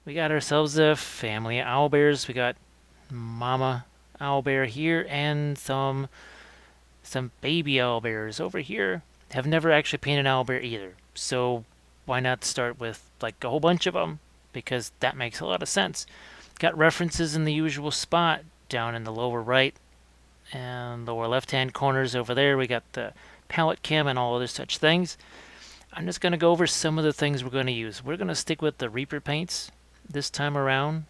we got ourselves a family of owlbears. We got mama owlbear here and some baby owlbears over here. Have never actually painted an owlbear either, so why not start with like a whole bunch of them? Because that makes a lot of sense. Got references in the usual spot down in the lower right and lower left-hand corners over there. We got the palette cam and all other such things. I'm just going to go over some of the things we're going to use. We're going to stick with the Reaper paints this time around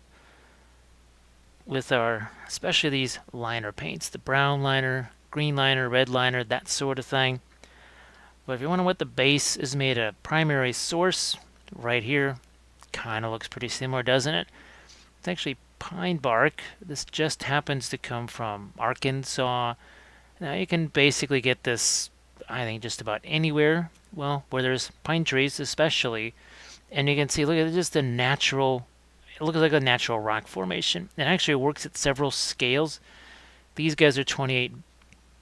with our, especially these liner paints, the brown liner, green liner, red liner, that sort of thing. But if you want to know what the base is made of, primary source right here, kind of looks pretty similar, doesn't it? It's actually pine bark. This just happens to come from Arkansas. Now you can basically get this, I think, just about anywhere, well, where there's pine trees especially. And you can see, look at just the natural, it looks like a natural rock formation. It actually works at several scales. These guys are 28,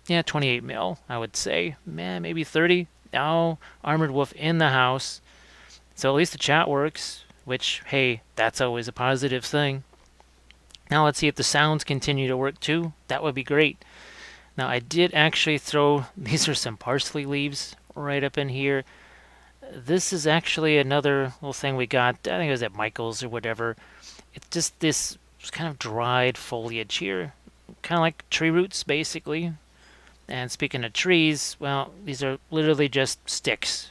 yeah, 28 mil, I would say. Man, maybe 30. Now, Armored Wolf in the house. So at least the chat works, which, hey, that's always a positive thing. Now let's see if the sounds continue to work too. That would be great. Now I did actually throw, these are some parsley leaves right up in here. This is actually another little thing we got, I think it was at Michael's or whatever. It's just this kind of dried foliage here. Kind of like tree roots, basically. And speaking of trees, well, these are literally just sticks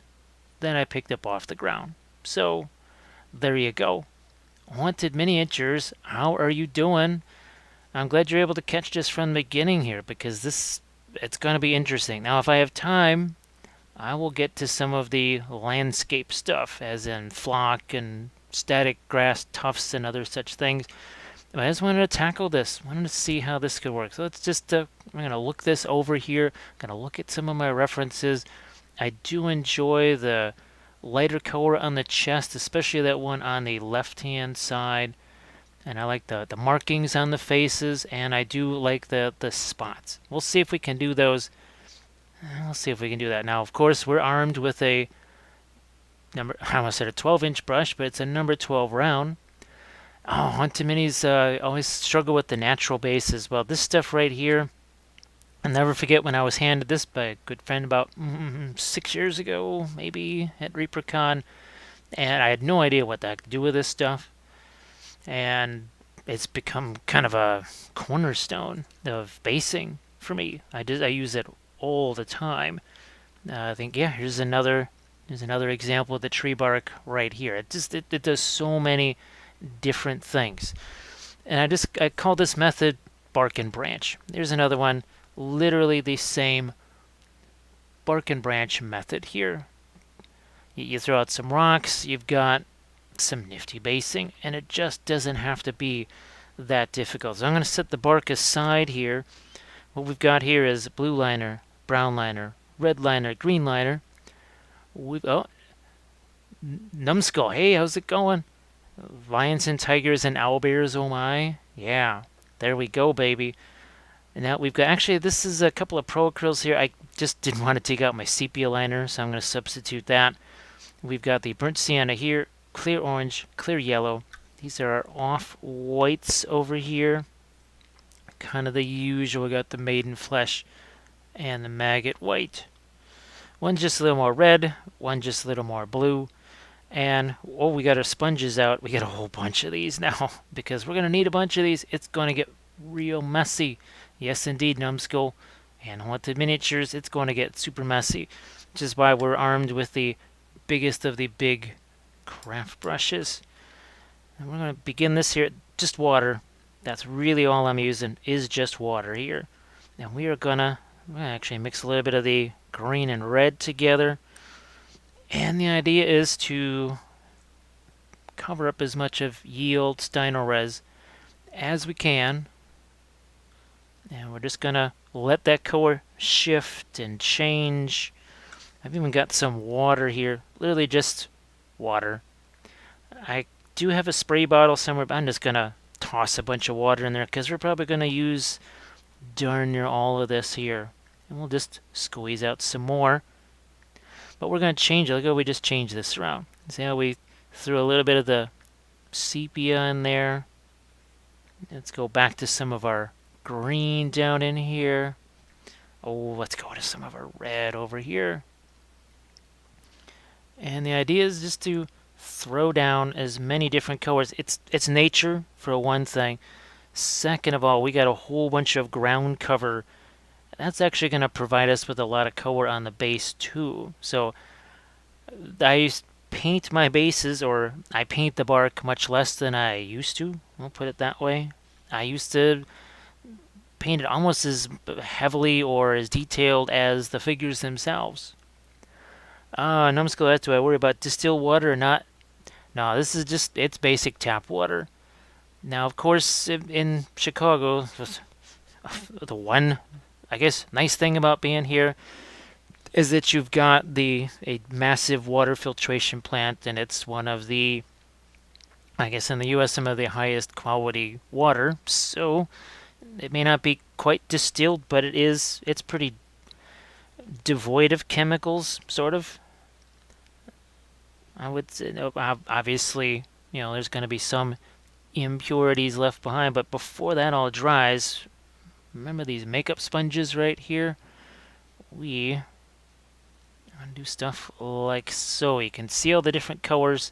that I picked up off the ground. So, there you go. Haunted Miniatures, how are you doing? I'm glad you're able to catch this from the beginning here, because it's going to be interesting. Now, if I have time, I will get to some of the landscape stuff, as in flock and static grass tufts and other such things. But I just wanted to tackle this. Wanted to see how this could work. So let's just, I'm going to look this over here. I'm going to look at some of my references. I do enjoy the lighter color on the chest, especially that one on the left-hand side. And I like the markings on the faces, and I do like the spots. We'll see if we can do those. We'll see if we can do that. Now, of course, we're armed with a I almost said a 12-inch brush, but it's a number 12 round. Oh, Haunted Minis always struggle with the natural bases. Well, this stuff right here, I'll never forget when I was handed this by a good friend about 6 years ago, maybe, at ReaperCon. And I had no idea what the heck to do with this stuff. And it's become kind of a cornerstone of basing for me. I use it all the time. I think, yeah, here's another example of the tree bark right here. It does so many different things. And I call this method bark and branch. There's another one, literally the same bark and branch method here. You throw out some rocks, you've got some nifty basing, and it just doesn't have to be that difficult. So I'm going to set the bark aside here. What we've got here is blue liner, brown liner, red liner, green liner. Numbskull, hey, how's it going? Lions and tigers and owlbears, oh my. Yeah, there we go, baby. And now we've got, actually, this is a couple of pro acryls here. I just didn't want to take out my sepia liner, so I'm going to substitute that. We've got the burnt sienna here, clear orange, clear yellow. These are our off-whites over here. Kind of the usual. We got the maiden flesh and the maggot white. One just a little more red, one just a little more blue. And, oh, we got our sponges out. We got a whole bunch of these now, because we're going to need a bunch of these. It's going to get real messy. Yes, indeed, Numbskull. And Haunted Miniatures, it's going to get super messy. Which is why we're armed with the biggest of the big craft brushes. And we're going to begin this here. Just water. That's really all I'm using, is just water here. And we are going to actually mix a little bit of the green and red together. And the idea is to cover up as much of Yield Steinores as we can. And we're just going to let that color shift and change. I've even got some water here, literally just water. I do have a spray bottle somewhere, but I'm just going to toss a bunch of water in there because we're probably going to use darn near all of this here. And we'll just squeeze out some more. But we're going to change it. Look how we just changed this around. See how we threw a little bit of the sepia in there. Let's go back to some of our green down in here. Oh, let's go to some of our red over here. And the idea is just to throw down as many different colors. It's nature, for one thing. Second of all, we got a whole bunch of ground cover. That's actually going to provide us with a lot of color on the base too. So I paint my bases, or I paint the bark much less than I used to. I'll put it that way. I used to paint it almost as heavily or as detailed as the figures themselves. Numbskull, do I worry about distilled water or not? No, this is just, it's basic tap water. Now, of course, in Chicago, the one, I guess, nice thing about being here is that you've got a massive water filtration plant, and it's one of the, I guess in the U.S., some of the highest quality water. So it may not be quite distilled, but it's pretty devoid of chemicals, sort of. I would say, obviously, there's going to be some impurities left behind, but before that all dries, remember these makeup sponges right here? We do stuff like so. You can see all the different colors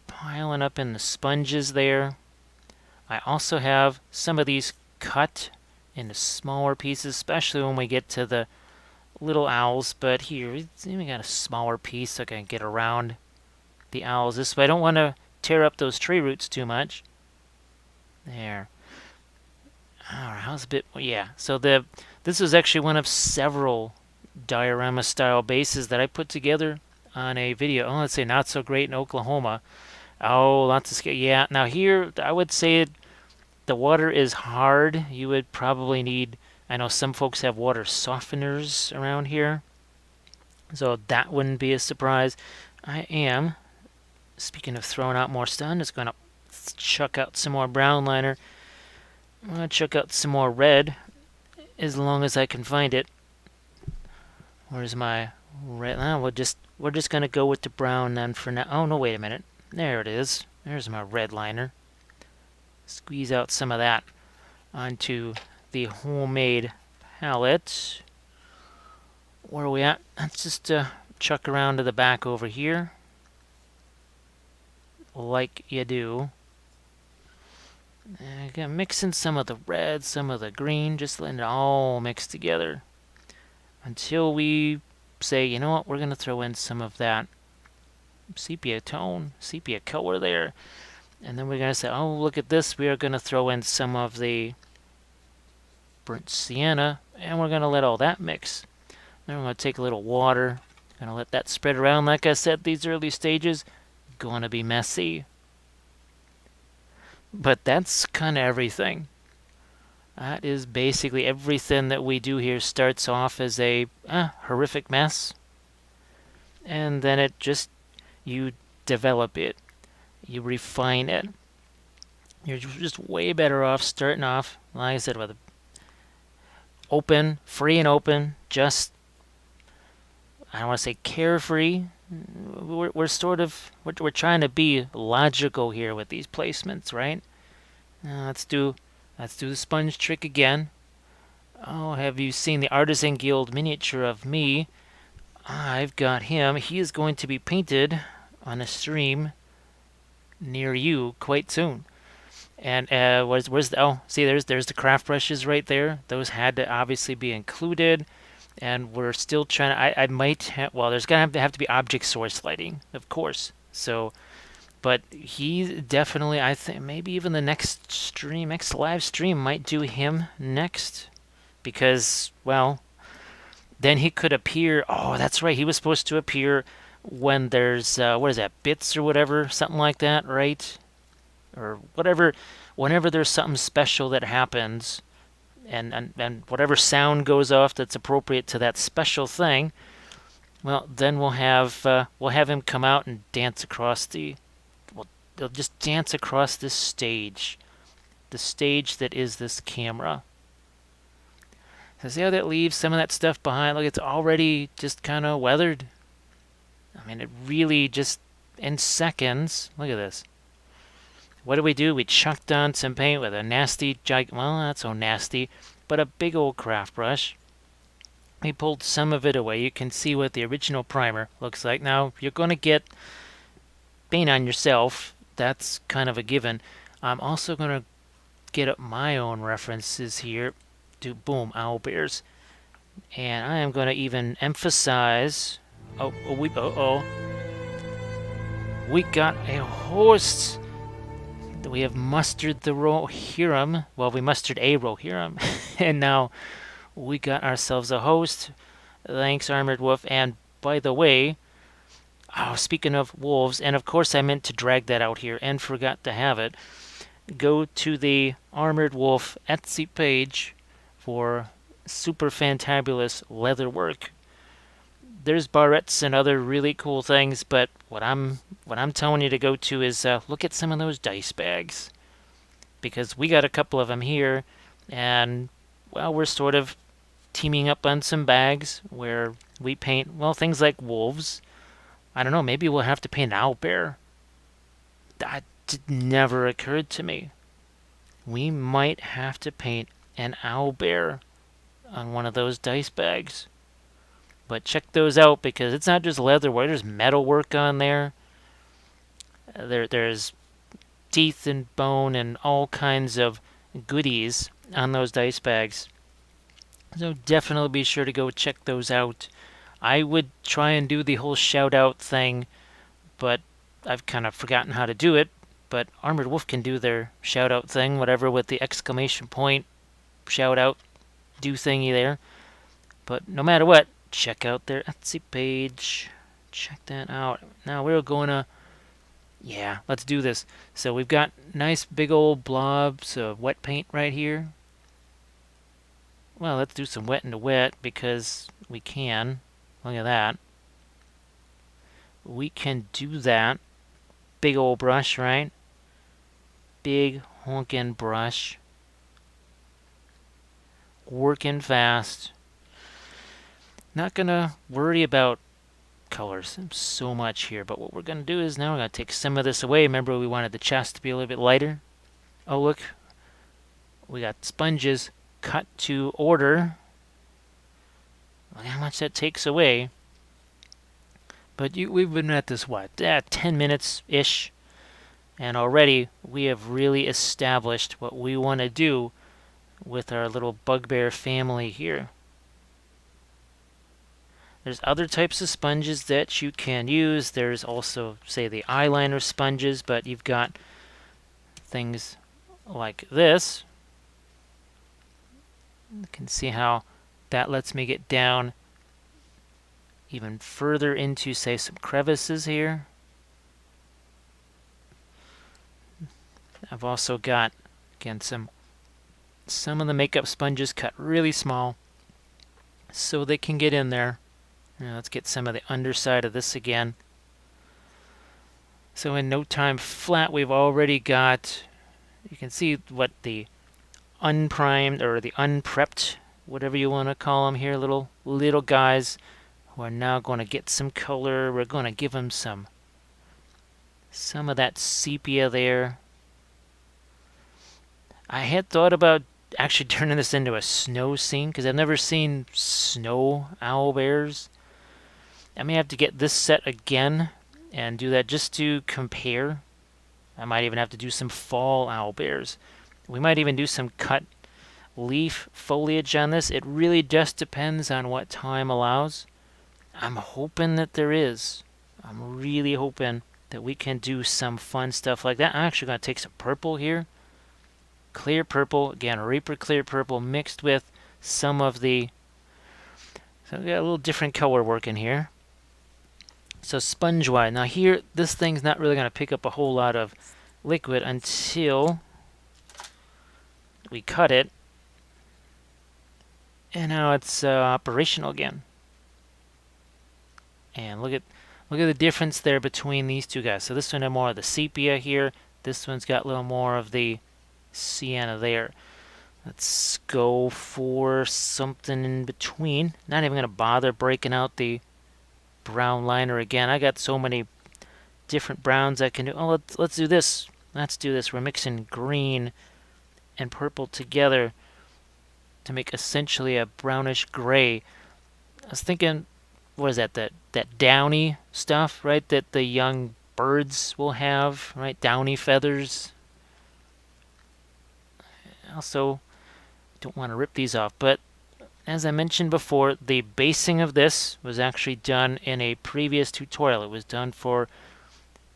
piling up in the sponges there. I also have some of these cut into smaller pieces, especially when we get to the little owls. But here, we got a smaller piece so I can get around the owls this way. I don't want to tear up those tree roots too much. There. Alright, how's a bit... Yeah, so this is actually one of several diorama-style bases that I put together on a video. Oh, let's say Not So Great in Oklahoma. Oh, lots of scale. Yeah, now here, I would say the water is hard. You would probably need... I know some folks have water softeners around here, so that wouldn't be a surprise. I am, speaking of throwing out more stuff, I'm just going to chuck out some more brown liner. I'm going to chuck out some more red, as long as I can find it. Where's my red? We're just going to go with the brown then for now. Oh, no, wait a minute. There it is. There's my red liner. Squeeze out some of that onto the homemade palette. Where are we at? Let's just chuck around to the back over here, like you do. And again, mixing some of the red, some of the green, just letting it all mix together until we say, you know what, we're going to throw in some of that sepia tone, sepia color there. And then we're going to say, oh, look at this, we are going to throw in some of the burnt sienna, and we're going to let all that mix. Then we're going to take a little water, going to let that spread around. Like I said, these early stages, going to be messy. But that's kind of everything. That is basically everything that we do here. Starts off as a horrific mess, and then it just, you develop it, you refine it. You're just way better off starting off, like I said, with a open, free and open, just, I don't want to say carefree. We're sort of, we're trying to be logical here with these placements, right? Let's do the sponge trick again. Oh, have you seen the Artisan Guild miniature of me? I've got him. He is going to be painted on a stream near you quite soon. And where's the, oh, see, there's the craft brushes right there. Those had to obviously be included, and we're still trying to, I might have, well, there's gonna have to be object source lighting, of course. So, but he definitely, I think maybe even the next live stream might do him next, because, well, then he could appear. Oh, that's right, he was supposed to appear when there's what is that, bits or whatever, something like that, right? Or whatever, whenever there's something special that happens, and whatever sound goes off that's appropriate to that special thing, well, then we'll have him come out and dance across they'll just dance across this stage, the stage that is this camera. So see how that leaves some of that stuff behind? Look, it's already just kind of weathered. I mean, it really just, in seconds, look at this. what do? We chucked on some paint with a nasty, well, not so nasty, but a big old craft brush. We pulled some of it away. You can see what the original primer looks like. Now, you're going to get paint on yourself. That's kind of a given. I'm also going to get up my own references here to, boom, owl bears. And I am going to even emphasize... Uh-oh. We got a host. We have mustered the Rohirrim. Well, we mustered a Rohirrim. And now we got ourselves a host. Thanks, Armored Wolf. And by the way, speaking of wolves, and of course I meant to drag that out here and forgot to have it, go to the Armored Wolf Etsy page for super fantabulous leather work. There's barrettes and other really cool things, but what I'm telling you to go to is look at some of those dice bags, because we got a couple of them here, and well, we're sort of teaming up on some bags where we paint, well, things like wolves. I don't know, maybe we'll have to paint an owlbear. That never occurred to me. We might have to paint an owlbear on one of those dice bags. But check those out, because it's not just leather work. There's metal work on there. There's teeth and bone and all kinds of goodies on those dice bags. So definitely be sure to go check those out. I would try and do the whole shout out thing, but I've kind of forgotten how to do it. But Armored Wolf can do their shout out thing, whatever, with the exclamation point shout out do thingy there. But no matter what, check out their Etsy page. Check that out. Now we're going to... yeah, let's do this. So we've got nice big old blobs of wet paint right here. Well, let's do some wet into wet, because we can. Look at that. We can do that. Big old brush, right? Big honkin' brush. Working fast. Not gonna worry about colors so much here, but what we're gonna do is now we're gonna take some of this away. Remember, we wanted the chest to be a little bit lighter. Oh, look, we got sponges cut to order. Look how much that takes away. But we've been at this, what, 10 minutes ish, and already we have really established what we want to do with our little bugbear family here. There's other types of sponges that you can use. There's also, say, the eyeliner sponges, but you've got things like this. You can see how that lets me get down even further into, say, some crevices here. I've also got, again, some of the makeup sponges cut really small so they can get in there. Now let's get some of the underside of this again. So in no time flat, we've already got, you can see what the unprimed or the unprepped, whatever you want to call them here, little guys who are now going to get some color. We're going to give them some of that sepia there. I had thought about actually turning this into a snow scene, because I've never seen snow owlbears. I may have to get this set again and do that just to compare. I might even have to do some fall owlbears. We might even do some cut leaf foliage on this. It really just depends on what time allows. I'm hoping that there is. I'm really hoping that we can do some fun stuff like that. I'm actually going to take some purple here. Clear purple, again, Reaper clear purple mixed with some of the... so we got a little different color working here. So sponge-wise, now here, this thing's not really going to pick up a whole lot of liquid until we cut it. And now it's operational again. And look at the difference there between these two guys. So this one had more of the sepia here. This one's got a little more of the sienna there. Let's go for something in between. Not even going to bother breaking out the brown liner again. I got so many different browns I can do. Oh, let's do this. let's do this. We're mixing green and purple together to make essentially a brownish gray. I was thinking, what is that? That downy stuff, right? That the young birds will have, right? Downy feathers. Also, don't want to rip these off, but as I mentioned before, the basing of this was actually done in a previous tutorial. It was done for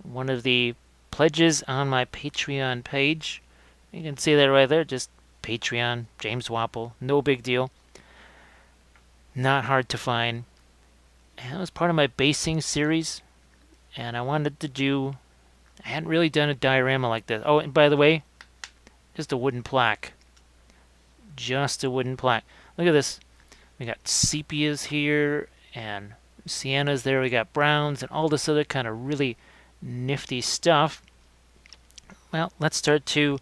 one of the pledges on my Patreon page. You can see that right there, just Patreon, James Wappel, no big deal. Not hard to find. And that was part of my basing series, and I wanted to do, I hadn't really done a diorama like this. Oh, and by the way, just a wooden plaque. Just a wooden plaque. Look at this. We got sepias here, and siennas there. We got browns, and all this other kind of really nifty stuff. Well, let's start to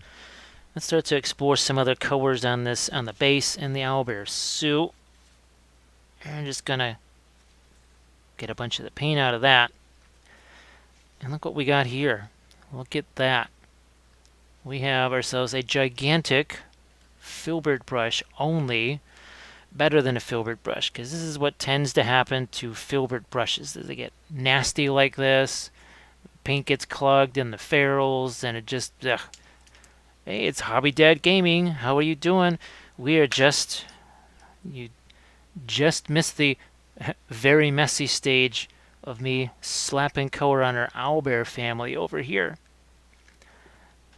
explore some other colors on this, on the base and the owlbear. So I'm just gonna get a bunch of the paint out of that, and look what we got here. Look at that. We have ourselves a gigantic filbert brush, only better than a filbert brush, because this is what tends to happen to filbert brushes. They get nasty like this, paint gets clogged in the ferrules, and it just, ugh. Hey, it's Hobby Dad Gaming. How are you doing? We are just, you just missed the very messy stage of me slapping color on our owlbear family over here.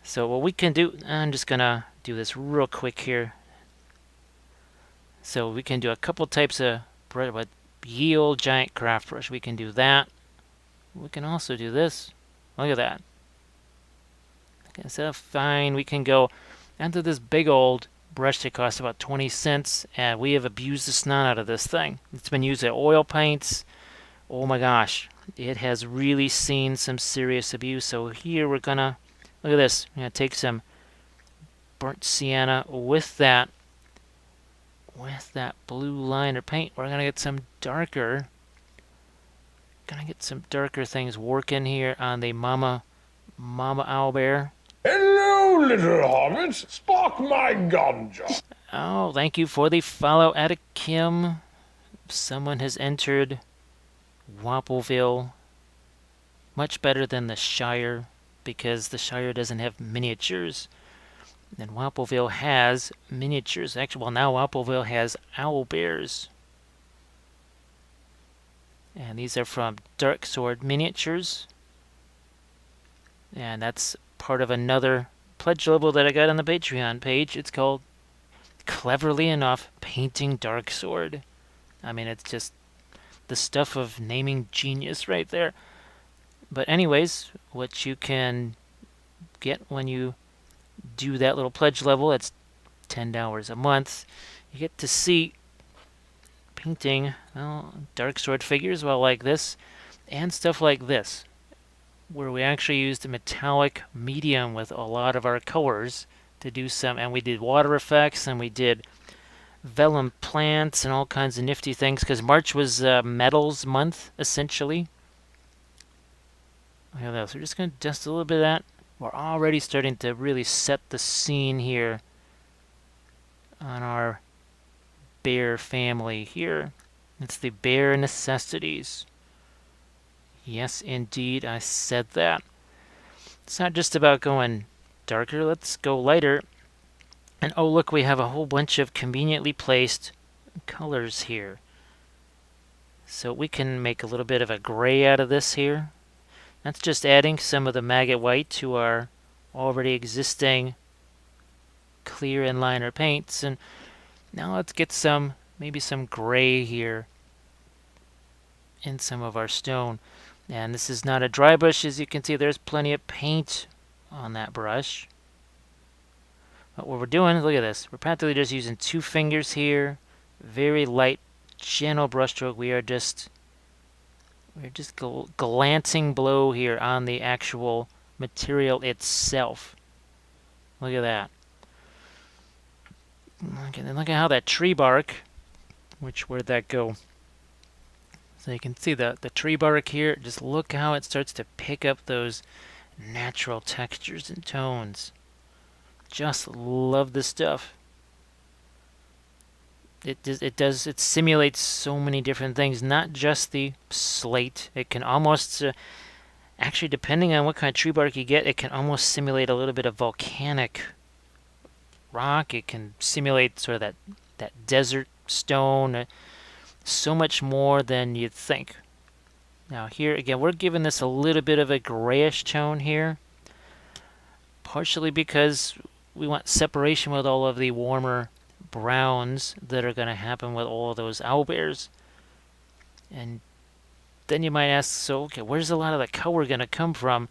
So what we can do, I'm just gonna do this real quick here. So we can do a couple types of brush, with ye old giant craft brush. We can do that. We can also do this. Look at that. Okay, so fine, we can go into this big old brush that costs about 20 cents, and we have abused the snot out of this thing. It's been used at oil paints. Oh my gosh, it has really seen some serious abuse. So here we're gonna, look at this. I'm gonna take some burnt sienna with that blue liner paint. We're gonna get some darker things working here on the mama owlbear. Hello, little hobbits. Spark my ganja. Oh, thank you for the follow, Kim. Someone has entered Wappelville. Much better than the Shire, because the Shire doesn't have miniatures. And Wappelville has miniatures. Actually, well, now Wappelville has owlbears. And these are from Dark Sword Miniatures. And that's part of another pledge level that I got on the Patreon page. It's called, cleverly enough, Painting Dark Sword. I mean, it's just the stuff of naming genius right there. But anyways, what you can get when you do that little pledge level, that's $10 a month. You get to see painting, well, dark sword figures, well, like this, and stuff like this, where we actually used a metallic medium with a lot of our colors to do some, and we did water effects, and we did vellum plants and all kinds of nifty things, because March was metals month, essentially. Look at this. We're just going to dust a little bit of that. We're already starting to really set the scene here on our bear family here. It's the bear necessities. Yes, indeed, I said that. It's not just about going darker. Let's go lighter. And oh, look, we have a whole bunch of conveniently placed colors here. So we can make a little bit of a gray out of this here. That's just adding some of the maggot white to our already existing clear and liner paints. And now let's get some, maybe some gray here in some of our stone. And this is not a dry brush. As you can see, there's plenty of paint on that brush. But what we're doing, look at this. We're practically just using 2 fingers here. Very light, gentle brush stroke. We're just glancing blow here on the actual material itself. Look at that. Look at how that tree bark, where'd that go? So you can see the tree bark here. Just look how it starts to pick up those natural textures and tones. Just love this stuff. It simulates so many different things, not just the slate. It can almost actually, depending on what kind of tree bark you get, it can almost simulate a little bit of volcanic rock. It can simulate sort of that desert stone. So much more than you'd think. Now here again, we're giving this a little bit of a grayish tone here, partially because we want separation with all of the warmer browns that are going to happen with all of those owlbears. And then you might ask, so okay, where's a lot of the color going to come from?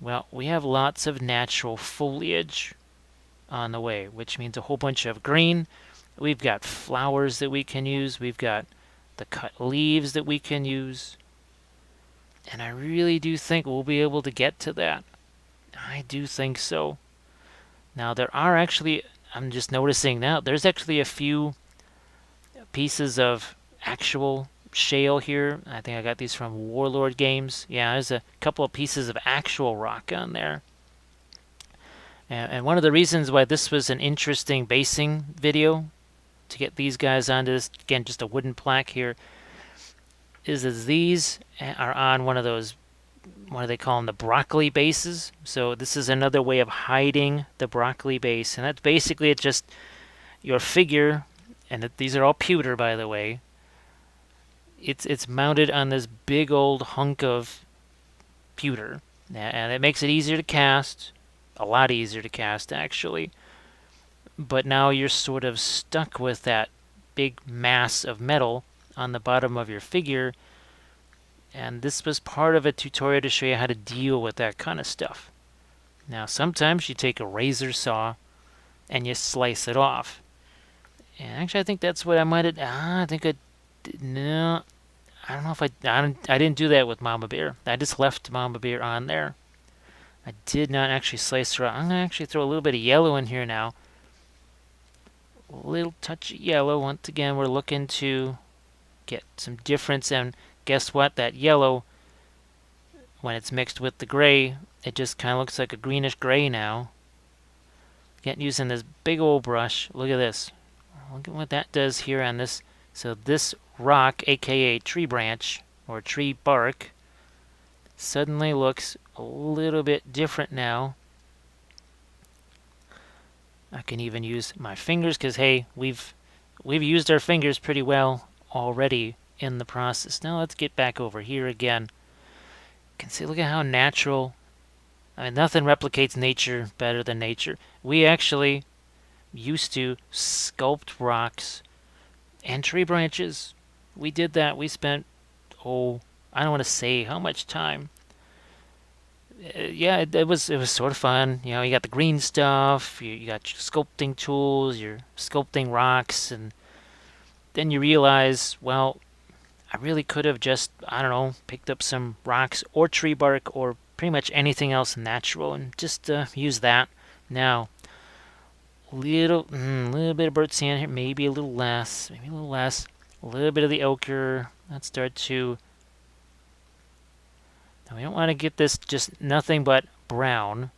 Well, we have lots of natural foliage on the way, which means a whole bunch of green. We've got flowers that we can use. We've got the cut leaves that we can use. And I really do think we'll be able to get to that. I do think so. Now, there are actually, I'm just noticing now, there's actually a few pieces of actual shale here. I think I got these from Warlord Games. Yeah, there's a couple of pieces of actual rock on there. And one of the reasons why this was an interesting basing video, to get these guys onto this, again, just a wooden plaque here, is that these are on one of those, what do they call them, the broccoli bases. So this is another way of hiding the broccoli base. And that's basically it's just your figure, and these are all pewter, by the way. It's mounted on this big old hunk of pewter. And it makes it easier to cast, a lot easier to cast, actually. But now you're sort of stuck with that big mass of metal on the bottom of your figure, and this was part of a tutorial to show you how to deal with that kind of stuff. Now, sometimes you take a razor saw and you slice it off. And actually, I think that's what I might have. I think I no, I don't know if I didn't do that with Mama Bear. I just left Mama Bear on there. I did not actually slice her off. I'm gonna actually throw a little bit of yellow in here now. A little touch of yellow. Once again, we're looking to get some difference, and guess what? That yellow, when it's mixed with the gray, it just kind of looks like a greenish gray now. Again, using this big old brush. Look at this. Look at what that does here on this. So this rock, aka tree branch or tree bark, suddenly looks a little bit different now. I can even use my fingers because hey, we've used our fingers pretty well already in the process. Now let's get back over here again. You can see, look at how natural. I mean, nothing replicates nature better than nature. We actually used to sculpt rocks and tree branches. We did that. We spent, I don't want to say how much time. Yeah, it was sort of fun. You know, you got the green stuff, you got your sculpting tools, you're sculpting rocks, and then you realize, well, I really could have just, I don't know, picked up some rocks or tree bark or pretty much anything else natural and just use that. Now, little bit of bird sand here, maybe a little less, a little bit of the ochre. Let's start to. Now we don't want to get this just nothing but brown,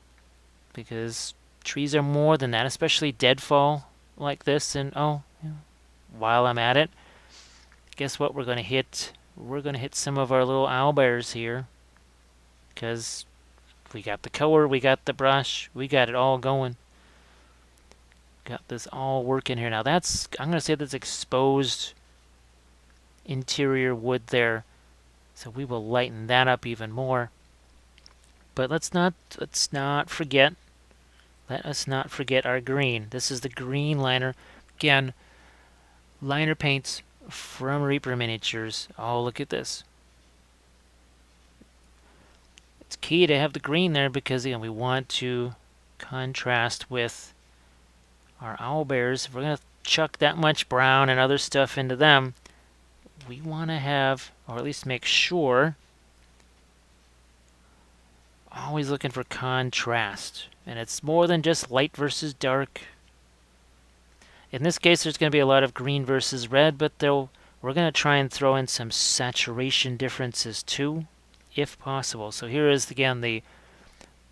because trees are more than that, especially deadfall like this. And while I'm at it, guess what we're going to hit? We're going to hit some of our little owlbears here, because we got the color, we got the brush, we got it all going. Got this all working here. Now that's, I'm going to say that's exposed interior wood there. So we will lighten that up even more. But let's not forget, let us not forget our green. This is the green liner. Again, liner paints from Reaper Miniatures. Oh, look at this. It's key to have the green there because, again, we want to contrast with our owlbears. If we're going to chuck that much brown and other stuff into them, we want to have, or at least make sure, always looking for contrast. And it's more than just light versus dark. In this case, there's going to be a lot of green versus red, but we're going to try and throw in some saturation differences too, if possible. So here is, again, the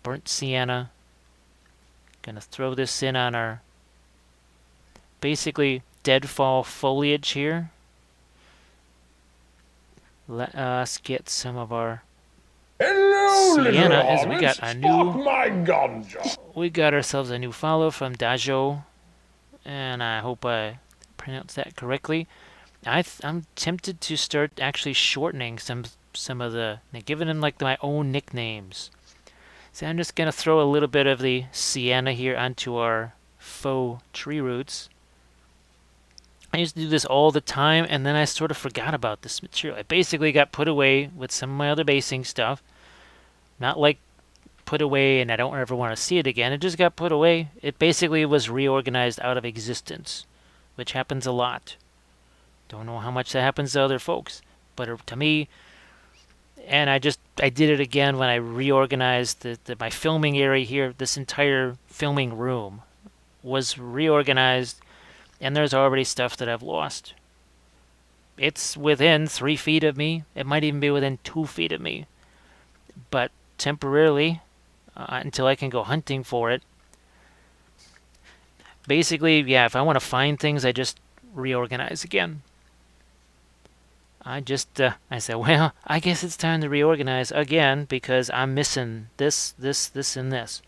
burnt sienna. Gonna throw this in on our basically deadfall foliage here. Let us get some of our Hello, little sienna as hobbits. Spark my ganja. we got ourselves a new follow from Dajo, and I hope I pronounced that correctly. I'm tempted to start actually shortening some of the, giving them like my own nicknames. So I'm just gonna throw a little bit of the sienna here onto our faux tree roots. I used to do this all the time, and then I sort of forgot about this material. It basically got put away with some of my other basing stuff. Not like put away and I don't ever want to see it again. It just got put away. It basically was reorganized out of existence, which happens a lot. Don't know how much that happens to other folks, but to me, and I did it again when I reorganized my filming area here. This entire filming room was reorganized, and there's already stuff that I've lost. It's within 3 feet of me. It might even be within 2 feet of me. But temporarily, until I can go hunting for it. Basically, yeah, if I want to find things, I just reorganize again. I said, well, I guess it's time to reorganize again because I'm missing this, and this.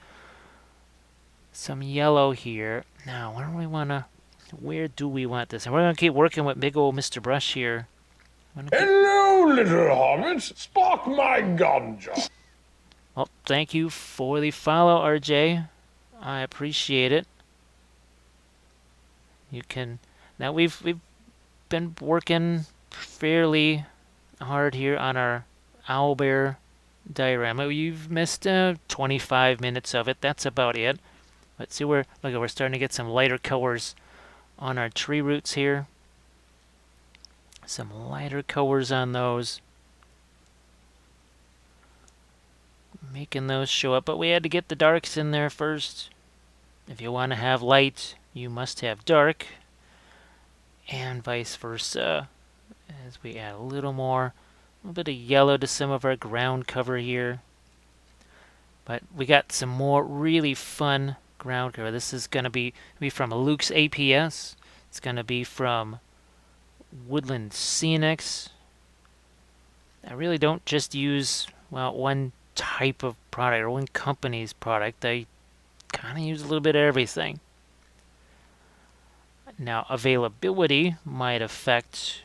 Some yellow here. Now, where do we want this? And we're going to keep working with big old Mr. Brush here. Hello, little hobbits. Spark my ganja. Well, thank you for the follow, RJ. I appreciate it. You can... Now, we've been working fairly hard here on our owlbear diorama. You've missed 25 minutes of it. That's about it. But see, we're starting to get some lighter colors on our tree roots here. Some lighter colors on those. Making those show up, but we had to get the darks in there first. If you want to have light, you must have dark. And vice versa. As we add a little bit of yellow to some of our ground cover here. But we got some more really fun ground cover. This is going to be from Luke's APS. It's going to be from Woodland Scenics. I really don't just use, one type of product or one company's product. I kind of use a little bit of everything. Now, availability might affect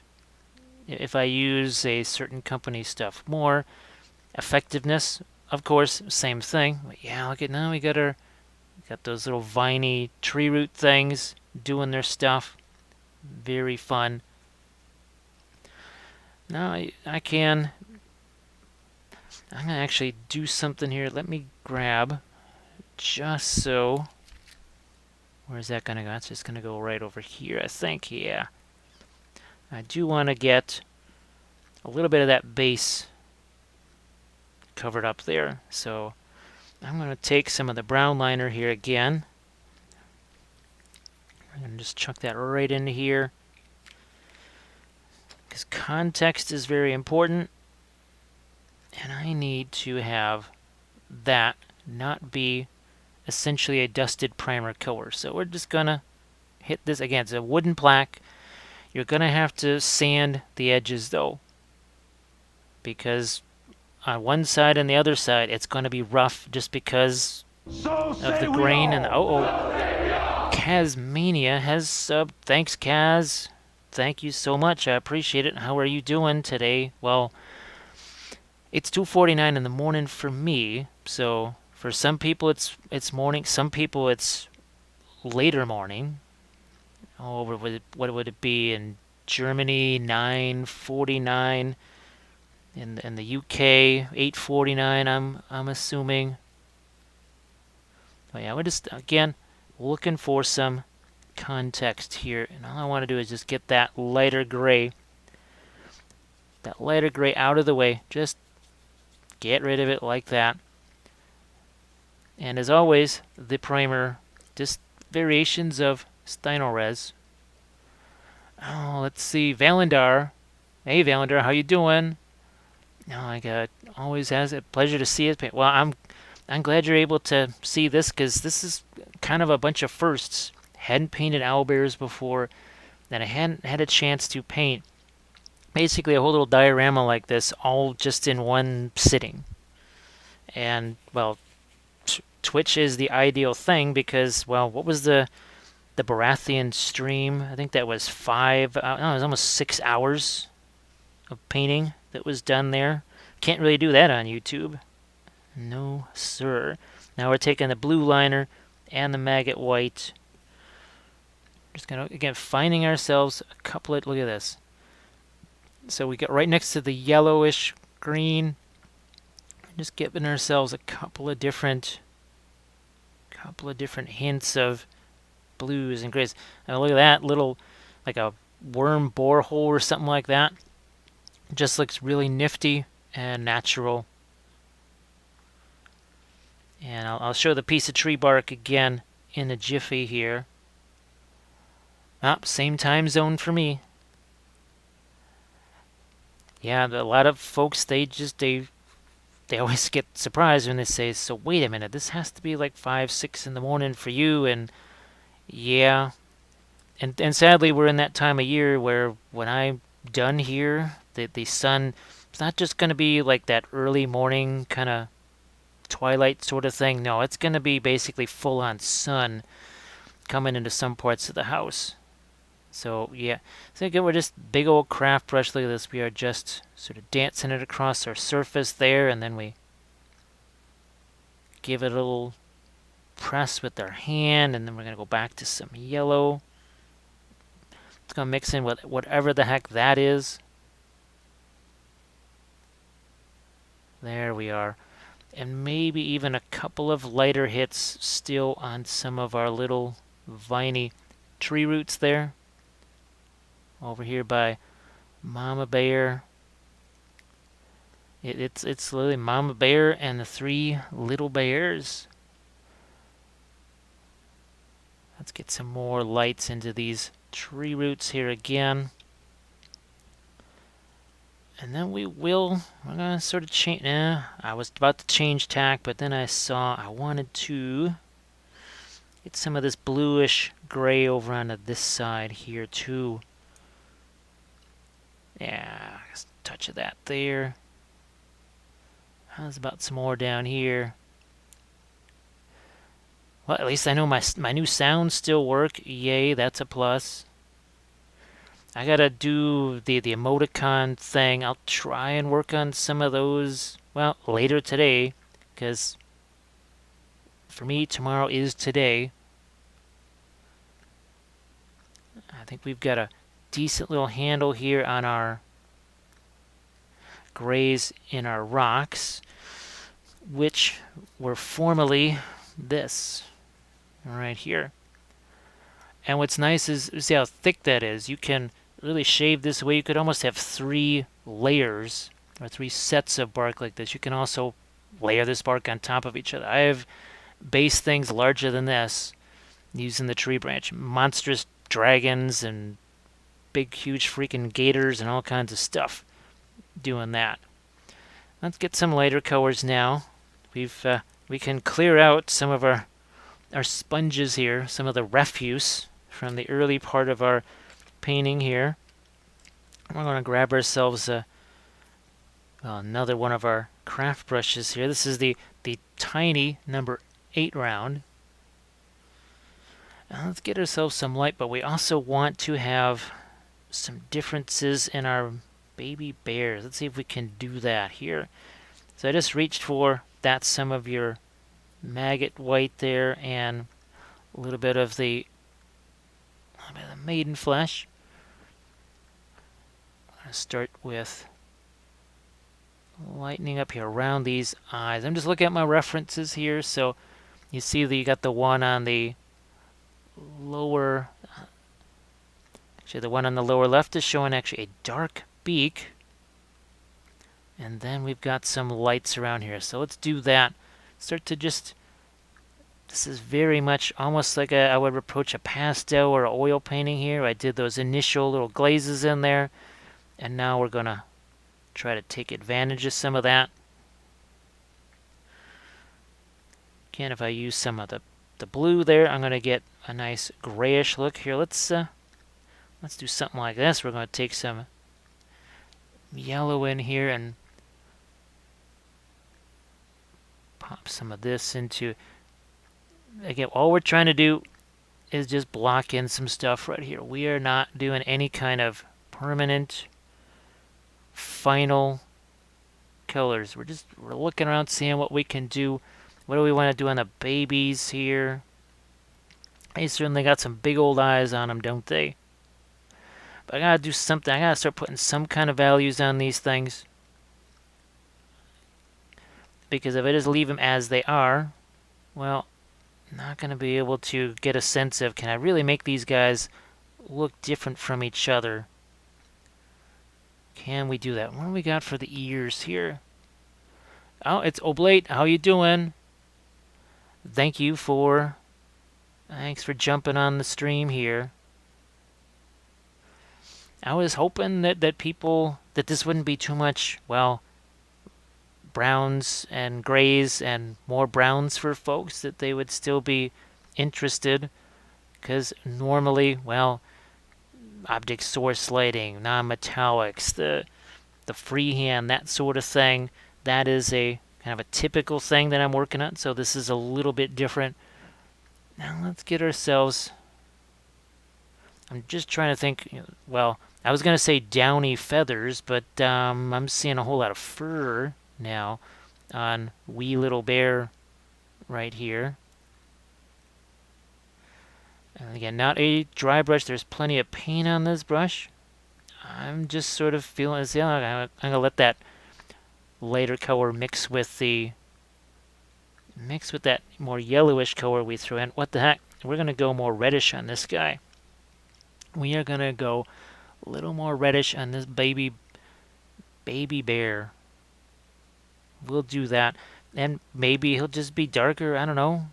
if I use a certain company's stuff more. Effectiveness, of course, same thing. But yeah, look at now we got those little viney tree root things doing their stuff. Very fun. Now I'm gonna actually do something here. Let me grab just so. Where's that gonna go? It's just gonna go right over here, I think. Yeah. I do want to get a little bit of that base covered up there. So I'm going to take some of the brown liner here again. I'm going to just chuck that right into here. Because context is very important. And I need to have that not be essentially a dusted primer color. So we're just going to hit this again. It's a wooden plaque. You're going to have to sand the edges though, because on one side and the other side it's going to be rough just because of the grain. And Kazmania has subbed. Thanks, Kaz. Thank you so much. I appreciate it. How are you doing today? Well, it's 2:49 in the morning for me, so for some people it's morning, some people it's later morning. Oh, what would it be in Germany? 9:49. In the UK, 8:49. I'm assuming. But yeah, we're just again looking for some context here, and all I want to do is just get that lighter gray out of the way. Just get rid of it like that. And as always, the primer, just variations of Steinores. Oh, let's see, Valendar. Hey, Valendar, how you doing? No, always has a pleasure to see it. Well, I'm glad you're able to see this because this is kind of a bunch of firsts. Hadn't painted owlbears before, that I hadn't had a chance to paint. Basically, a whole little diorama like this, all just in one sitting. And, well, Twitch is the ideal thing because, well, what was the Baratheon stream? I think that was no, it was almost 6 hours of painting that was done there. Can't really do that on YouTube. No, sir. Now we're taking the blue liner and the maggot white. Just gonna, again, finding ourselves a couple of, look at this. So we get right next to the yellowish green. Just giving ourselves a couple of different hints of blues and grays. Now look at that little, like a worm borehole or something like that. It just looks really nifty and natural. And I'll show the piece of tree bark again in a jiffy here. Same time zone for me. Yeah, a lot of folks, they always get surprised when they say, so wait a minute, this has to be like 5, 6 in the morning for you. And yeah, and sadly we're in that time of year where when I'm done here, the sun, it's not just going to be like that early morning kind of twilight sort of thing. No, it's going to be basically full on sun coming into some parts of the house. So yeah, so again, we're just big old craft brush. Look at this. We are just sort of dancing it across our surface there, and then we give it a little press with our hand, and then we're going to go back to some yellow. It's going to mix in with whatever the heck that is. There we are. And maybe even a couple of lighter hits still on some of our little viney tree roots there. Over here by Mama Bear. It's literally Mama Bear and the 3 little bears. Let's get some more lights into these tree roots here again. And then we're going to sort of change. I was about to change tack, but then I saw I wanted to get some of this bluish gray over onto this side here too. Yeah, just a touch of that there. How's about some more down here? Well, at least I know my new sounds still work. Yay, that's a plus. I gotta do the emoticon thing. I'll try and work on some of those, well, later today, because for me, tomorrow is today. I think we've got a decent little handle here on our grays in our rocks, which were formerly this right here. And what's nice is, see how thick that is. You can really shave this away. You could almost have 3 layers or 3 sets of bark like this. You can also layer this bark on top of each other. I have base things larger than this using the tree branch. Monstrous dragons and big, huge freaking gators and all kinds of stuff doing that. Let's get some lighter colors now. We can clear out some of our sponges here, some of the refuse from the early part of our painting here. We're going to grab ourselves another one of our craft brushes here. This is the tiny number 8 round. Now let's get ourselves some light, but we also want to have some differences in our baby bears. Let's see if we can do that here. So I just reached for that, some of your maggot white there and a little bit of the maiden flesh. I'm going to start with lightening up here around these eyes. I'm just looking at my references here. So you see that you got the one on the lower, actually the one on the lower left is showing actually a dark beak. And then we've got some lights around here. So let's do that. Start to just, this is very much almost like I would approach a pastel or an oil painting here. I did those initial little glazes in there. And now we're going to try to take advantage of some of that. Again, if I use some of the blue there, I'm going to get a nice grayish look here. Let's do something like this. We're going to take some yellow in here and pop some of this into. Again, all we're trying to do is just block in some stuff right here. We are not doing any kind of permanent final colors. We're looking around, seeing what we can do. What do we want to do on the babies here? They certainly got some big old eyes on them, don't they? But I gotta do something. I gotta start putting some kind of values on these things. Because if I just leave them as they are, well, not gonna be able to get a sense of, can I really make these guys look different from each other? Can we do that? What do we got for the ears here? Oh, it's Oblate. How you doing? Thanks for jumping on the stream here. I was hoping that this wouldn't be too much, well, browns and grays and more browns for folks, that they would still be interested. Because normally, well, object source lighting, non-metallics, the freehand, that sort of thing, that is a kind of a typical thing that I'm working on. So this is a little bit different. Now let's get ourselves. I'm just trying to think. Well, I was gonna say downy feathers, but I'm seeing a whole lot of fur now on wee little bear right here. And again, not a dry brush. There's plenty of paint on this brush. I'm just sort of feeling as I'm gonna let that lighter color mix with that more yellowish color we threw in. What the heck? We're gonna go more reddish on this guy. We are gonna go a little more reddish on this baby bear. We'll do that, and maybe he'll just be darker. I don't know.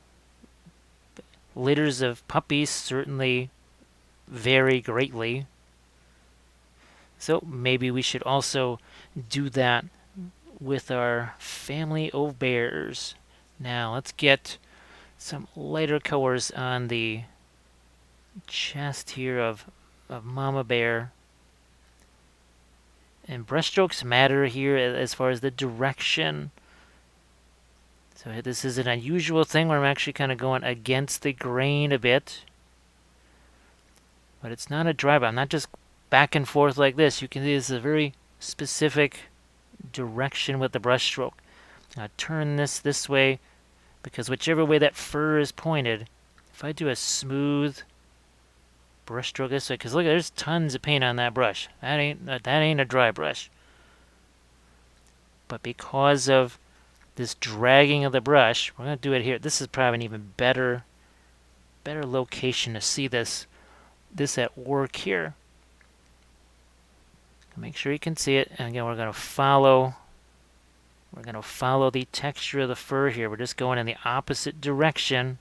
Litters of puppies certainly vary greatly. So maybe we should also do that with our family of bears. Now let's get some lighter colors on the chest here of Mama Bear. And brushstrokes matter here as far as the direction. So this is an unusual thing where I'm actually kind of going against the grain a bit. But it's not a drive. I'm not just back and forth like this. You can see this is a very specific direction with the brushstroke. Now turn this way, because whichever way that fur is pointed, if I do a smooth brushstroke this way, because look, there's tons of paint on that brush. That ain't a dry brush. But because of this dragging of the brush, we're going to do it here. This is probably an even better location to see this at work here. Make sure you can see it. And again, we're going to follow the texture of the fur here. We're just going in the opposite direction.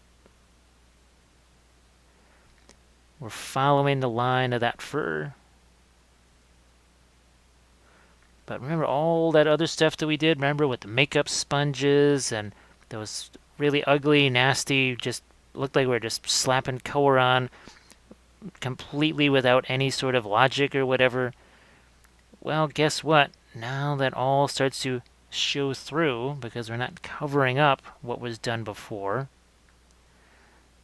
We're following the line of that fur. But remember all that other stuff that we did? Remember with the makeup sponges and those really ugly, nasty, just looked like we were just slapping color on completely without any sort of logic or whatever. Well, guess what? Now that all starts to show through, because we're not covering up what was done before,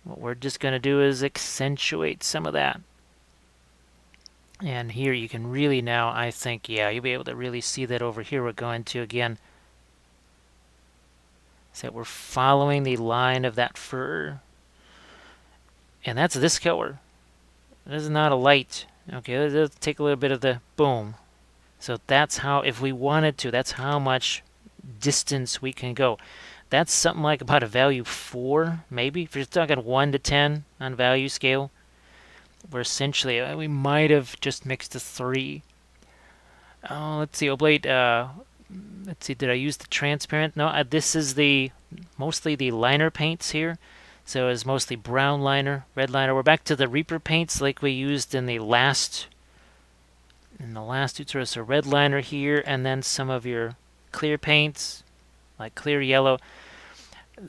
what we're just going to do is accentuate some of that. And here you can really now, I think, yeah, you'll be able to really see that over here. We're going to, again, so we're following the line of that fur. And that's this color. This is not a light. Okay, let's take a little bit of the boom. So that's how, if we wanted to, that's how much distance we can go. That's something like about a value 4, maybe. If you're talking 1 to 10 on value scale, we're essentially, we might have just mixed a 3. Oh, let's see, Oblate, let's see, did I use the transparent? No, this is mostly the liner paints here. So it's mostly brown liner, red liner. We're back to the Reaper paints like we used in the last tutorial. So red liner here, and then some of your clear paints, like clear yellow.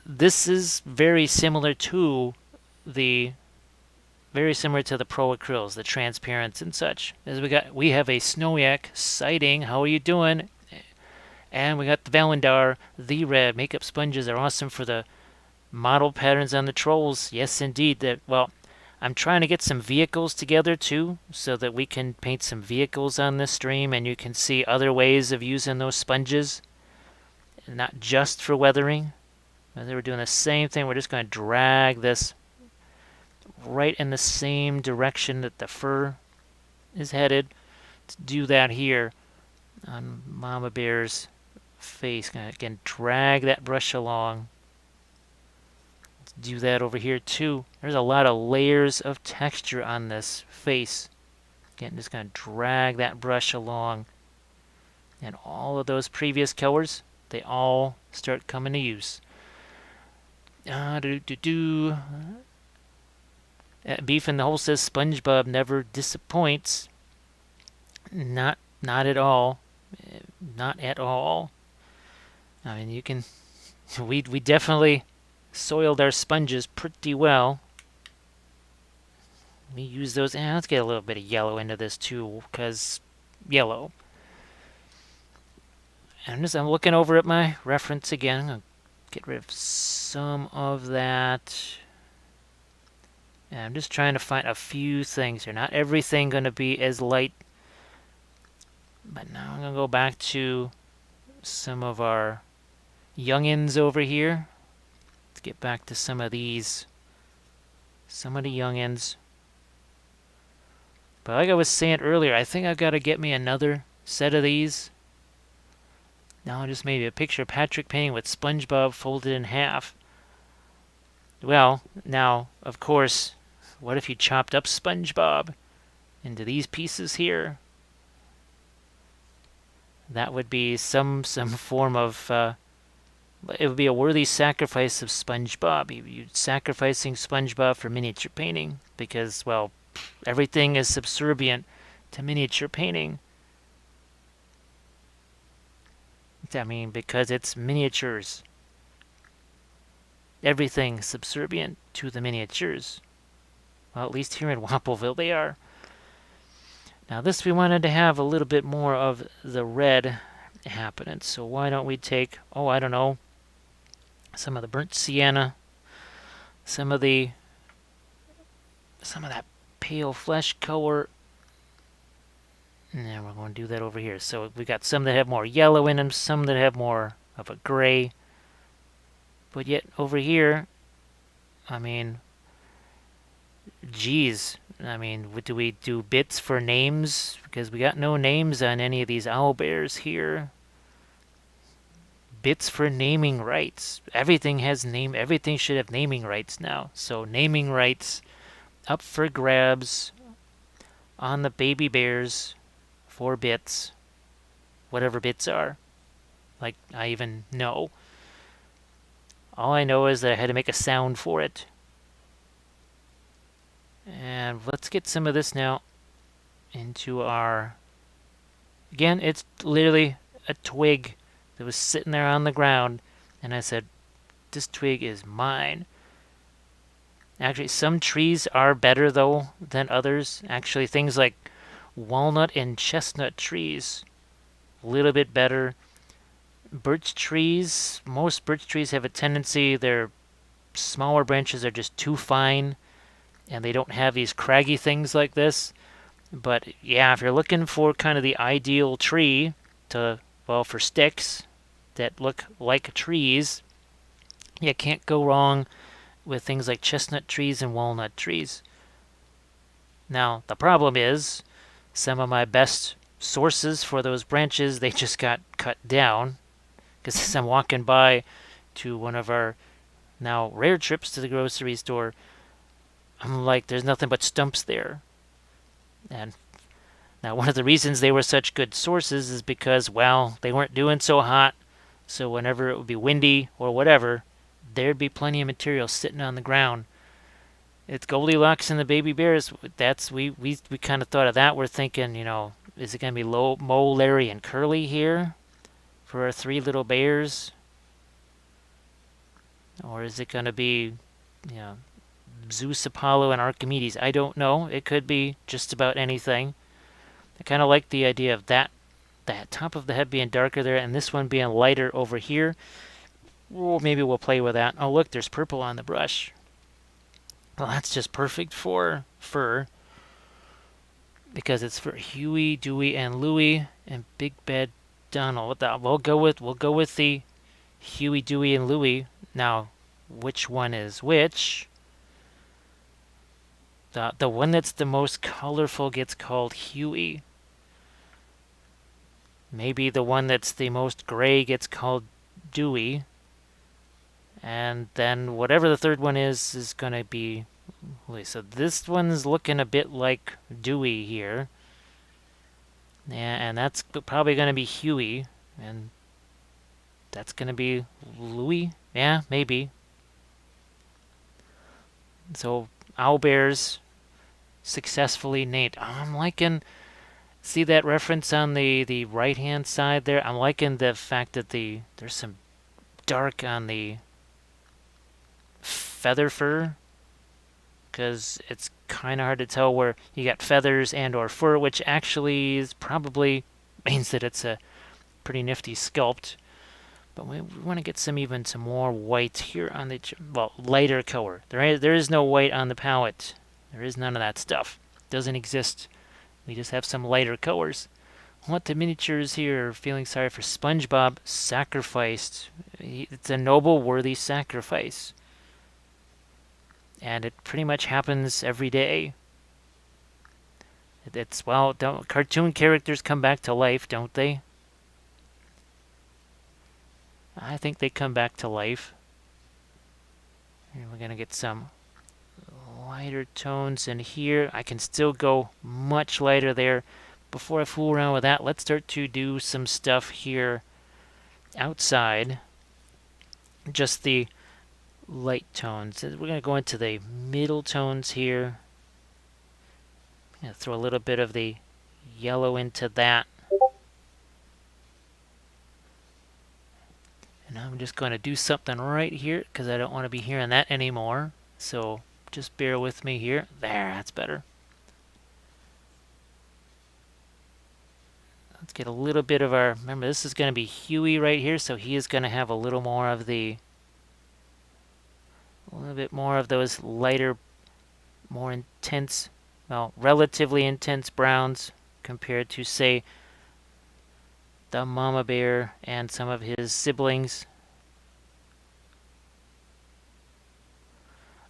this is the very similar to the pro acryls, the transparents and such. As we have a Snowiak sighting. How are you doing? And we got the Valendar, the red makeup sponges are awesome for the model patterns on the trolls. Yes, indeed. I'm trying to get some vehicles together too, so that we can paint some vehicles on this stream, and you can see other ways of using those sponges, not just for weathering. We're doing the same thing. We're just going to drag this right in the same direction that the fur is headed. Let's do that here on Mama Bear's face. Again, drag that brush along. Let's do that over here too. There's a lot of layers of texture on this face. Again, just going to drag that brush along. And all of those previous colors, they all start coming to use. Beef in the Hole says SpongeBob never disappoints. Not at all. Not at all. I mean, you can. We definitely soiled our sponges pretty well. We use those. Let's get a little bit of yellow into this too, because yellow. I'm looking over at my reference again. I'm gonna get rid of some of that. And I'm just trying to find a few things here. Not everything going to be as light. But now I'm going to go back to some of our youngins over here. Let's get back to some of these. Some of the youngins. But like I was saying earlier, I think I've got to get me another set of these. Now just maybe a picture of Patrick painting with SpongeBob folded in half. Well, now, of course, what if you chopped up SpongeBob into these pieces here? That would be some form of... it would be a worthy sacrifice of SpongeBob. You're sacrificing SpongeBob for miniature painting because, well, everything is subservient to miniature painting. I mean, because it's miniatures. Everything subservient to the miniatures. Well, at least here in Wappelville they are. Now this we wanted to have a little bit more of the red happening. So why don't we take, I don't know, some of the burnt sienna, some of that pale flesh color. And we're going to do that over here. So we got some that have more yellow in them, some that have more of a gray. But yet over here, I mean, geez, I mean, do we do bits for names? Because we got no names on any of these owlbears here. Bits for naming rights. Everything should have naming rights now. So naming rights up for grabs on the baby bears for bits. Whatever bits are. Like, I even know. All I know is that I had to make a sound for it. And let's get some of this now into our... Again, it's literally a twig that was sitting there on the ground. And I said, this twig is mine. Actually, some trees are better, though, than others. Actually, things like walnut and chestnut trees, a little bit better. Birch trees, most birch trees have a tendency, their smaller branches are just too fine, and they don't have these craggy things like this. But yeah, if you're looking for kind of the ideal tree for sticks that look like trees, you can't go wrong with things like chestnut trees and walnut trees. Now, the problem is, some of my best sources for those branches, they just got cut down. Because as I'm walking by to one of our now rare trips to the grocery store, I'm like, there's nothing but stumps there. And now one of the reasons they were such good sources is because, well, they weren't doing so hot. So whenever it would be windy or whatever, there'd be plenty of material sitting on the ground. It's Goldilocks and the baby bears. We kind of thought of that. We're thinking, is it going to be Mo, Larry, and Curly here? For our three little bears. Or is it going to be, you know, Zeus, Apollo, and Archimedes? I don't know. It could be just about anything. I kind of like the idea of that top of the head being darker there and this one being lighter over here. Well, maybe we'll play with that. Oh, look, there's purple on the brush. Well, that's just perfect for fur because it's for Huey, Dewey, and Louie and Big Bad Donald. We'll go with the Huey, Dewey, and Louie. Now, which one is which? The one that's the most colorful gets called Huey. Maybe the one that's the most gray gets called Dewey. And then whatever the third one is going to be. So this one's looking a bit like Dewey here. Yeah, and that's probably going to be Huey. And that's going to be Louie? Yeah, maybe. So owlbears successfully named. Oh, I'm liking. See that reference on the right hand side there? I'm liking the fact that there's some dark on the feather fur because it's kind of hard to tell where you got feathers and or fur, which actually is probably means that it's a pretty nifty sculpt. But we want to get some more white here on the lighter color. There is no white on the palette. There is none of that stuff. Doesn't exist. We just have some lighter colors. What the miniatures here? Feeling sorry for SpongeBob. Sacrificed. It's a noble, worthy sacrifice. And it pretty much happens every day. Don't cartoon characters come back to life, don't they? I think they come back to life. And we're gonna get some lighter tones in here. I can still go much lighter there. Before I fool around with that, let's start to do some stuff here outside. Just the light tones. We're going to go into the middle tones here. I'm going to throw a little bit of the yellow into that. And I'm just going to do something right here because I don't want to be hearing that anymore. So just bear with me here. There, that's better. Let's get a little bit of our, remember this is going to be Huey right here, so he is going to have a little more of the, a little bit more of those lighter, more intense, well, relatively intense browns compared to, say, the mama bear and some of his siblings.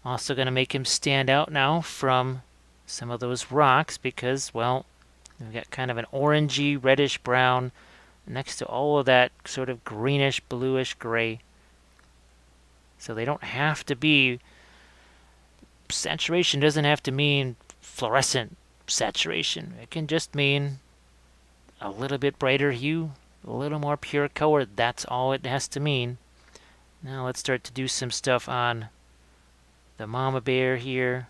Also going to make him stand out now from some of those rocks because, well, we've got kind of an orangey, reddish brown next to all of that sort of greenish, bluish gray. So they don't have to be, saturation doesn't have to mean fluorescent saturation. It can just mean a little bit brighter hue, a little more pure color. That's all it has to mean. Now let's start to do some stuff on the mama bear here.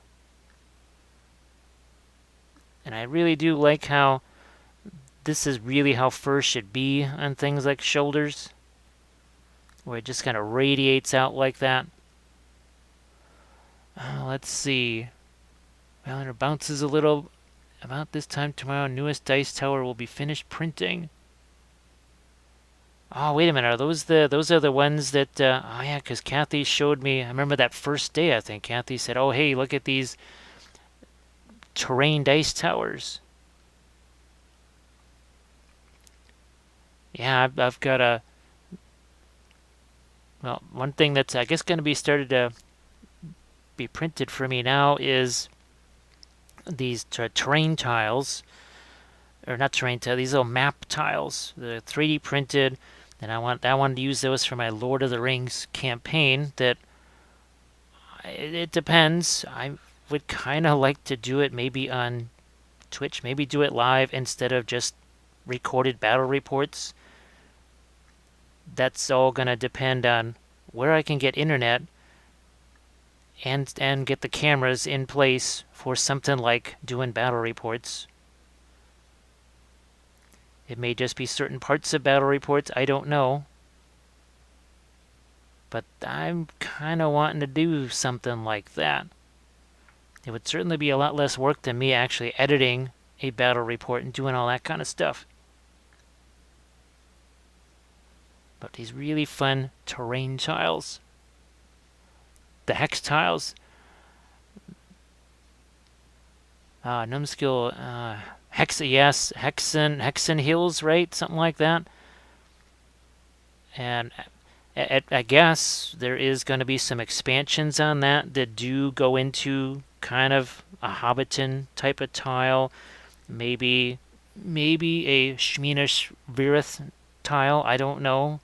And I really do like how this is really how fur should be on things like shoulders, where it just kind of radiates out like that. Let's see. Well, it bounces a little. About this time tomorrow, newest dice tower will be finished printing. Oh, wait a minute. Are those are the ones that? Oh yeah, because Kathy showed me. I remember that first day. I think Kathy said, "Oh hey, look at these terrain dice towers." Yeah, I've got a. Well, one thing that's I guess going to be started to be printed for me now is these terrain tiles, or not terrain tiles. These little map tiles. They're 3D printed, and I wanted to use those for my Lord of the Rings campaign. That it depends. I would kind of like to do it maybe on Twitch, maybe do it live instead of just recorded battle reports. That's all going to depend on where I can get internet and get the cameras in place for something like doing battle reports. It may just be certain parts of battle reports, I don't know. but I'm kind of wanting to do something like that. It would certainly be a lot less work than me actually editing a battle report and doing all that kind of stuff. But these really fun terrain tiles. The hex tiles. Numbskill, Hexen Hills, right? Something like that. And I guess there is going to be some expansions on that do go into kind of a Hobbiton type of tile. Maybe a Shminish Virith tile. I don't know.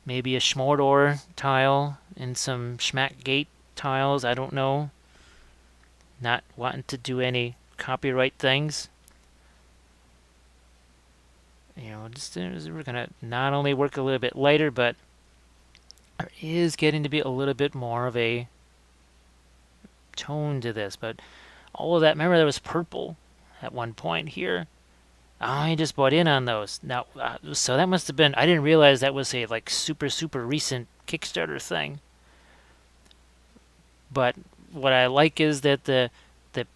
Maybe a Schmordor tile and some Schmack Gate tiles. I don't know. Not wanting to do any copyright things. We're gonna not only work a little bit lighter, but there is getting to be a little bit more of a tone to this. But all of that, remember there was purple at one point here. I just bought in on those. Now, so that must have been, I didn't realize that was a like super, super recent Kickstarter thing. But what I like is that the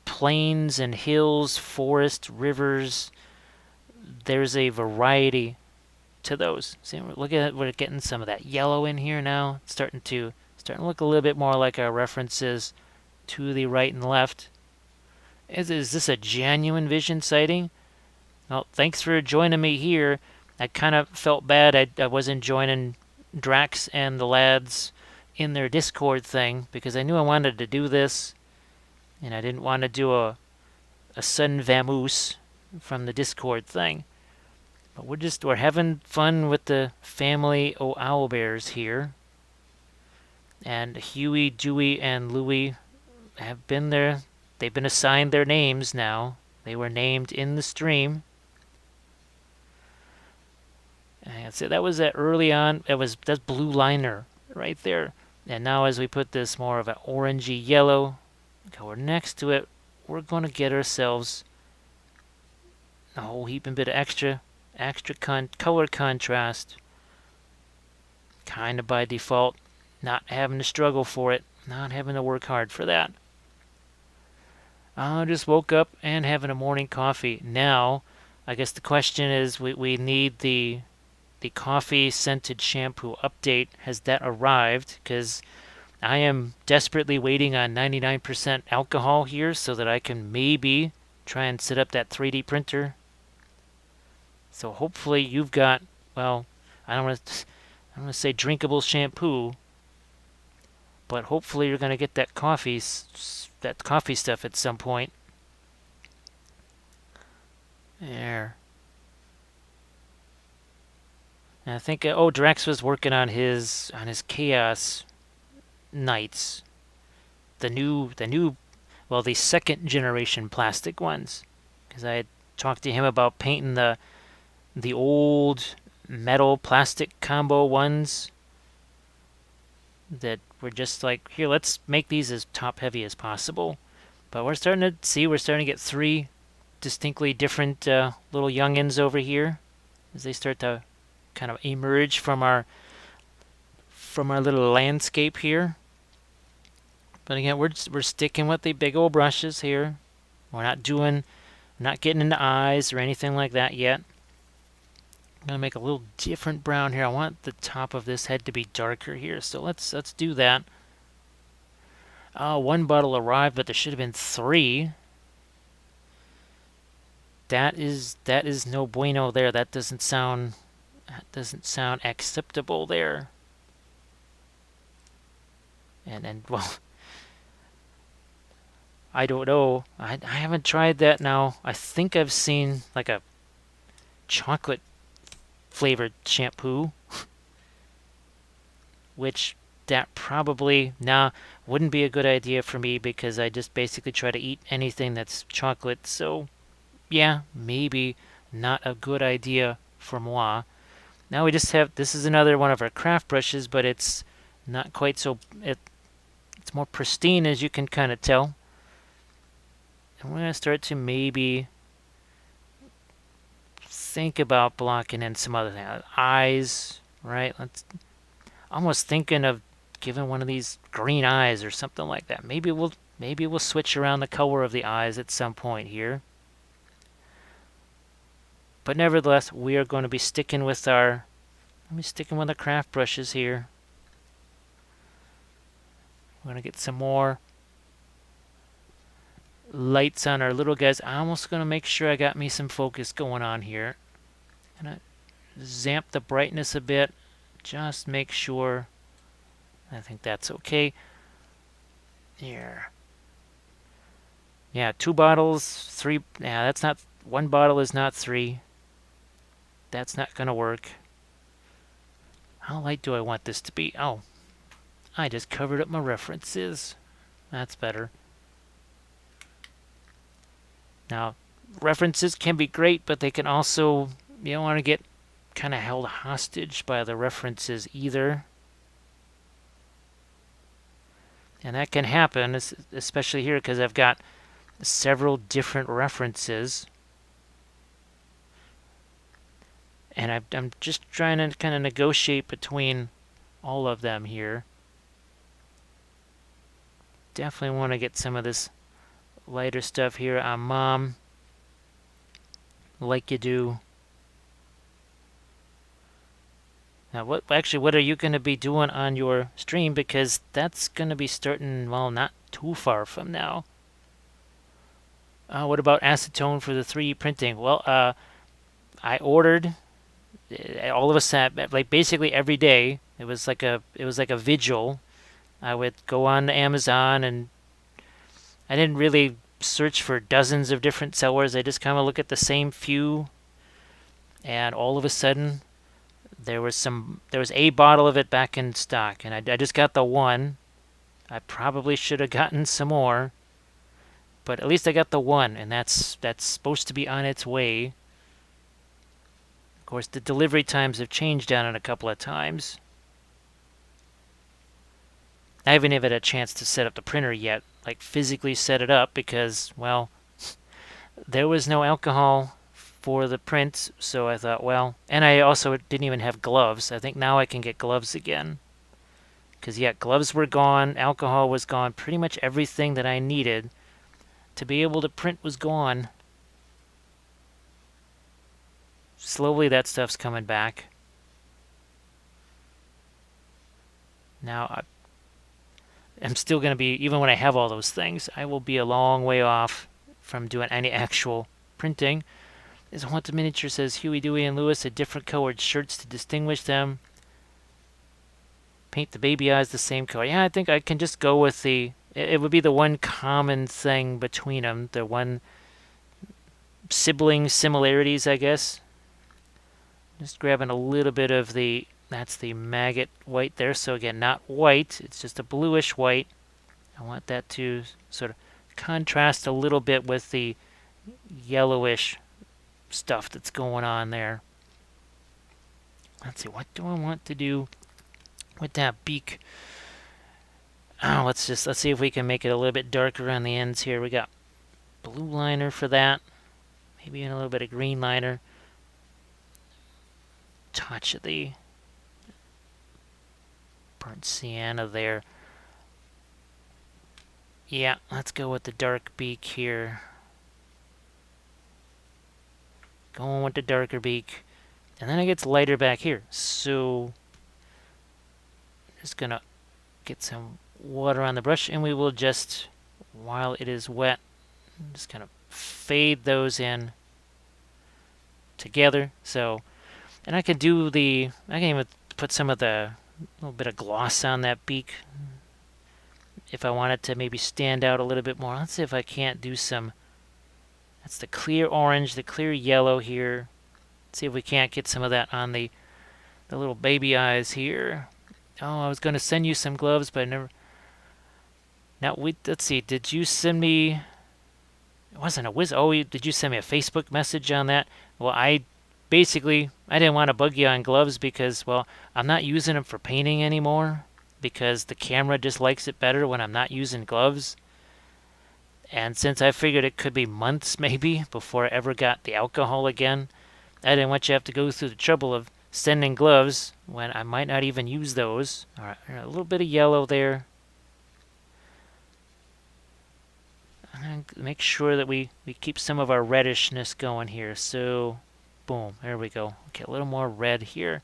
plains and hills, forest, rivers, there's a variety to those. See, look at it, we're getting some of that yellow in here now. It's starting to look a little bit more like our references to the right and left. Is this a genuine vision sighting? Well, thanks for joining me here. I kind of felt bad I wasn't joining Drax and the lads in their Discord thing because I knew I wanted to do this, and I didn't want to do a sudden vamoose from the Discord thing. But we're having fun with the family o' owlbears here. And Huey, Dewey, and Louie have been there. They've been assigned their names now. They were named in the stream. And so that was that early on. That's blue liner right there. And now as we put this more of an orangey yellow color next to it, we're going to get ourselves a whole heaping bit of extra color contrast. Kind of by default, not having to struggle for it, not having to work hard for that. I just woke up and having a morning coffee. Now, I guess the question is, we need the coffee scented shampoo update. Has that arrived? Because I am desperately waiting on 99% alcohol here so that I can maybe try and set up that 3D printer. So hopefully you've got, well, I don't want to say drinkable shampoo, but hopefully you're going to get that coffee stuff at some point. There. And I think Drax was working on his Chaos Knights, the second generation plastic ones, because I had talked to him about painting the old metal plastic combo ones that were just like, here, let's make these as top heavy as possible. But we're starting to get three distinctly different little youngins over here as they start to kind of emerge from our little landscape here. But again, we're sticking with the big old brushes here. We're not getting into eyes or anything like that yet. I'm gonna make a little different brown here. I want the top of this head to be darker here, so let's do that. One bottle arrived, but there should have been 3. That is no bueno there. That doesn't sound acceptable there. And well, I don't know. I haven't tried that now. I think I've seen like a chocolate flavored shampoo, which that probably wouldn't be a good idea for me because I just basically try to eat anything that's chocolate. So yeah, maybe not a good idea for moi. Now we just have, this is another one of our craft brushes, but it's not quite so, it's more pristine, as you can kind of tell. And we're going to start to maybe think about blocking in some other things. Eyes, right? almost thinking of giving one of these green eyes or something like that. Maybe we'll switch around the color of the eyes at some point here. But nevertheless, we are going to be sticking with our craft brushes here. We're going to get some more lights on our little guys. I'm almost going to make sure I got me some focus going on here. And I zamp the brightness a bit. Just make sure. I think that's okay. Here. Yeah, 2 bottles, 3. Yeah, that's not. 1 bottle is not 3. That's not going to work. How light do I want this to be? Oh, I just covered up my references. That's better. Now, references can be great, but they can also, you don't want to get kind of held hostage by the references either. And that can happen, especially here, because I've got several different references. And I'm just trying to kind of negotiate between all of them here. Definitely want to get some of this lighter stuff here on Mom, like you do. Now, what are you going to be doing on your stream? Because that's going to be starting, well, not too far from now. What about acetone for the 3D printing? Well, I ordered all of a sudden, like basically every day. It was like a vigil. I would go on to Amazon, and I didn't really search for dozens of different sellers. I just kind of look at the same few, and all of a sudden there was a bottle of it back in stock, and I just got the one. I probably should have gotten some more, but at least I got the one, and that's supposed to be on its way. Of course, the delivery times have changed on it a couple of times. I haven't even had a chance to set up the printer yet, like physically set it up, because, well, there was no alcohol for the print, so I thought, well, and I also didn't even have gloves. I think now I can get gloves again. Because, yeah, gloves were gone, alcohol was gone, pretty much everything that I needed to be able to print was gone. Slowly that stuff's coming back. Now, I'm still going to be, even when I have all those things, I will be a long way off from doing any actual printing. This Haunted Miniature says Huey, Dewey, and Lewis had different colored shirts to distinguish them. Paint the baby eyes the same color. Yeah, I think I can just go with it would be the one common thing between them. The one sibling similarities, I guess. Just grabbing a little bit of that's the maggot white there. So again, not white, it's just a bluish white. I want that to sort of contrast a little bit with the yellowish stuff that's going on there. Let's see, what do I want to do with that beak? Oh, let's see if we can make it a little bit darker on the ends here. We got blue liner for that. Maybe even a little bit of green liner. Touch of the burnt sienna there. Yeah, let's go with the dark beak here. Going with the darker beak. And then it gets lighter back here. So, just gonna get some water on the brush, and we will just, while it is wet, just kind of fade those in together. So, and I can even put some of the little bit of gloss on that beak if I want it to maybe stand out a little bit more. Let's see if I can't do some. That's the clear orange, the clear yellow here. Let's see if we can't get some of that on the little baby eyes here. Oh, I was going to send you some gloves, but I never. Now, let's see. Did you send me? It wasn't a Oh, did you send me a Facebook message on that? Well, I didn't want to bug you on gloves because, well, I'm not using them for painting anymore because the camera just likes it better when I'm not using gloves. And since I figured it could be months maybe before I ever got the alcohol again, I didn't want you to have to go through the trouble of sending gloves when I might not even use those. All right, a little bit of yellow there. And make sure that we keep some of our reddishness going here. So, boom, there we go. Okay, a little more red here.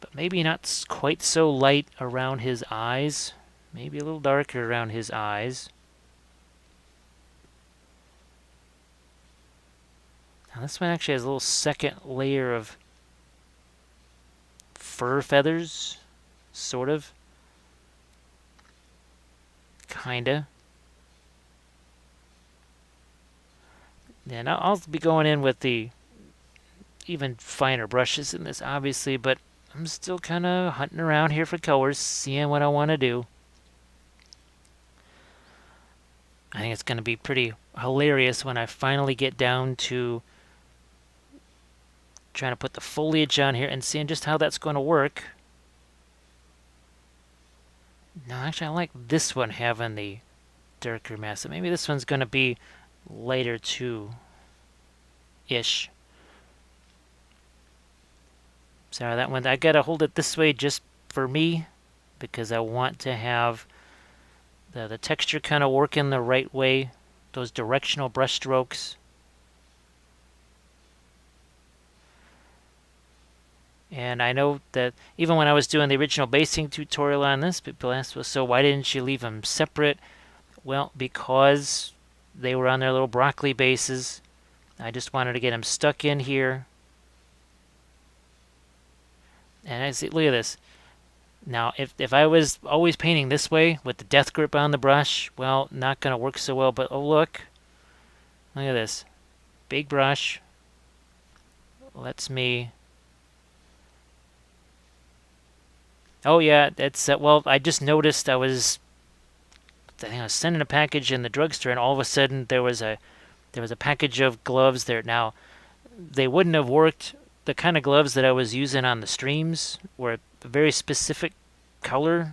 But maybe not quite so light around his eyes. Maybe a little darker around his eyes. Now this one actually has a little second layer of fur feathers. Sort of. Kinda. And I'll be going in with the even finer brushes in this, obviously, but I'm still kind of hunting around here for colors, seeing what I want to do. I think it's going to be pretty hilarious when I finally get down to trying to put the foliage on here and seeing just how that's going to work. No, actually, I like this one having the darker mass. So maybe this one's going to be lighter too, ish. Sorry, that one, I gotta hold it this way just for me because I want to have the texture kind of working the right way, those directional brush strokes. And I know that even when I was doing the original basing tutorial on this, people asked, well, so why didn't you leave them separate? Well, because they were on their little broccoli bases. I just wanted to get them stuck in here. And I see, look at this. Now, if I was always painting this way with the death grip on the brush, well, not going to work so well. But oh, look at this. Big brush. Lets me... Oh, yeah, it's... well, I just noticed I was sending a package in the drugstore, and all of a sudden there was a package of gloves there. Now, they wouldn't have worked. The kind of gloves that I was using on the streams were a very specific color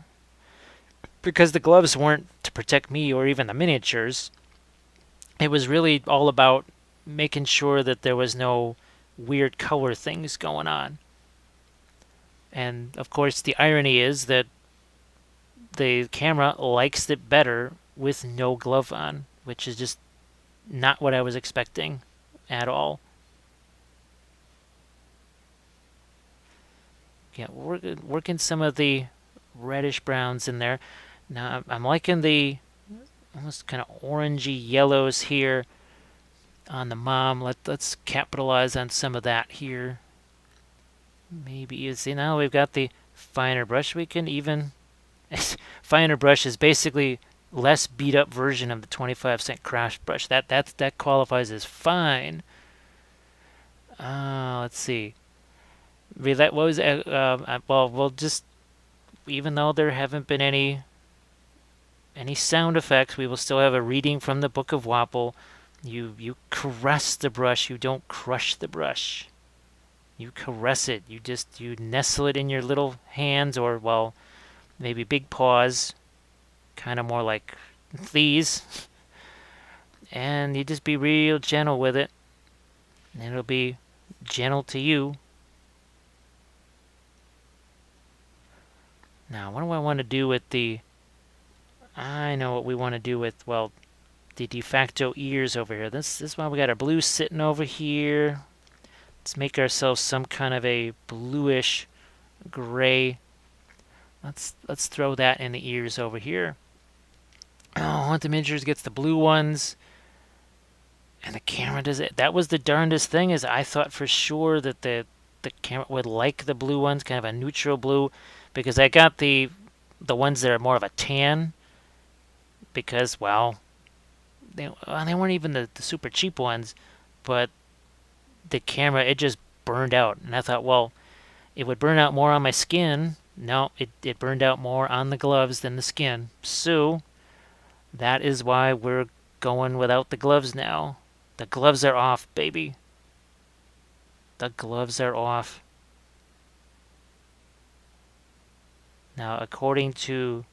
because the gloves weren't to protect me or even the miniatures. It was really all about making sure that there was no weird color things going on. And of course, the irony is that the camera likes it better with no glove on, which is just not what I was expecting at all. Yeah, working some of the reddish browns in there. Now I'm liking the almost kind of orangey yellows here on the mom. Let's capitalize on some of that here. Maybe you see now we've got the finer brush. We can even finer brush is basically less beat up version of the 25-cent craft brush. That qualifies as fine. Let's see. What was well, we'll just, even though there haven't been any sound effects, we will still have a reading from the Book of Wappel. You caress the brush, you don't crush the brush. You caress it. You nestle it in your little hands, or well, maybe big paws, kind of more like these, and you just be real gentle with it, and it'll be gentle to you. Now, what do I want to do with the... I know what we want to do with, well, the de facto ears over here. This is why we got our blue sitting over here. Let's make ourselves some kind of a bluish gray. Let's throw that in the ears over here. Oh, one of the miniatures gets the blue ones. And the camera does it. That was the darndest thing, is I thought for sure that the camera would like the blue ones, kind of a neutral blue, because I got the ones that are more of a tan, because, well, they weren't even the super cheap ones, but the camera, it just burned out. And I thought, well, it would burn out more on my skin. No, it burned out more on the gloves than the skin. So that is why we're going without the gloves now. The gloves are off, baby. The gloves are off. Now, according to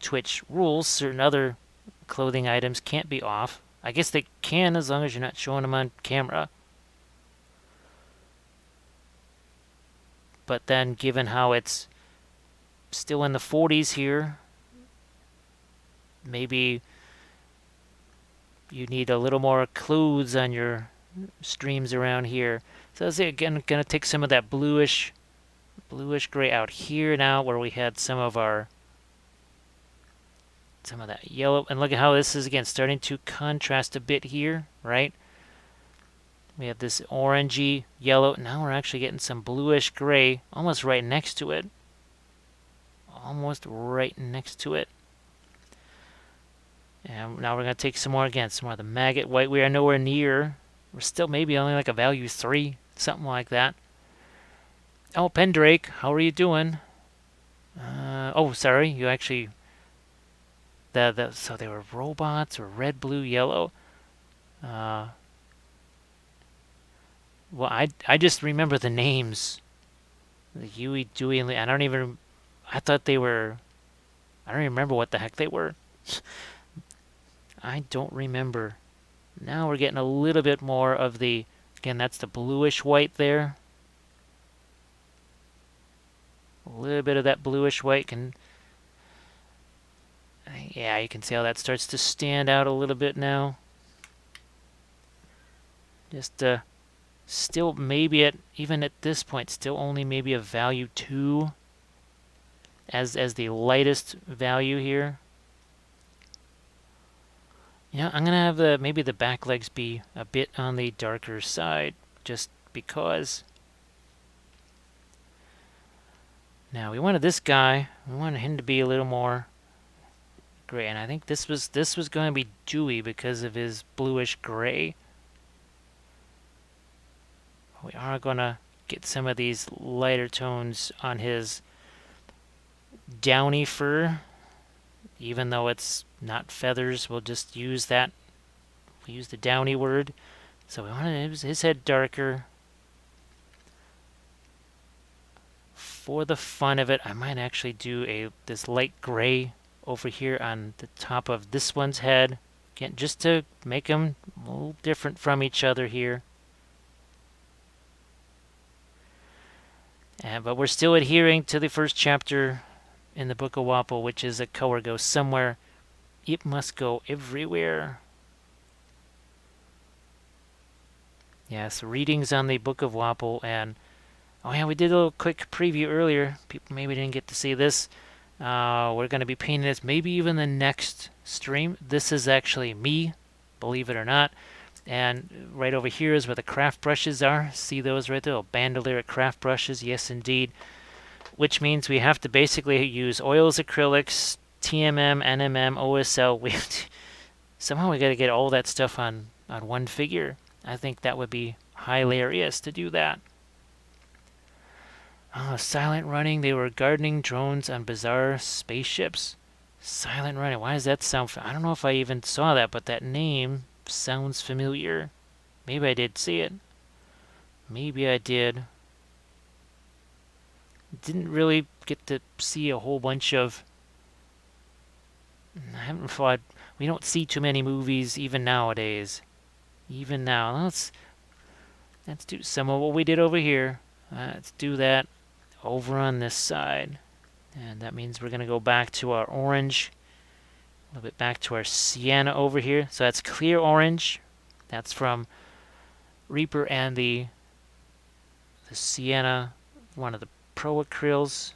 Twitch rules, certain other clothing items can't be off. I guess they can as long as you're not showing them on camera. But then, given how it's still in the 40s here, maybe you need a little more clues on your streams around here. So is it again going to take some of that bluish gray out here now, where we had some of that yellow. And look at how this is again starting to contrast a bit here, right? We have this orangey yellow. Now we're actually getting some bluish gray almost right next to it. Almost right next to it. And now we're going to take some more again, some more of the maggot white. We are nowhere near. We're still maybe only like a value 3, something like that. Oh, Pendrake, how are you doing? Oh, sorry, you actually... So they were robots or red, blue, yellow. Well, I just remember the names. The Huey, Dewey, and I thought they were... I don't even remember what the heck they were. I don't remember. Now we're getting a little bit more of the... Again, that's the bluish white there. A little bit of that bluish white can... Yeah, you can see how that starts to stand out a little bit now. Just still maybe even at this point, still only maybe a value 2 as the lightest value here. I'm gonna have maybe the back legs be a bit on the darker side, just because. Now we wanted this guy. We wanted him to be a little more gray, and I think this was going to be Dewey because of his bluish gray. We are going to get some of these lighter tones on his downy fur, even though it's not feathers. We'll just use that. We'll use the downy word. So we wanted his head darker. For the fun of it, I might actually do this light gray over here on the top of this one's head, again, just to make them a little different from each other here. But we're still adhering to the first chapter in the Book of Wappel, which is a color goes somewhere, it must go everywhere. Yes, readings on the Book of Wappel, and oh yeah, we did a little quick preview earlier. People maybe didn't get to see this. We're going to be painting this maybe even the next stream. This is actually me, believe it or not. And right over here is where the craft brushes are. See those right there? Bandolier craft brushes. Yes, indeed. Which means we have to basically use oils, acrylics, TMM, NMM, OSL. Somehow we got to get all that stuff on one figure. I think that would be hilarious to do that. Oh, silent running. They were gardening drones on bizarre spaceships. Silent running. Why does that sound... I don't know if I even saw that, but that name sounds familiar. Maybe I did see it. Maybe I did. Didn't really get to see a whole bunch of... I haven't thought... We don't see too many movies even nowadays. Even now. Let's do some of what we did over here. Let's do that over on this side. And that means we're going to go back to our orange. A little bit back to our sienna over here. So that's clear orange. That's from Reaper and the sienna, one of the Pro Acryls.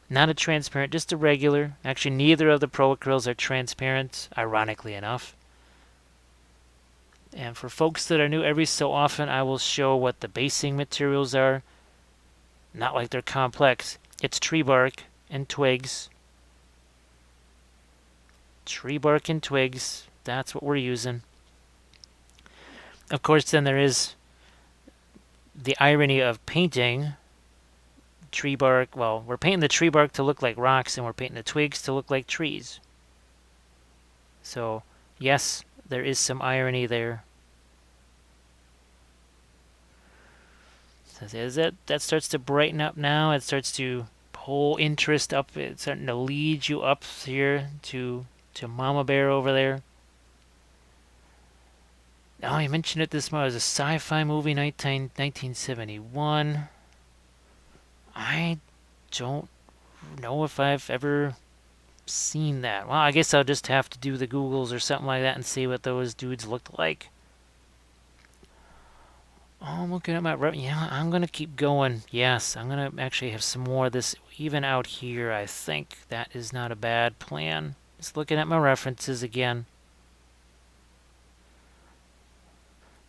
Not a transparent, just a regular. Actually, neither of the Pro Acryls are transparent, ironically enough. And for folks that are new, every so often I will show what the basing materials are. Not like they're complex. It's tree bark and twigs. Tree bark and twigs. That's what we're using. Of course, then there is the irony of painting tree bark. Well, we're painting the tree bark to look like rocks, and we're painting the twigs to look like trees. So, yes, there is some irony there. So as that starts to brighten up now, it starts to pull interest up. It's starting to lead you up here to Mama Bear over there. Oh, you mentioned it this morning. It was a sci-fi movie, 1971. I don't know if I've ever seen that. Well, I guess I'll just have to do the Googles or something like that and see what those dudes looked like. Oh, I'm looking at my yeah, I'm gonna keep going. Yes, I'm gonna actually have some more of this even out here. I think that is not a bad plan. Just looking at my references again.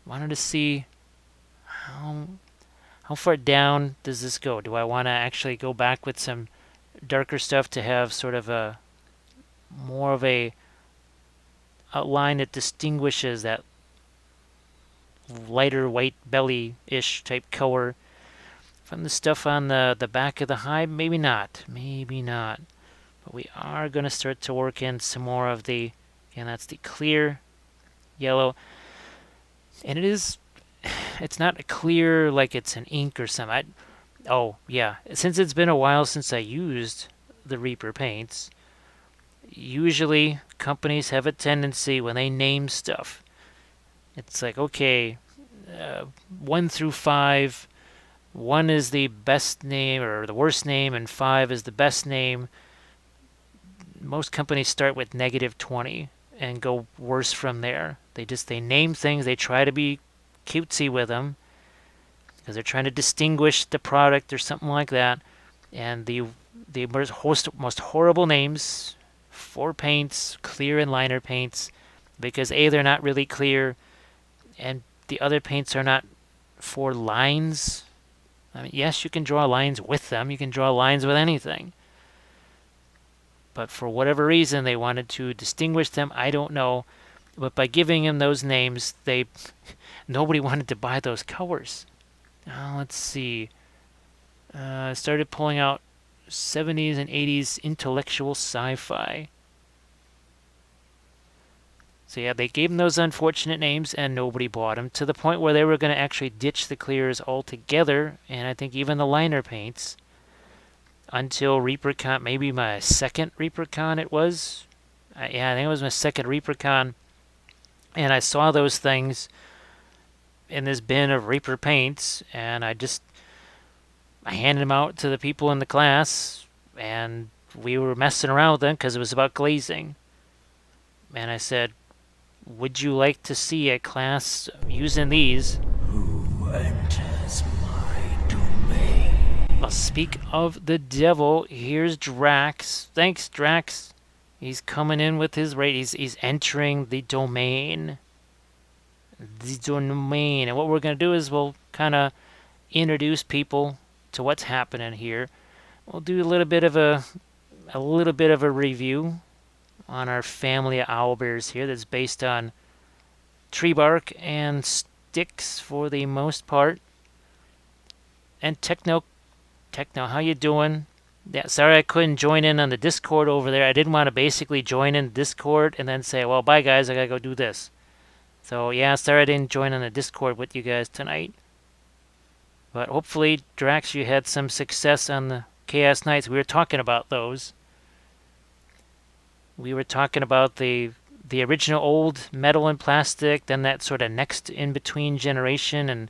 Wanted to see how how far down does this go? Do I want to actually go back with some darker stuff to have sort of a more of a line that distinguishes that lighter white belly-ish type color from the stuff on the back of the hive? Maybe not. Maybe not. But we are going to start to work in some more of the, and that's the clear yellow. And it's not clear like it's an ink or something. Oh, yeah. Since it's been a while since I used the Reaper paints, usually companies have a tendency when they name stuff, it's like, okay, 1 through 5, 1 is the best name or the worst name, and 5 is the best name. Most companies start with -20 and go worse from there. They name things, they try to be cutesy with them because they're trying to distinguish the product or something like that. And the most horrible names for paints, clear and liner paints, because A, they're not really clear, and the other paints are not for lines. I mean, yes, you can draw lines with them. You can draw lines with anything. But for whatever reason, they wanted to distinguish them. I don't know. But by giving them those names, nobody wanted to buy those colors. Let's see. I started pulling out 70s and 80s intellectual sci-fi. So yeah, they gave them those unfortunate names and nobody bought them, to the point where they were going to actually ditch the clears altogether, and I think even the liner paints, until ReaperCon, maybe my second ReaperCon it was. Yeah, I think it was my second ReaperCon, and I saw those things in this bin of Reaper paints, and I handed them out to the people in the class, and we were messing around with them because it was about glazing. And I said, would you like to see a class using these? Who enters my domain? Well, speak of the devil, here's Drax. Thanks, Drax. He's coming in with his rate. He's entering the domain. The domain. And what we're going to do is we'll kind of introduce people to what's happening here. We'll do a little bit of a review on our family of owlbears here that's based on tree bark and sticks for the most part. And Techno, how you doing? Yeah, sorry I couldn't join in on the Discord over there. I didn't want to basically join in Discord and then say, well, bye guys, I gotta go do this. So yeah, sorry I didn't join on the Discord with you guys tonight. But hopefully, Drax, you had some success on the Chaos Knights. We were talking about those. We were talking about the original old metal and plastic, then that sort of next in-between generation, and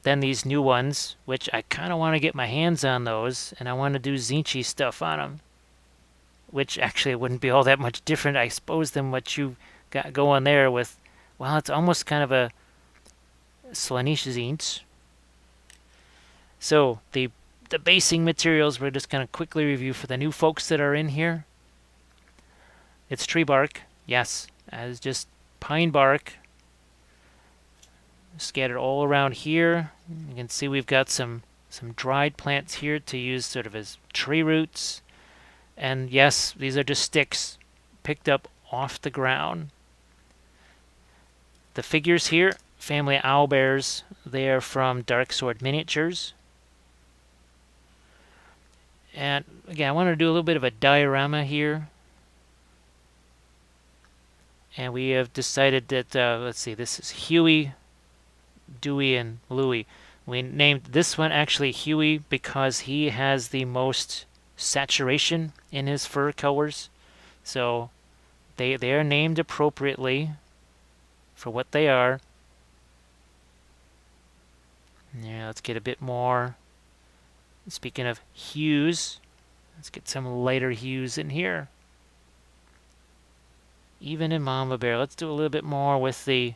then these new ones, which I kind of want to get my hands on those, and I want to do Zinchi stuff on them, which actually wouldn't be all that much different, I suppose, than what you got going there with, well, it's almost kind of a Slaanesh Zinch. So, the basing materials we're just going to quickly review for the new folks that are in here. It's tree bark, yes, as just pine bark scattered all around here. You can see we've got some dried plants here to use sort of as tree roots. And yes, these are just sticks picked up off the ground. The figures here, family owlbears, they are from Dark Sword Miniatures. And again, I want to do a little bit of a diorama here. And we have decided that, let's see, this is Huey, Dewey, and Louie. We named this one actually Huey because he has the most saturation in his fur colors. So they are named appropriately for what they are. Yeah, let's get a bit more Speaking of hues, let's get some lighter hues in here. Even in Mama Bear, let's do a little bit more with that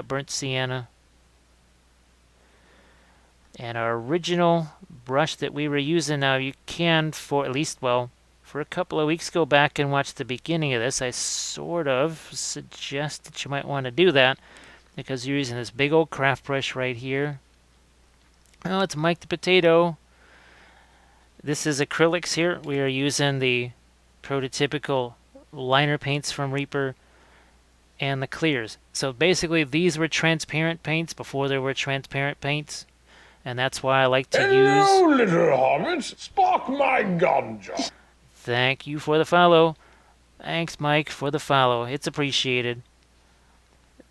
burnt sienna. And our original brush that we were using, now you can, for at least, well, for a couple of weeks, go back and watch the beginning of this. I sort of suggest that you might want to do that because you're using this big old craft brush right here. Oh, it's Mike the Potato. This is acrylics here. We are using the prototypical liner paints from Reaper and the clears. So basically these were transparent paints before there were transparent paints. And that's why I like to Hello, use... little hobbits. Spark my ganja. Thank you for the follow. Thanks, Mike, for the follow. It's appreciated.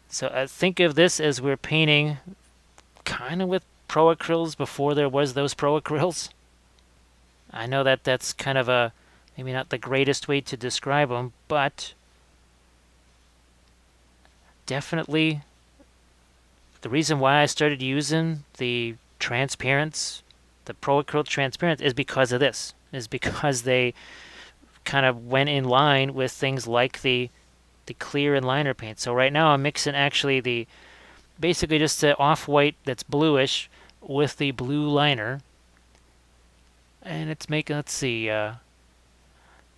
So think of this as we're painting kind of with pro acryls before there was those pro acryls. I know that that's kind of a maybe not the greatest way to describe them, but definitely the reason why I started using the transparents, the pro acryl transparent, is because of this. Is because they kind of went in line with things like the clear and liner paint. So right now I'm mixing actually basically just the off-white that's bluish with the blue liner. And it's making, let's see, oh,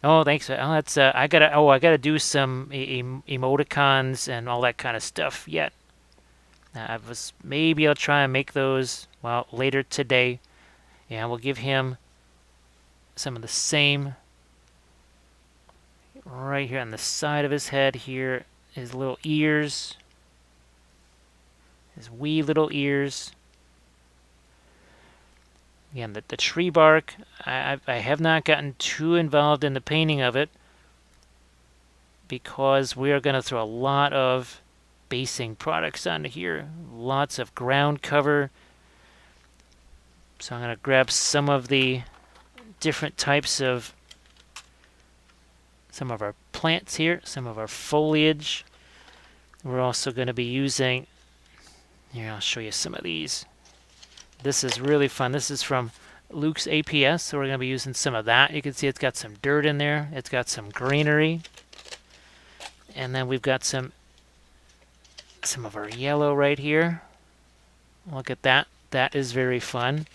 thanks. Oh, that's I gotta do some emoticons and all that kind of stuff yet. Maybe I'll try and make those, well, later today. Yeah, we'll give him some of the same right here on the side of his head here, his little ears, his wee little ears. Again, the tree bark, I have not gotten too involved in the painting of it because we are going to throw a lot of basing products onto here. Lots of ground cover. So I'm going to grab some of the different types of some of our plants here, some of our foliage. We're also going to be using, here I'll show you some of these. This is really fun. This is from Luke's APS, so we're going to be using some of that. You can see it's got some dirt in there. It's got some greenery. And then we've got some of our yellow right here. Look at that. That is very fun.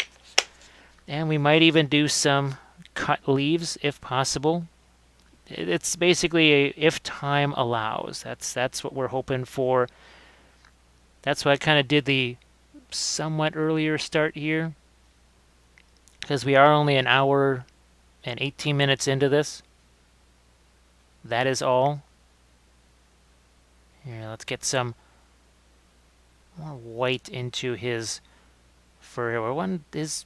And we might even do some cut leaves if possible. It's basically a if time allows. That's what we're hoping for. That's why I kind of did the somewhat earlier start here, because we are only an hour and 18 minutes into this. That is all. Here, let's get some more white into his fur. His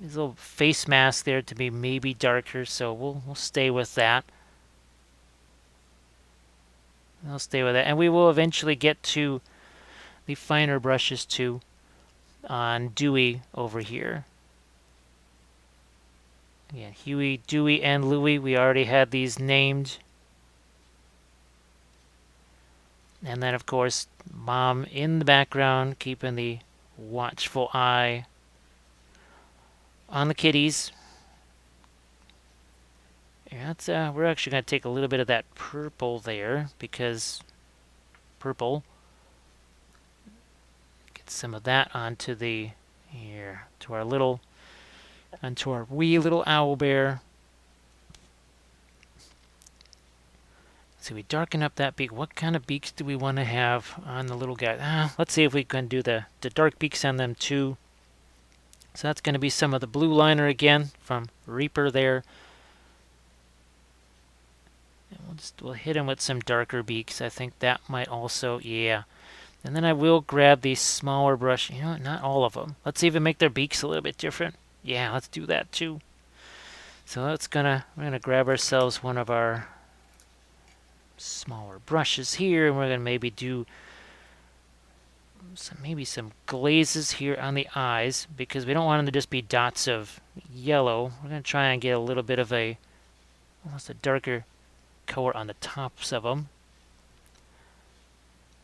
little face mask there to be maybe darker, so we'll stay with that. I'll stay with that, and we will eventually get to the finer brushes too on Dewey over here. Again, Huey, Dewey, and Louie. We already had these named. And then, of course, Mom in the background, keeping the watchful eye on the kitties. Yeah, we're actually going to take a little bit of that purple there, because purple. Get some of that onto here, onto our wee little owl bear. So we darken up that beak. What kind of beaks do we want to have on the little guy? Let's see if we can do the dark beaks on them too. So that's going to be some of the blue liner again from Reaper there. And we'll hit him with some darker beaks. I think that might also, yeah. And then I will grab the smaller brush. You know, not all of them. Let's even make their beaks a little bit different. Yeah, let's do that too. So we're gonna grab ourselves one of our smaller brushes here, and we're gonna maybe do some glazes here on the eyes, because we don't want them to just be dots of yellow. We're gonna try and get a little bit of almost a darker color on the tops of them.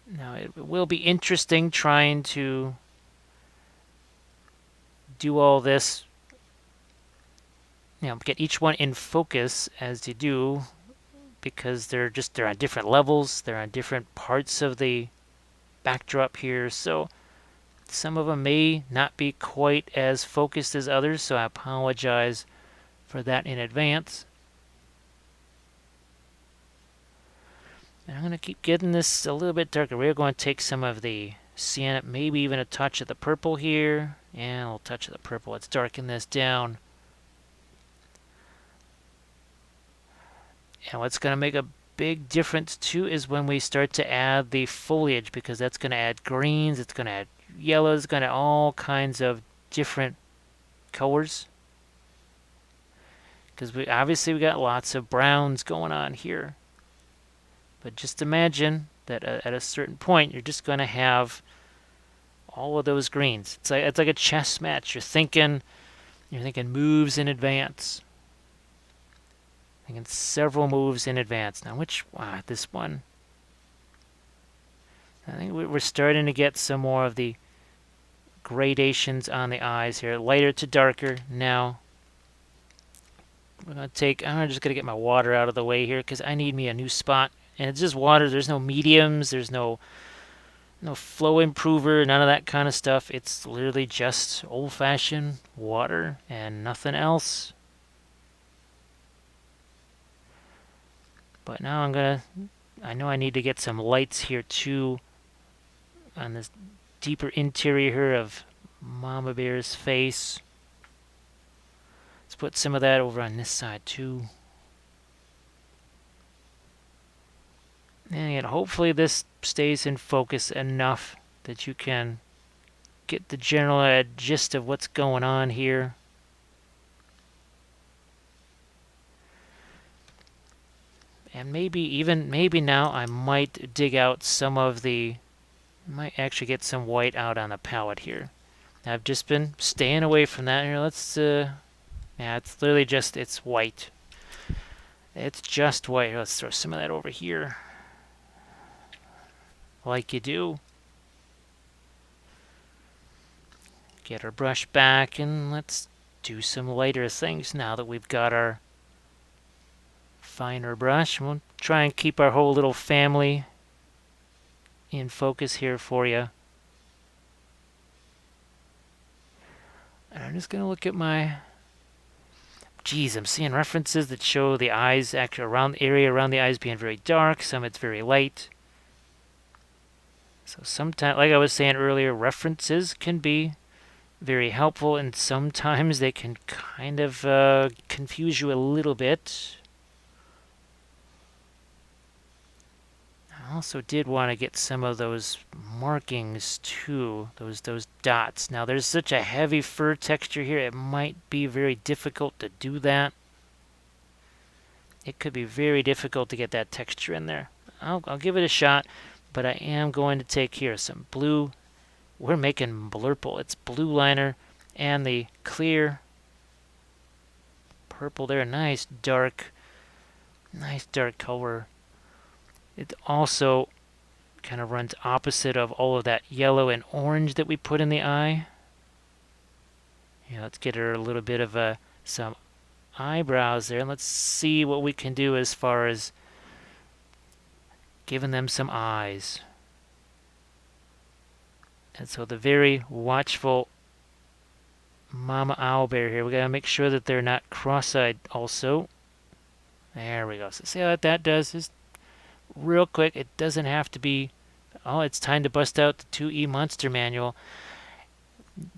Now it will be interesting trying to do all this, get each one in focus as you do, because they're on different levels, they're on different parts of the backdrop here, so some of them may not be quite as focused as others, so I apologize for that in advance. And I'm going to keep getting this a little bit darker. We're going to take some of the sienna, maybe even a touch of the purple here, and a little touch of the purple. Let's darken this down. And what's going to make a big difference too is when we start to add the foliage, because that's going to add greens, it's going to add yellows, it's going to add all kinds of different colors. Because we got lots of browns going on here. But just imagine that at a certain point, you're just going to have all of those greens. It's like a chess match. You're thinking moves in advance. Thinking several moves in advance. Now, this one. I think we're starting to get some more of the gradations on the eyes here. Lighter to darker now. I'm just going to get my water out of the way here because I need me a new spot. And it's just water. There's no mediums. There's no flow improver, none of that kind of stuff. It's literally just old-fashioned water and nothing else. But now I know I need to get some lights here too on this deeper interior here of Mama Bear's face. Let's put some of that over on this side too. And yet hopefully this stays in focus enough that you can get the general gist of what's going on here. And maybe now I might dig out might actually get some white out on the palette here. I've just been staying away from that here. It's literally it's white. It's just white. Let's throw some of that over here. Like you do. Get our brush back and let's do some lighter things now that we've got our finer brush. We'll try and keep our whole little family in focus here for you. And I'm just going to look at I'm seeing references that show the eyes actually around the area around the eyes being very dark. Some it's very light. So sometimes, like I was saying earlier, references can be very helpful, and sometimes they can kind of confuse you a little bit. I also did want to get some of those markings too, those dots. Now there's such a heavy fur texture here, it might be very difficult to do that. It could be very difficult to get that texture in there. I'll give it a shot. But I am going to take here some blue. We're making blurple. It's blue liner and the clear purple there. Nice dark color. It also kind of runs opposite of all of that yellow and orange that we put in the eye. Let's get her a little bit of some eyebrows there. Let's see what we can do as far as giving them some eyes. And so the very watchful Mama Owlbear here, we gotta make sure that they're not cross-eyed also. There we go. So see what that does? Just real quick, it doesn't have to be, it's time to bust out the 2E Monster Manual.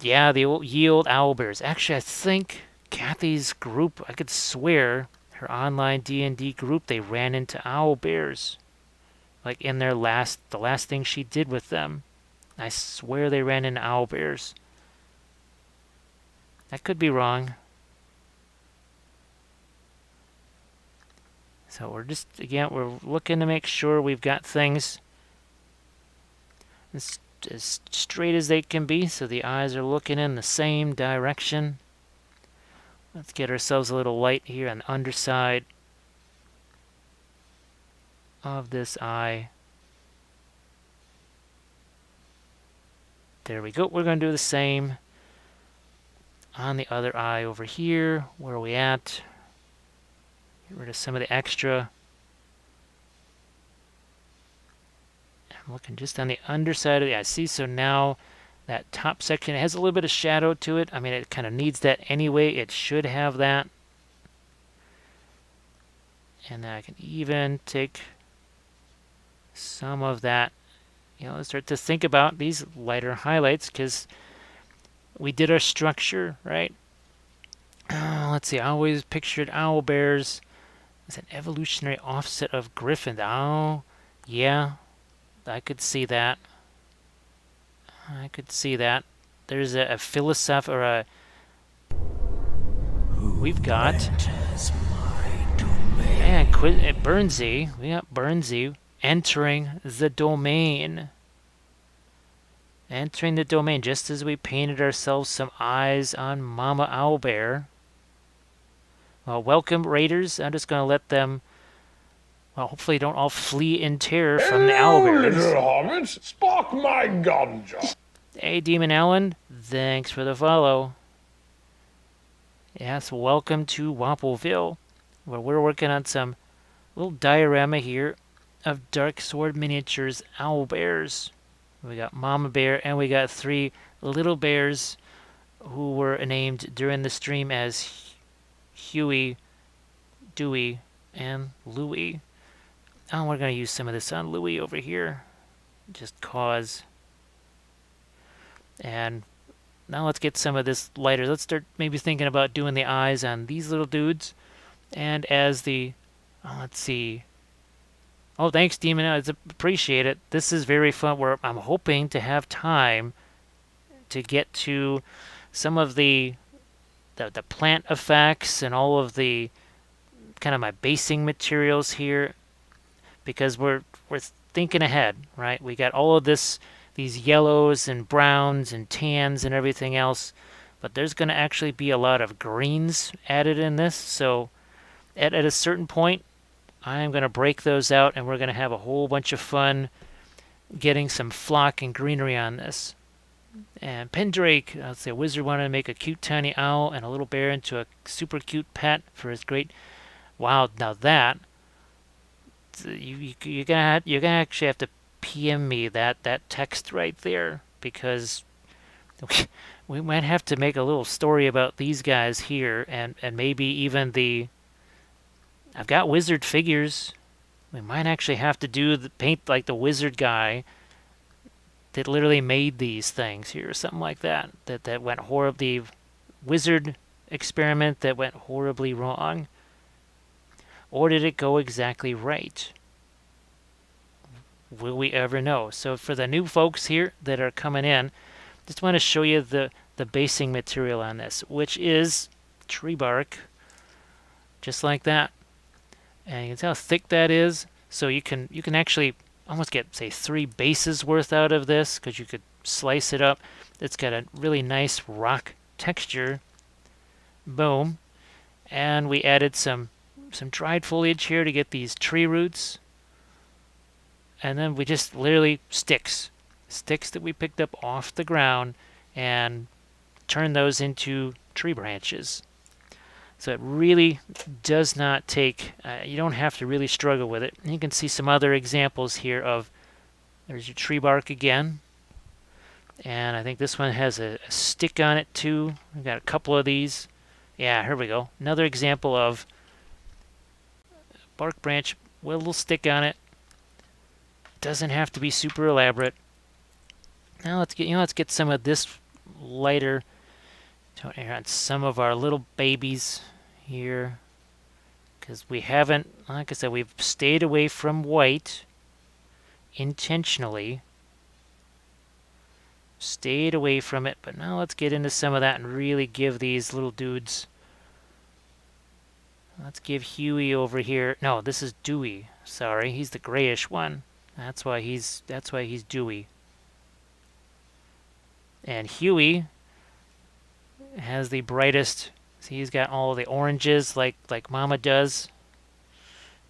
Yeah, the old Yield Owlbears. Actually, I think Kathy's group, I could swear, her online D&D group, they ran into owlbears. Like in the last thing she did with them. I swear they ran into owlbears. I could be wrong. So we're looking to make sure we've got things as straight as they can be, so the eyes are looking in the same direction. Let's get ourselves a little light here on the underside of this eye. There we go. We're going to do the same on the other eye over here. Where are we at? Get rid of some of the extra. I'm looking just on the underside of the eye. See, so now that top section, it has a little bit of shadow to it. I mean, it kind of needs that anyway. It should have that. And then I can even take some of that, start to think about these lighter highlights, because we did our structure, right? Let's see, I always pictured owl bears as an evolutionary offset of griffin. Oh, yeah, I could see that. I could see that. There's a philosoph or a. We've got. Enters my domain. Man, Burnsy. We got Burnsy entering the domain. Entering the domain just as we painted ourselves some eyes on Mama Owlbear. Well, welcome, Raiders. I'm just going to let them, well, hopefully don't all flee in terror from the Hello, owlbears. little hobbits. Spark my ganja. Hey, Demon Alan. Thanks for the follow. Yes, welcome to Wappelville, where we're working on some little diorama here of Dark Sword Miniatures Owlbears. We got Mama Bear, and we got 3 little bears who were named during the stream as Huey, Dewey, and Louie. Oh, we're going to use some of this on Louie over here, just cause. And now let's get some of this lighter. Let's start maybe thinking about doing the eyes on these little dudes. And as the, let's see. Oh, thanks, Demon. I appreciate it. This is very fun. I'm hoping to have time to get to some of the plant effects and all of the kind of my basing materials here, because we're thinking ahead, right? We got all of these yellows and browns and tans and everything else, but there's going to actually be a lot of greens added in this. So at a certain point, I'm going to break those out, and we're going to have a whole bunch of fun getting some flock and greenery on this. And Pendrake, let's say, a wizard wanted to make a cute tiny owl and a little bear into a super cute pet for his great. Wow, now that you're gonna actually have to PM me that text right there, because we might have to make a little story about these guys here, and maybe even I've got wizard figures. We might actually have to paint like the wizard guy that literally made these things here, or something like that. That went horribly, wizard experiment that went horribly wrong. Or did it go exactly right? Will we ever know? So for the new folks here that are coming in, just want to show you the basing material on this, which is tree bark, just like that. And you can see how thick that is. So you can actually almost get, say, 3 bases worth out of this, because you could slice it up. It's got a really nice rock texture. Boom. And we added some dried foliage here to get these tree roots. And then we just literally sticks that we picked up off the ground, and turn those into tree branches. So it really does not take, you don't have to really struggle with it. And you can see some other examples here of, there's your tree bark again. And I think this one has a stick on it too. We've got a couple of these. Yeah, here we go. Another example of bark branch with a little stick on it. Doesn't have to be super elaborate. Now let's get some of this lighter tone here on some of our little babies here, because we haven't, like I said, we've stayed away from white intentionally. Stayed away from it, but now let's get into some of that and really give these little dudes. Let's give Huey over here. No, this is Dewey. Sorry, he's the grayish one. That's why he's Dewey. And Huey has the brightest. See, he's got all the oranges like Mama does.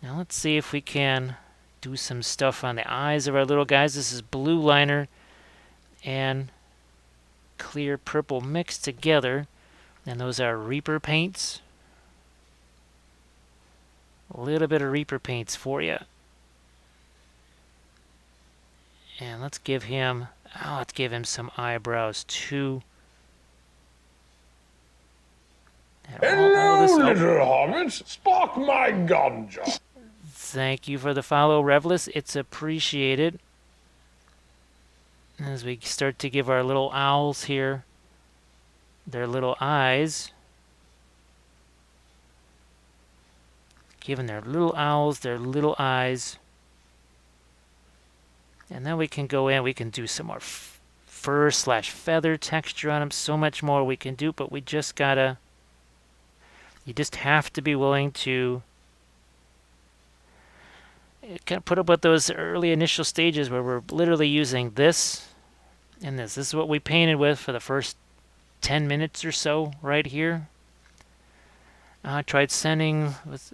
Now let's see if we can do some stuff on the eyes of our little guys. This is blue liner and clear purple mixed together. And those are Reaper paints. A little bit of Reaper paints for you. And let's give him some eyebrows too. And all this, Hello, little hobbits. Spark my ganja. Thank you for the follow, Revlis. It's appreciated. As we start to give our little owls here their little eyes. Giving their little owls their little eyes. And then we can go in, we can do some more fur / feather texture on them. So much more we can do, but we just gotta... You just have to be willing to kind of put up with those early initial stages where we're literally using this and this. This is what we painted with for the first 10 minutes or so right here. I tried sending with...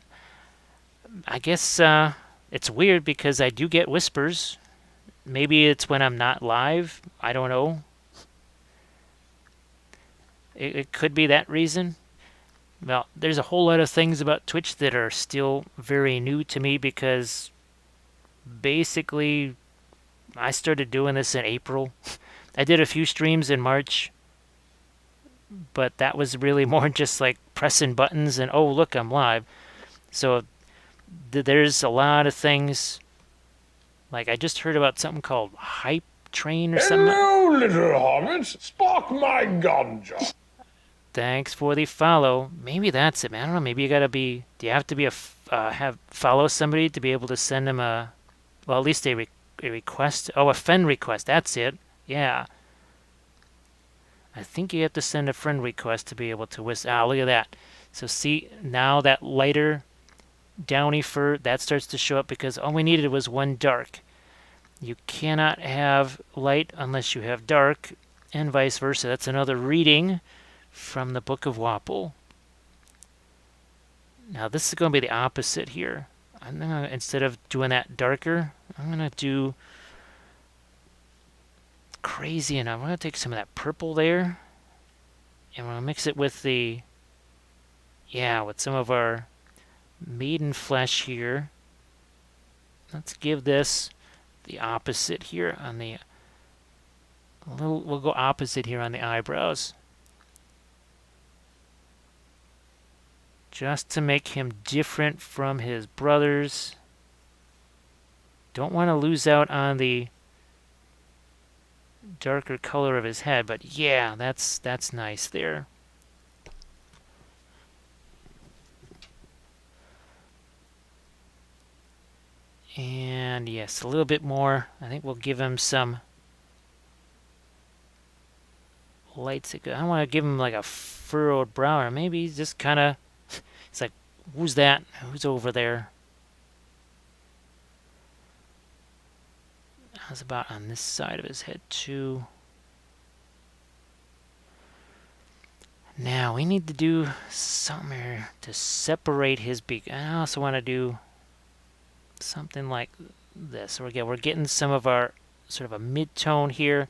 I guess it's weird because I do get whispers. Maybe it's when I'm not live. I don't know. It could be that reason. Well, there's a whole lot of things about Twitch that are still very new to me because basically I started doing this in April. I did a few streams in March, but that was really more just like pressing buttons and, oh, look, I'm live. So there's a lot of things. Like I just heard about something called Hype Train or something. Hello, little hobbits. Spark my ganja. Thanks for the follow. Maybe that's it, man. I don't know. Maybe you gotta be... Do you have to be follow somebody to be able to send them a... Well, at least a request. Oh, a friend request. That's it. Yeah. I think you have to send a friend request to be able to whistle. Ah, look at that. So see, now that lighter downy fur, that starts to show up because all we needed was one dark. You cannot have light unless you have dark, and vice versa. That's another reading from the Book of Wappel. Now this is going to be the opposite here. I'm gonna, instead of doing that darker, I'm going to do crazy enough. I'm going to take some of that purple there, and we're going to mix it with the, with some of our maiden flesh here. Let's give this the opposite here on the, we'll go opposite here on the eyebrows. Just to make him different from his brothers. Don't want to lose out on the darker color of his head, but yeah, that's nice there. And yes, a little bit more. I think we'll give him some lights. I don't want to give him like a furrowed brow, or maybe he's just kind of... It's like, who's that? Who's over there? How's about on this side of his head too? Now we need to do something here to separate his beak. I also want to do something like this. We're getting some of our sort of a mid-tone here.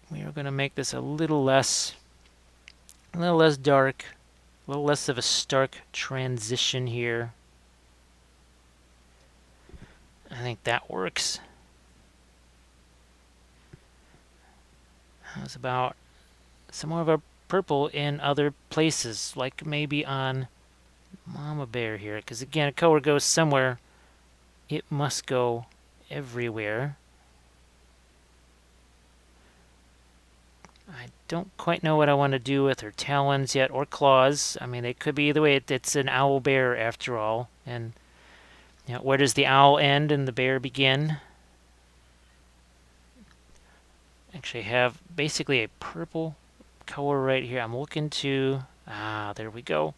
We are going to make this a little less dark. A little less of a stark transition here. I think that works. How's about some more of a purple in other places, like maybe on Mama Bear here? Because again, a color goes somewhere, it must go everywhere. I don't quite know what I want to do with her talons yet, or claws. I mean, they could be either way. It's an owl bear after all. And where does the owl end and the bear begin? Actually, have basically a purple color right here. I'm looking to... there we go.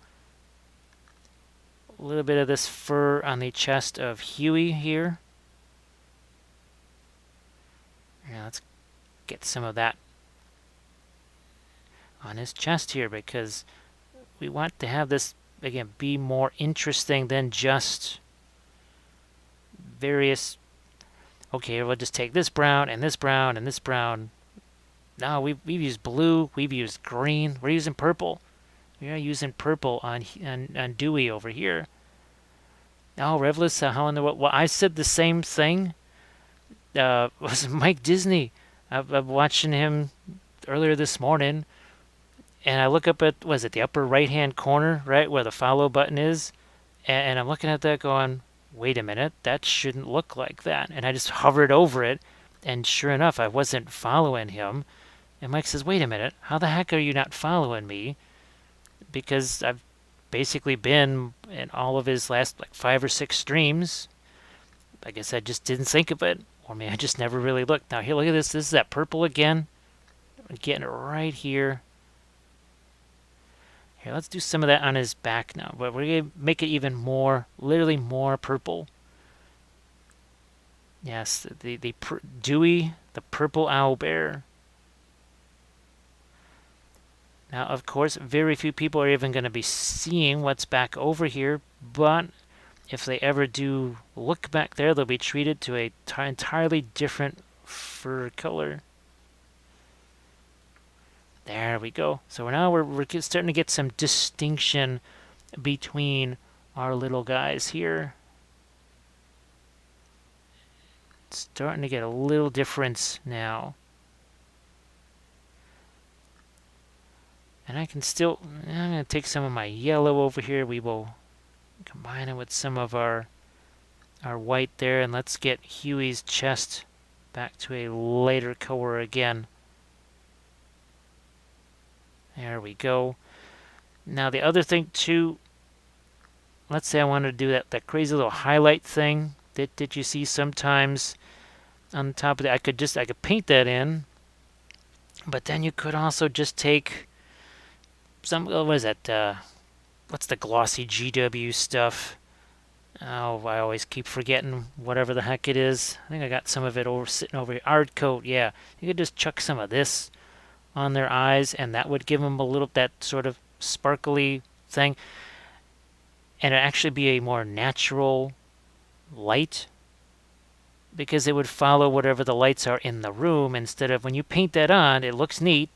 A little bit of this fur on the chest of Huey here. Now let's get some of that on his chest here, because we want to have this, again, be more interesting than just various... Okay, we'll just take this brown and this brown and this brown. No, we've used blue, we've used green, we're using purple. We are using purple on Dewey over here. Oh, Revless, how in the world? Well, I said the same thing. Was Mike Disney? I'm watching him earlier this morning, and I look up at, was it the upper right hand corner, right where the follow button is, and I'm looking at that going, wait a minute, that shouldn't look like that. And I just hovered over it, and sure enough, I wasn't following him. And Mike says, wait a minute, how the heck are you not following me? Because I've basically been in all of his last like 5 or 6 streams. I guess I just didn't think of it, or maybe I just never really looked. Now here, look at this. This is that purple again. I'm getting it right here. Here, let's do some of that on his back now. But we're gonna make it even more, literally more purple. Yes, the Dewey, the purple owlbear. Now, of course, very few people are even going to be seeing what's back over here, but if they ever do look back there, they'll be treated to a entirely different fur color. There we go. So now we're starting to get some distinction between our little guys here. Starting to get a little difference now. And I can still, I'm going to take some of my yellow over here. We will combine it with some of our white there. And let's get Huey's chest back to a lighter color again. There we go. Now the other thing too, let's say I wanted to do that crazy little highlight thing that you see sometimes on the top of that. I could paint that in. But then you could also just take some, what is that, what's the glossy GW stuff? Oh, I always keep forgetting whatever the heck it is. I think I got some of it sitting over here. Art coat, yeah. You could just chuck some of this on their eyes, and that would give them a little, that sort of sparkly thing. And it'd actually be a more natural light, because it would follow whatever the lights are in the room, instead of when you paint that on, it looks neat.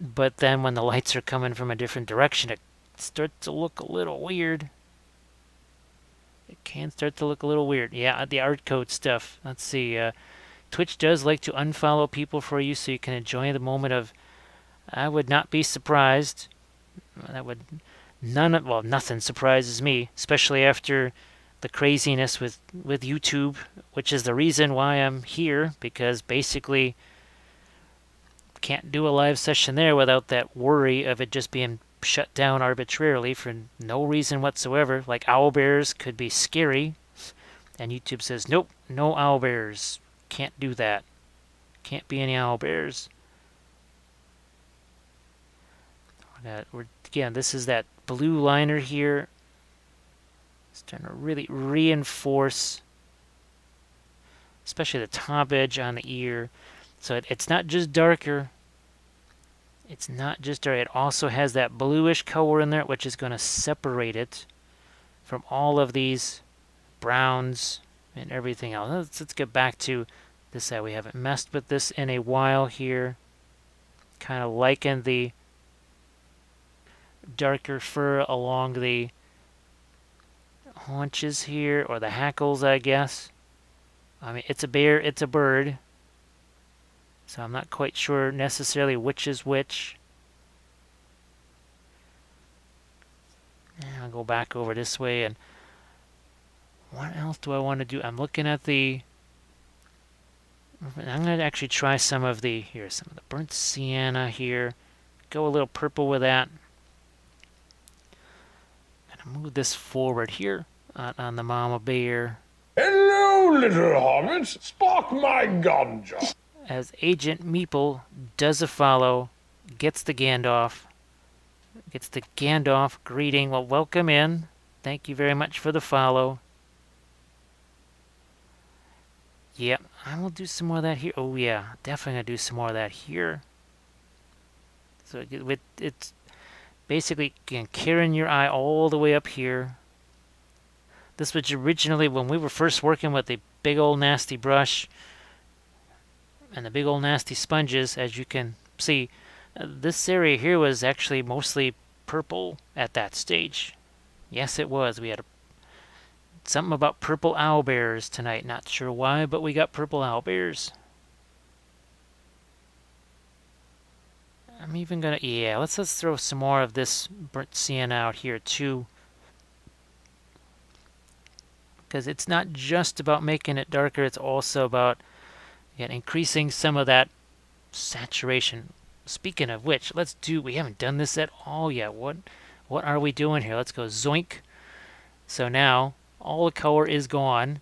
But then when the lights are coming from a different direction, it starts to look a little weird. It can start to look a little weird. Yeah, the art code stuff. Let's see. Twitch does like to unfollow people for you so you can enjoy the moment of... I would not be surprised. That would... nothing surprises me, especially after the craziness with YouTube, which is the reason why I'm here, because basically... can't do a live session there without that worry of it just being shut down arbitrarily for no reason whatsoever. Like owlbears could be scary, and YouTube says, nope, no owlbears. Can't do that. Can't be any owlbears. Again, this is that blue liner here. It's trying to really reinforce, especially the top edge on the ear. So it's not just darker. It's not just dark. It also has that bluish color in there, which is going to separate it from all of these browns and everything else. Let's get back to this side. We haven't messed with this in a while here. Kind of liking the darker fur along the haunches here, or the hackles, I guess. I mean, it's a bear, it's a bird. So I'm not quite sure necessarily which is which. And I'll go back over this way. And what else do I want to do? I'm looking at the... I'm going to actually try some of the... Here's some of the burnt sienna here. Go a little purple with that. I'm going to move this forward here on the mama bear. Hello, little hobbits. Spark my ganja. As Agent Meeple does a follow, gets the Gandalf greeting. Well, welcome in. Thank you very much for the follow. Yep, I will do some more of that here. Oh yeah, definitely gonna do some more of that here. So it's basically carrying your eye all the way up here. This was originally when we were first working with the big old nasty brush. and the big old nasty sponges, as you can see. This area here was actually mostly purple at that stage. Yes, it was. We had something about purple owlbears tonight. Not sure why, but we got purple owlbears. I'm even gonna, yeah, let's throw some more of this burnt sienna out here too. Because it's not just about making it darker, it's also about, again, increasing some of that saturation. Speaking of which, we haven't done this at all yet. What are we doing here? Let's go zoink. So now all the color is gone.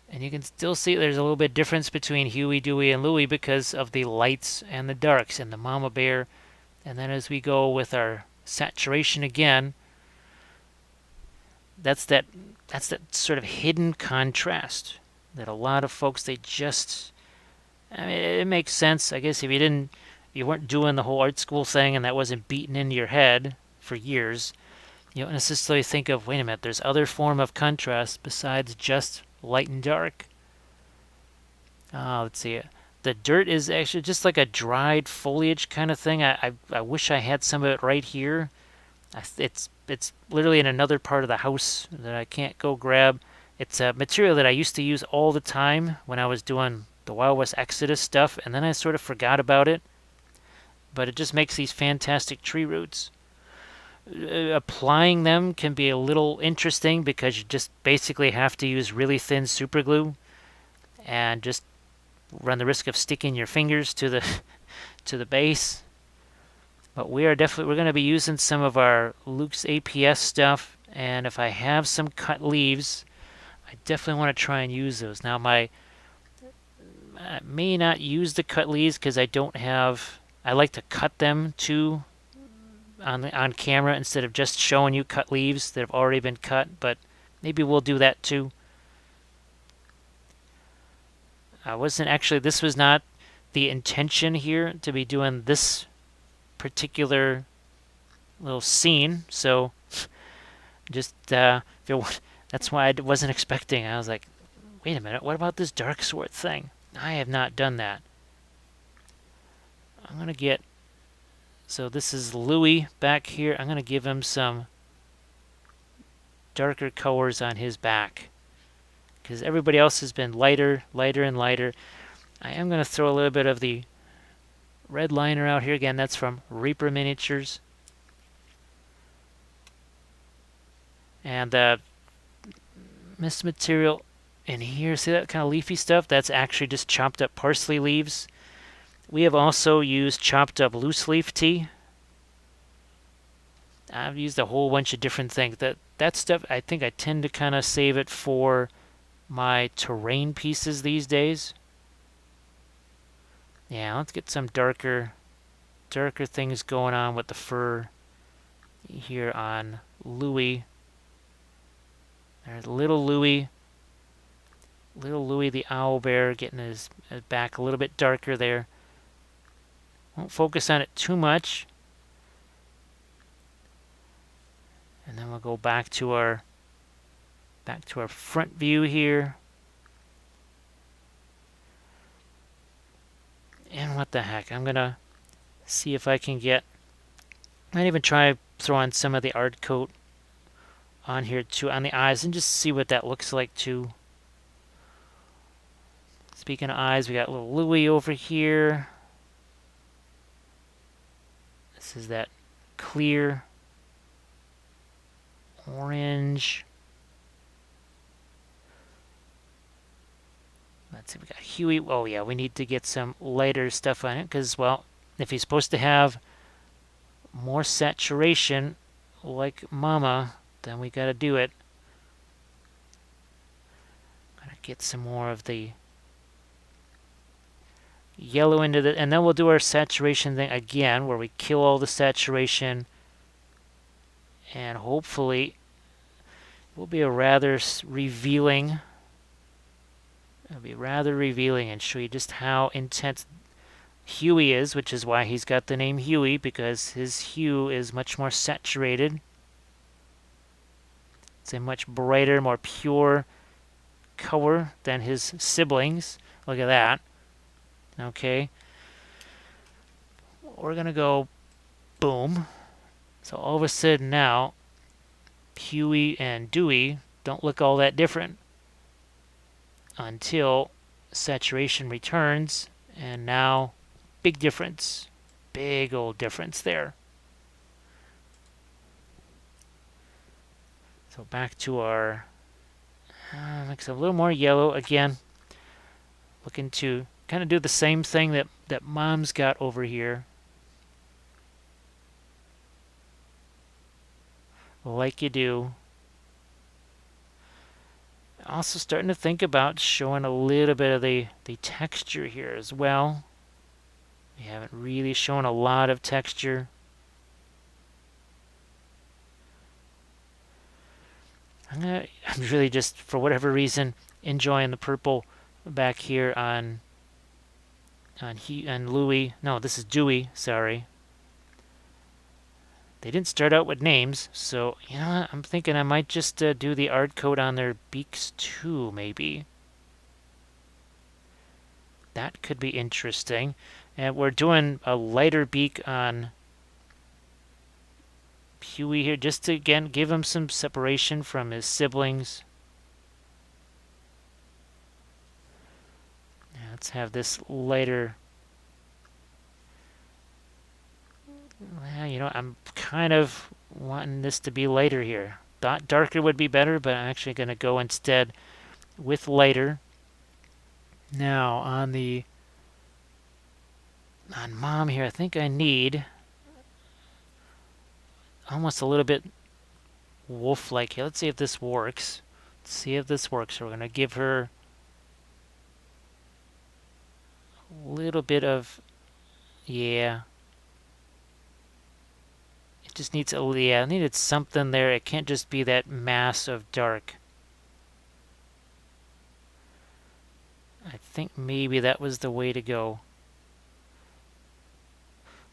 And you can still see there's a little bit of difference between Huey, Dewey, and Louie because of the lights and the darks and the mama bear. And then as we go with our saturation again, that's that sort of hidden contrast that a lot of folks, I mean, it makes sense. I guess if you weren't doing the whole art school thing and that wasn't beaten into your head for years, you don't necessarily think of, wait a minute, there's other form of contrast besides just light and dark. Let's see. The dirt is actually just like a dried foliage kind of thing. I wish I had some of it right here. It's literally in another part of the house that I can't go grab. It's a material that I used to use all the time when I was doing the Wild West Exodus stuff, and then I sort of forgot about it. But it just makes these fantastic tree roots. Applying them can be a little interesting because you just basically have to use really thin super glue and just run the risk of sticking your fingers to the base. But we're going to be using some of our Luke's APS stuff, and if I have some cut leaves, I definitely want to try and use those. Now I may not use the cut leaves because I like to cut them too on camera instead of just showing you cut leaves that have already been cut, but maybe we'll do that too. This was not the intention here to be doing this particular little scene, so just that's why I wasn't expecting. I was like, wait a minute, what about this dark sword thing? I have not done that. I'm gonna get, so this is Louis back here. I'm gonna give him some darker colors on his back because everybody else has been lighter, lighter, and lighter. I am gonna throw a little bit of the red liner out here. Again, that's from Reaper Miniatures. And mist material in here, see that kind of leafy stuff? That's actually just chopped up parsley leaves. We have also used chopped up loose leaf tea. I've used a whole bunch of different things. That stuff, I think I tend to kind of save it for my terrain pieces these days. Yeah, let's get some darker things going on with the fur here on Louis. There's little Louis the owl bear, getting his back a little bit darker there. Won't focus on it too much. And then we'll go back to our front view here. And what the heck, I'm gonna see if I can might even try throwing some of the art coat on here too, on the eyes, and just see what that looks like too. Speaking of eyes, we got little Louis over here. This is that clear orange. Let's see, we got Huey. Oh yeah, we need to get some lighter stuff on it because, well, if he's supposed to have more saturation like Mama, then we gotta do it. Gotta get some more of the yellow into the, and then we'll do our saturation thing again where we kill all the saturation, and hopefully it will be rather revealing. It'll be rather revealing and show you just how intense Huey is, which is why he's got the name Huey, because his hue is much more saturated. It's a much brighter, more pure color than his siblings. Look at that. Okay. We're going to go boom. So all of a sudden now, Huey and Dewey don't look all that different until saturation returns, and now big difference. Big old difference there. So back to our mix a little more yellow again. Looking to kind of do the same thing that Mom's got over here. Like you do. Also starting to think about showing a little bit of the texture here as well. We haven't really shown a lot of texture. I'm really just, for whatever reason, enjoying the purple back here on Louis. No, this is Dewey, sorry. They didn't start out with names, so you know what? I'm thinking I might just do the art code on their beaks too, maybe. That could be interesting. And we're doing a lighter beak on Huey here, just to, again, give him some separation from his siblings. Now let's have this lighter. Well, you know, I'm kind of wanting this to be lighter here. Thought darker would be better, but I'm actually going to go instead with lighter. Now on Mom here, I think I need almost a little bit wolf-like here. Let's see if this works. We're going to give her a little bit of, yeah. It just needs I needed something there. It can't just be that mass of dark. I think maybe that was the way to go.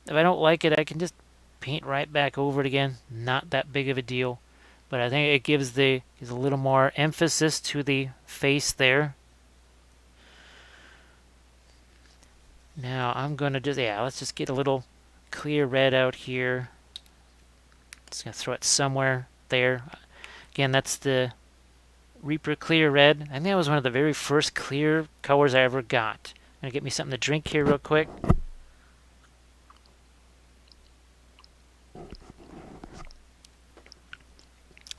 If I don't like it, I can just paint right back over it again. Not that big of a deal. But I think it gives a little more emphasis to the face there. Now I'm going to just, let's just get a little clear red out here. Just going to throw it somewhere there. Again, that's the Reaper Clear Red. I think that was one of the very first clear colors I ever got. I'm going to get me something to drink here real quick.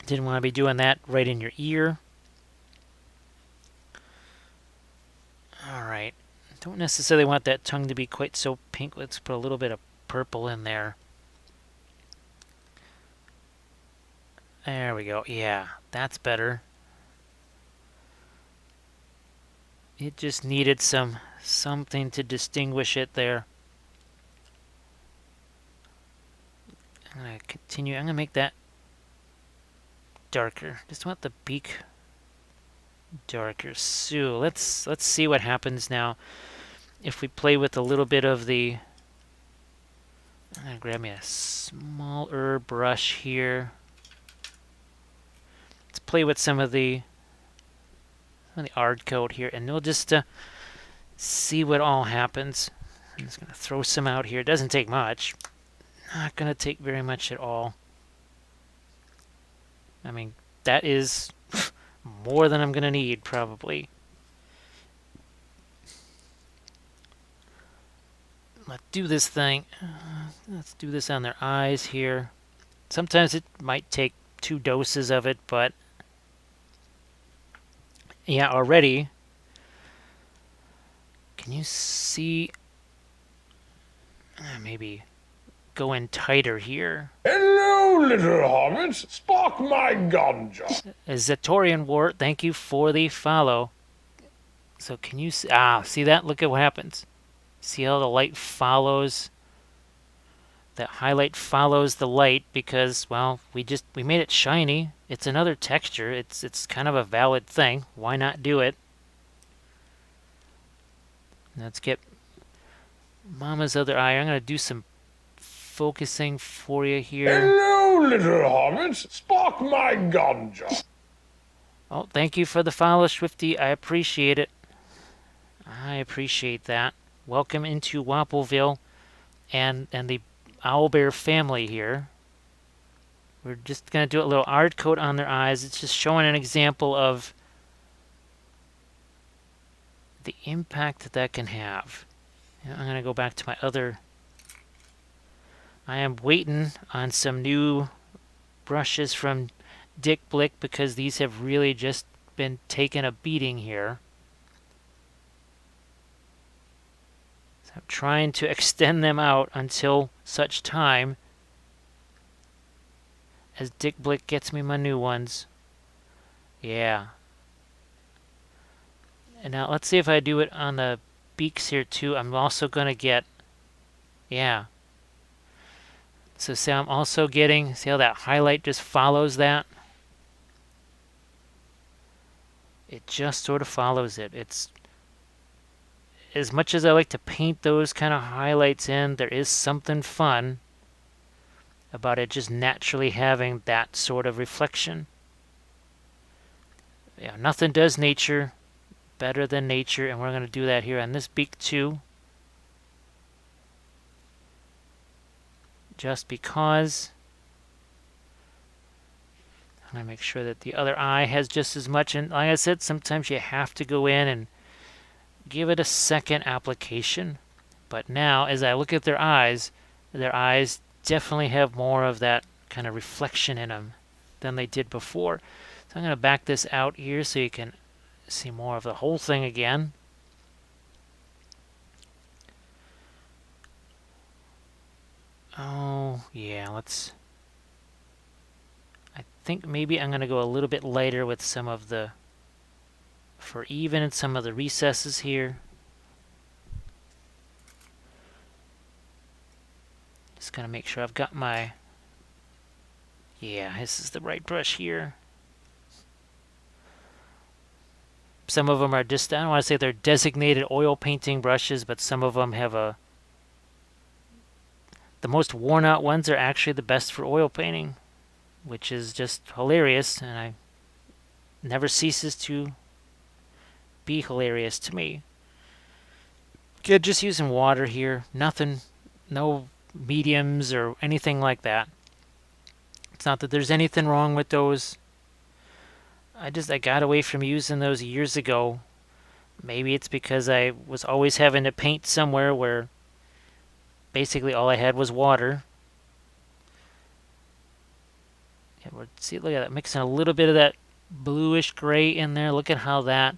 Didn't want to be doing that right in your ear. Alright. Don't necessarily want that tongue to be quite so pink. Let's put a little bit of purple in there. There we go. Yeah, that's better. It just needed something to distinguish it there. I'm going to continue. I'm going to make that darker. Just want the beak darker. So let's see what happens now if we play with a little bit of the. I'm going to grab me a smaller brush here. Let's play with some of the art code here, and we'll just see what all happens. I'm just going to throw some out here. It doesn't take much. Not going to take very much at all. I mean, that is more than I'm going to need, probably. Let's do this thing. Let's do this on their eyes here. Sometimes it might take 2 doses of it, but yeah, already. Can you see? Maybe go in tighter here. Hello, little hobbits. Spark my ganja. Zetorian Wart, thank you for the follow. So can you see? See that? Look at what happens. See how the light follows? That highlight follows the light because, well, we made it shiny. It's another texture. It's kind of a valid thing. Why not do it? Let's get Mama's other eye. I'm going to do some focusing for you here. Hello, little hobbits. Spark my ganja. Oh, thank you for the follow, Swifty. I appreciate it. I appreciate that. welcome into Wappelville and the owlbear family here. We're just going to do a little art coat on their eyes. It's just showing an example of the impact that can have. And I'm going to go back to my other. I am waiting on some new brushes from Dick Blick because these have really just been taking a beating here. So I'm trying to extend them out until such time as Dick Blick gets me my new ones. Yeah. And now let's see if I do it on the beaks here too. I'm also going to get, yeah. So see, I'm also getting, see how that highlight just follows that? It just sort of follows it. It's, as much as I like to paint those kind of highlights in, there is something fun about it just naturally having that sort of reflection. Yeah, nothing does nature better than nature, and we're going to do that here on this beak too. Just because I'm going to make sure that the other eye has just as much. And like I said, sometimes you have to go in and give it a second application. But now, as I look at their eyes definitely have more of that kind of reflection in them than they did before. So I'm going to back this out here so you can see more of the whole thing again. Oh, yeah, let's... I think maybe I'm going to go a little bit lighter with some of the... for even in some of the recesses here. Just going to make sure I've got my... Yeah, this is the right brush here. Some of them are just, I don't want to say they're designated oil painting brushes, but some of them have a... The most worn out ones are actually the best for oil painting, which is just hilarious, and I never ceases to be hilarious to me. Good, just using water here. Nothing, no mediums or anything like that. It's not that there's anything wrong with those. I got away from using those years ago. Maybe it's because I was always having to paint somewhere where basically all I had was water. Yeah, see, look at that, mixing a little bit of that bluish gray in there. Look at how that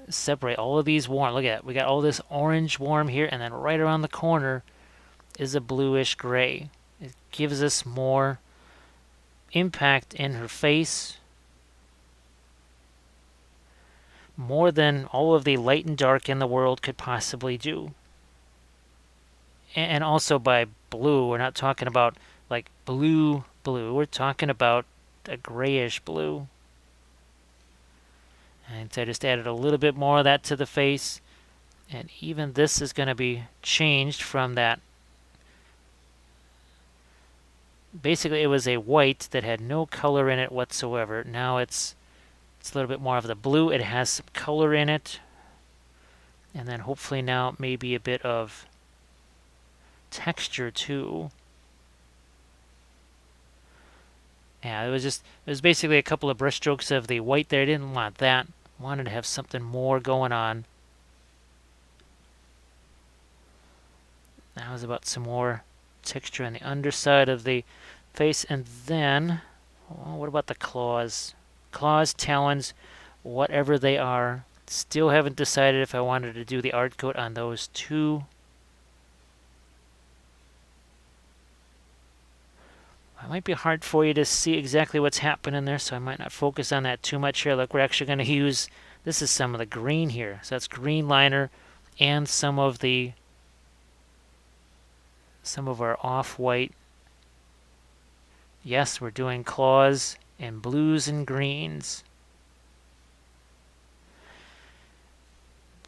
separate all of these warm. Look at that, we got all this orange warm here, and then right around the corner is a bluish gray. It gives us more impact in her face, more than all of the light and dark in the world could possibly do. And also by blue, we're not talking about like blue, we're talking about a grayish blue. And so I just added a little bit more of that to the face. And even this is going to be changed from that. Basically, it was a white that had no color in it whatsoever. Now it's a little bit more of the blue. It has some color in it. And then hopefully now maybe a bit of texture too. Yeah, it was basically a couple of brush strokes of the white there. I didn't want that. I wanted to have something more going on. That was about some more texture on the underside of the face. And then, oh, what about the claws? Claws, talons, whatever they are. Still haven't decided if I wanted to do the art coat on those two. It might be hard for you to see exactly what's happening there, so I might not focus on that too much here. Look, we're actually going to use, this is some of the green here. So that's green liner and some of our off-white. Yes, we're doing claws and blues and greens.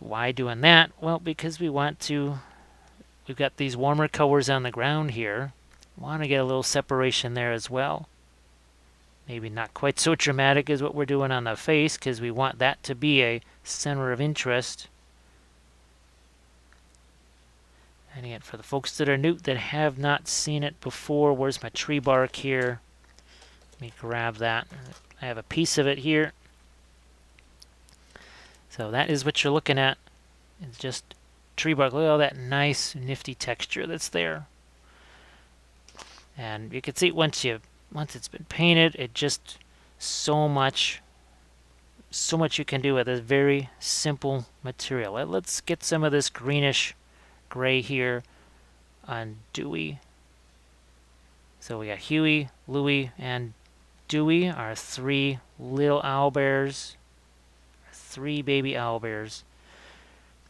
Why doing that? Well, because we've got these warmer colors on the ground here. Want to get a little separation there as well. Maybe not quite so dramatic as what we're doing on the face, because we want that to be a center of interest. And again, for the folks that are new, that have not seen it before, where's my tree bark here? Let me grab that. I have a piece of it here. So that is what you're looking at. It's just tree bark. Look at all that nice, nifty texture that's there. And you can see once it's been painted, it just so much you can do with a very simple material. Let's get some of this greenish gray here on Dewey. So we got Huey, Louie, and Dewey, our 3 little owlbears, 3 baby owlbears.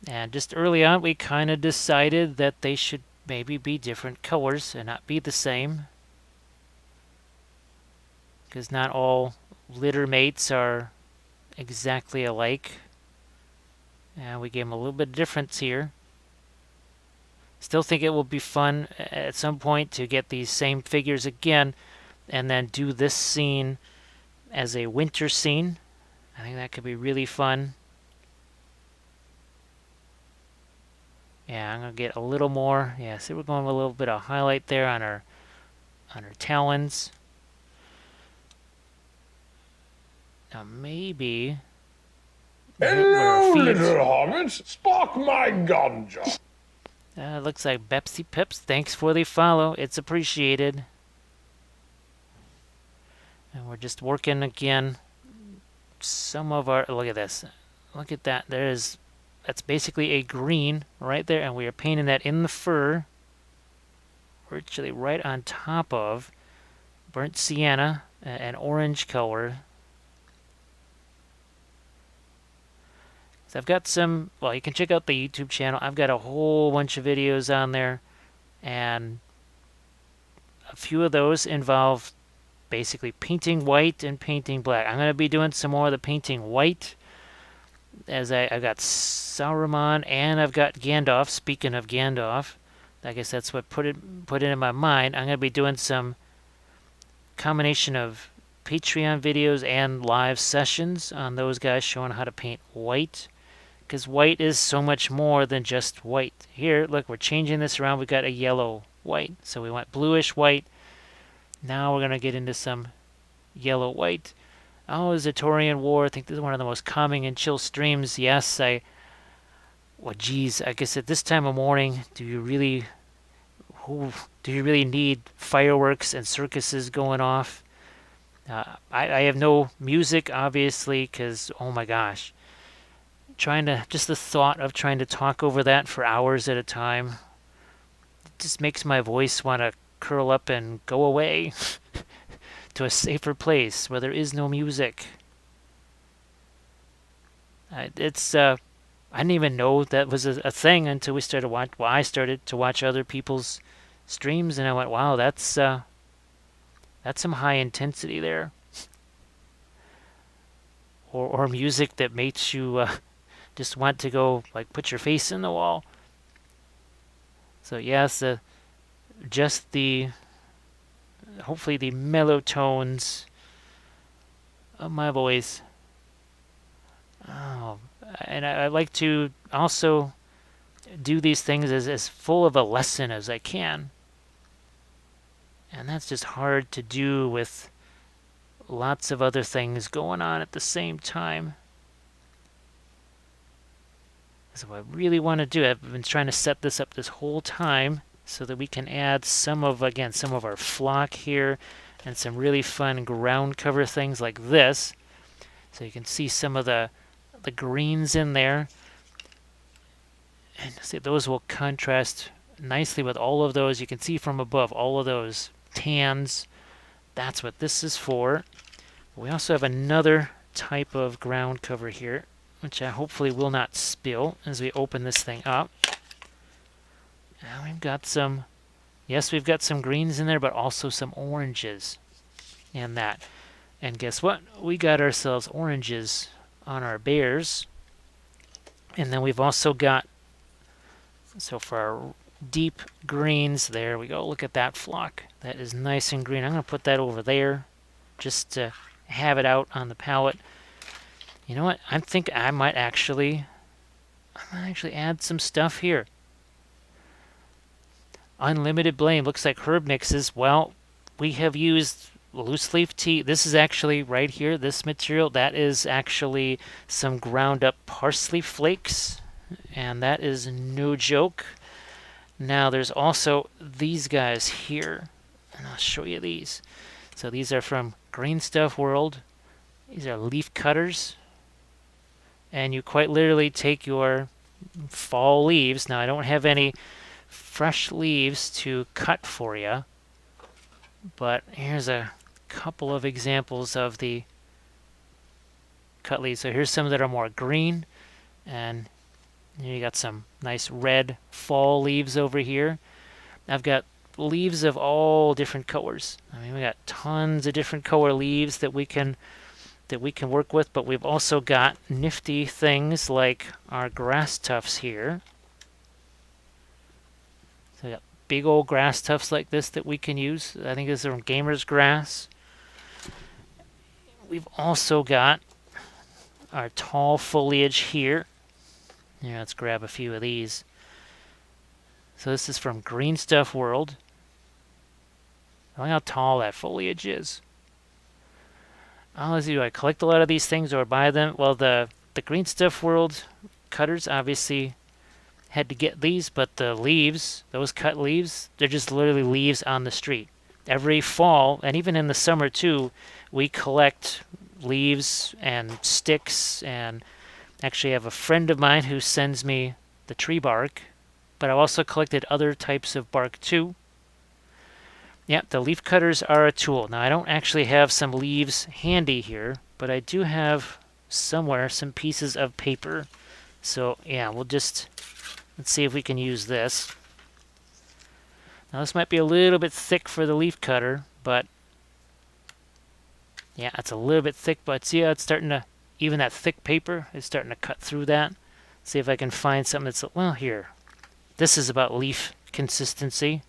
And just early on, we kind of decided that they should maybe be different colors and not be the same, because not all litter mates are exactly alike. And we gave them a little bit of difference here. Still think it will be fun at some point to get these same figures again and then do this scene as a winter scene. I think that could be really fun. Yeah, I'm going to get a little more. Yeah, see, we're going with a little bit of highlight there on our talons. Now maybe Hello, little hobbits. Spark my ganja. Looks like Bepsy Pips. Thanks for the follow. It's appreciated. And we're just working again. Some of our... Look at this. Look at that. That's basically a green right there. And we are painting that in the fur. Virtually right on top of burnt sienna, an orange color. So I've got some, well, you can check out the YouTube channel. I've got a whole bunch of videos on there, and a few of those involve basically painting white and painting black. I'm going to be doing some more of the painting white, as I've got Saruman and I've got Gandalf. Speaking of Gandalf, I guess that's what put it in my mind. I'm going to be doing some combination of Patreon videos and live sessions on those guys showing how to paint white. Because white is so much more than just white. Here, look, we're changing this around. We've got a yellow white. So we went bluish white. Now we're going to get into some yellow white. Oh, Zatorian War. I think this is one of the most calming and chill streams. Yes, well, geez, I guess at this time of morning, do you really need fireworks and circuses going off? I have no music, obviously, because, oh my gosh. Just the thought of trying to talk over that for hours at a time, it just makes my voice want to curl up and go away to a safer place where there is no music. I didn't even know that was a thing until we started I started to watch other people's streams, and I went, wow, that's some high intensity there. Or music that makes you just want to go, like, put your face in the wall. So yes, hopefully the mellow tones of my voice. Oh, and I like to also do these things as full of a lesson as I can. And that's just hard to do with lots of other things going on at the same time. So what I really want to do, I've been trying to set this up this whole time so that we can add some of our flock here and some really fun ground cover things like this. So you can see some of the greens in there. And see, those will contrast nicely with all of those. You can see from above all of those tans. That's what this is for. We also have another type of ground cover here, which I hopefully will not spill as we open this thing up. Now we've got some greens in there, but also some oranges in that. And guess what? We got ourselves oranges on our bears. And then we've also got, so for our deep greens, there we go. Look at that flock. That is nice and green. I'm going to put that over there just to have it out on the palette. You know what? I think I might actually add some stuff here. Unlimited blame. Looks like herb mixes. Well, we have used loose leaf tea. This is actually right here, this material. That is actually some ground up parsley flakes. And that is no joke. Now there's also these guys here. And I'll show you these. So these are from Green Stuff World. These are leaf cutters. And you quite literally take your fall leaves. Now I don't have any fresh leaves to cut for you, but here's a couple of examples of the cut leaves. So here's some that are more green, and you got some nice red fall leaves over here. I've got leaves of all different colors. I mean, we got tons of different color leaves that we can work with, but we've also got nifty things like our grass tufts here. So we got big old grass tufts like this that we can use. I think this is from Gamer's Grass. We've also got our tall foliage here. Yeah, let's grab a few of these. So this is from Green Stuff World. Look how tall that foliage is. Do I collect a lot of these things or buy them? Well, the Green Stuff World cutters obviously had to get these, but the leaves, those cut leaves, they're just literally leaves on the street. Every fall, and even in the summer too, we collect leaves and sticks, and actually I have a friend of mine who sends me the tree bark, but I've also collected other types of bark too. Yeah, the leaf cutters are a tool. Now I don't actually have some leaves handy here, but I do have somewhere some pieces of paper. So yeah, let's see if we can use this. Now this might be a little bit thick for the leaf cutter, but yeah, it's a little bit thick, but see how it's starting to, even that thick paper is starting to cut through that. See if I can find something that's, well, here. This is about leaf consistency.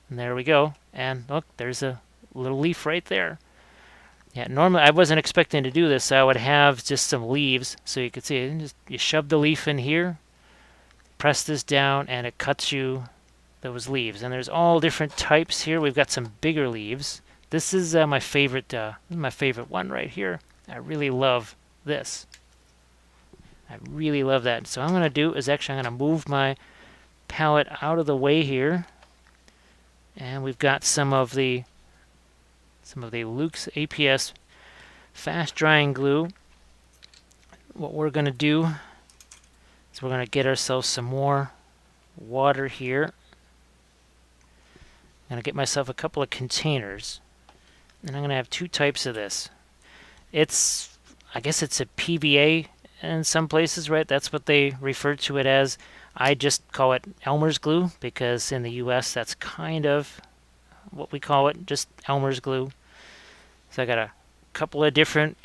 And there we go. And look, there's a little leaf right there. Yeah, normally I wasn't expecting to do this, so I would have just some leaves, so you could see it. You shove the leaf in here, press this down, and it cuts you those leaves. And there's all different types here. We've got some bigger leaves. This is my favorite. My favorite one right here. I really love this. I really love that. So what I'm going to do is actually I'm going to move my palette out of the way here, and we've got some of the Luke's APS fast drying glue. What we're going to do is we're going to get ourselves some more water here. I'm going to get myself a couple of containers, and I'm going to have two types of this. I guess it's a PVA in some places, right? That's what they refer to it as. I just call it Elmer's glue because in the US that's kind of what we call it, just Elmer's glue. So I got a couple of different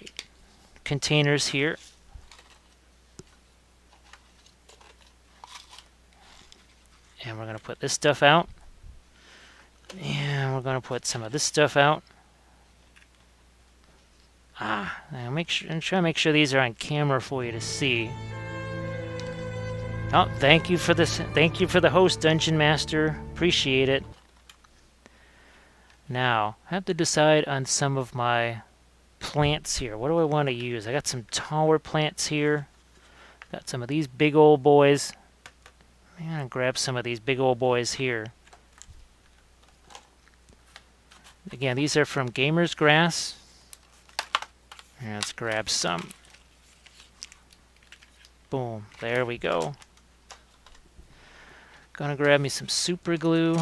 containers here. And we're going to put this stuff out. And we're going to put some of this stuff out. I'm trying to make sure these are on camera for you to see. Oh, thank you for this. Thank you for the host, Dungeon Master. Appreciate it. Now, I have to decide on some of my plants here. What do I want to use? I got some taller plants here. Got some of these big old boys. I'm going to grab some of these big old boys here. Again, these are from Gamer's Grass. And let's grab some. Boom, there we go. Gonna grab me some super glue.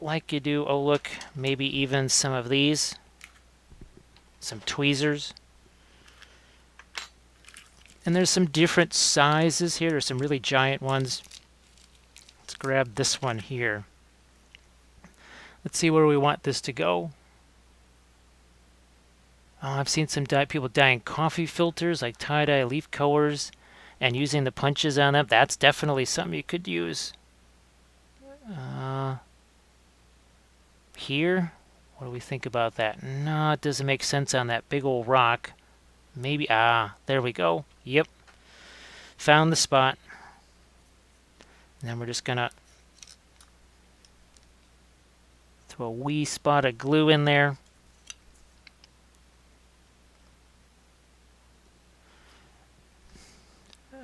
Like you do. Oh look, maybe even some of these. Some tweezers. And there's some different sizes here. There's some really giant ones. Let's grab this one here. Let's see where we want this to go. Oh, I've seen some people dyeing coffee filters like tie-dye leaf colors and using the punches on them. That's definitely something you could use. Here, what do we think about that? No, it doesn't make sense on that big old rock. Maybe, there we go. Yep. Found the spot. And then we're just gonna throw a wee spot of glue in there.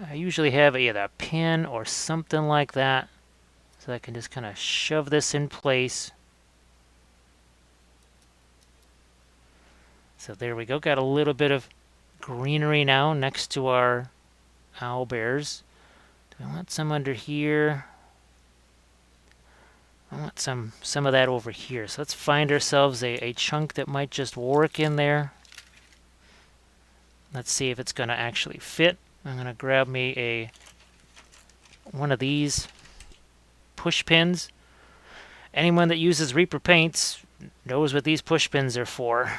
I usually have either a pin or something like that, so I can just kind of shove this in place. So there we go. Got a little bit of greenery now next to our owlbears. Do I want some under here? I want some of that over here. So let's find ourselves a chunk that might just work in there. Let's see if it's going to actually fit. I'm going to grab me one of these push pins. Anyone that uses Reaper paints knows what these push pins are for.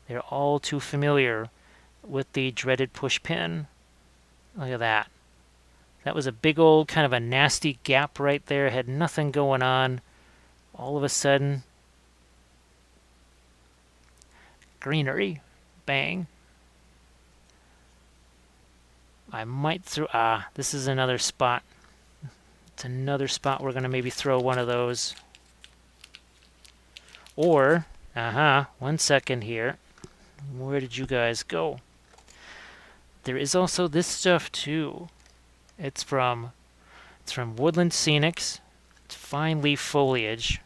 They're all too familiar with the dreaded push pin. Look at that. That was a big old kind of a nasty gap right there. Had nothing going on. All of a sudden, greenery. Bang. I might throw... this is another spot. It's another spot we're going to maybe throw one of those. Or, one second here. Where did you guys go? There is also this stuff too. It's from Woodland Scenics. It's fine leaf foliage.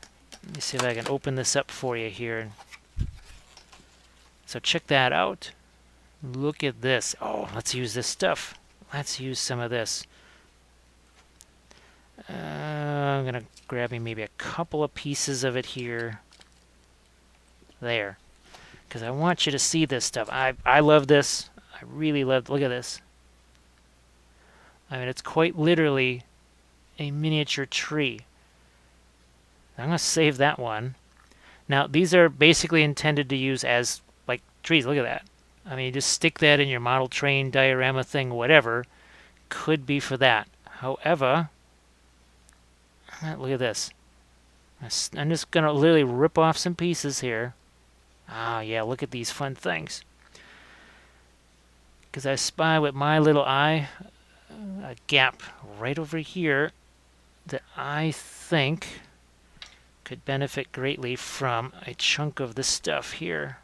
Let me see if I can open this up for you here. So check that out. Look at this. Oh, let's use this stuff. Let's use some of this. I'm going to grab me maybe a couple of pieces of it here. There. Because I want you to see this stuff. I love this. I really love... Look at this. I mean, it's quite literally a miniature tree. I'm going to save that one. Now, these are basically intended to use as, like, trees. Look at that. I mean, you just stick that in your model train, diorama thing, whatever. Could be for that. However, look at this. I'm just going to literally rip off some pieces here. Yeah, look at these fun things. Because I spy with my little eye a gap right over here that I think could benefit greatly from a chunk of this stuff here.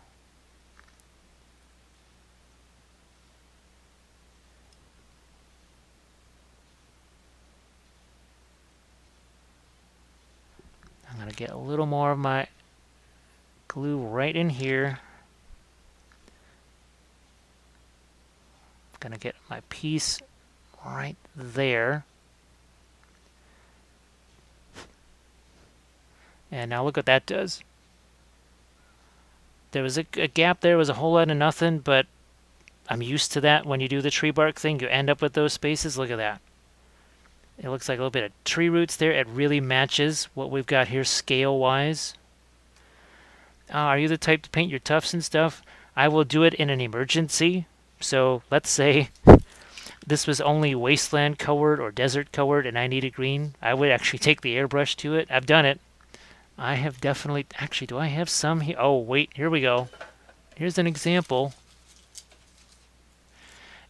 I'm going to get a little more of my glue right in here. I'm going to get my piece right there. And now look what that does. There was a gap there, was a whole lot of nothing, but I'm used to that. When you do the tree bark thing, you end up with those spaces. Look at that. It looks like a little bit of tree roots there. It really matches what we've got here scale-wise. Are you the type to paint your tufts and stuff? I will do it in an emergency. So let's say this was only wasteland colored or desert colored and I needed green. I would actually take the airbrush to it. I've done it. I have definitely... Actually, do I have some here? Oh, wait. Here we go. Here's an example.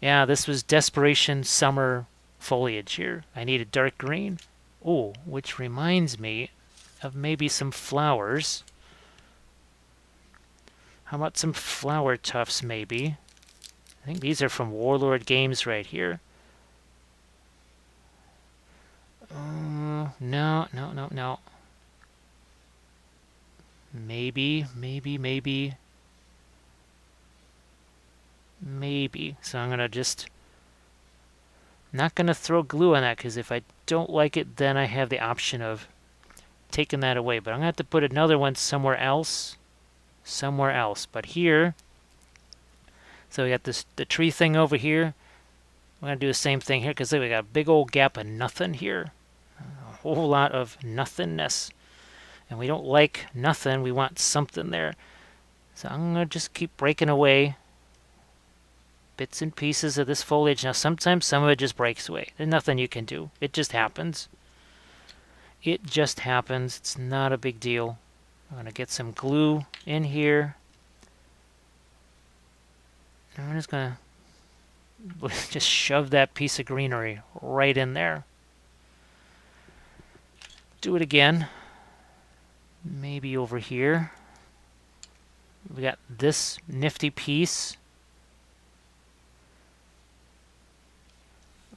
Yeah, this was Desperation Summer Foliage here. I needed dark green. Oh, which reminds me of maybe some flowers. How about some flower tufts, maybe? I think these are from Warlord Games right here. No. Maybe. So I'm going to just... Not going to throw glue on that, because if I don't like it, then I have the option of taking that away. But I'm going to have to put another one somewhere else. But here... So we got the tree thing over here. We're going to do the same thing here, because we got a big old gap of nothing here. A whole lot of nothingness. And we don't like nothing. We want something there. So I'm going to just keep breaking away bits and pieces of this foliage. Now, sometimes some of it just breaks away. There's nothing you can do. It just happens. It's not a big deal. I'm going to get some glue in here. I'm just going to just shove that piece of greenery right in there. Do it again. Maybe over here. We got this nifty piece,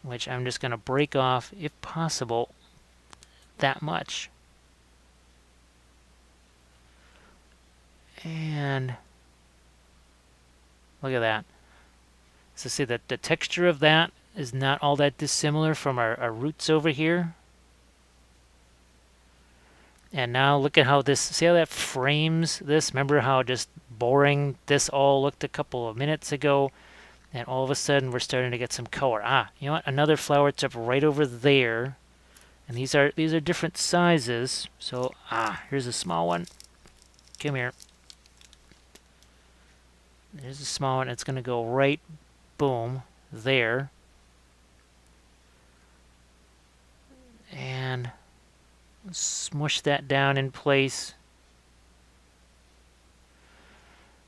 which I'm just going to break off, if possible, that much. And look at that. So see that the texture of that is not all that dissimilar from our roots over here. And now look at how this, see how that frames this? Remember how just boring this all looked a couple of minutes ago? And all of a sudden we're starting to get some color. Ah, you know what? Another flower tip right over there. And these are different sizes. So, here's a small one. Come here. There's a small one. It's going to go right, boom, there. And smush that down in place.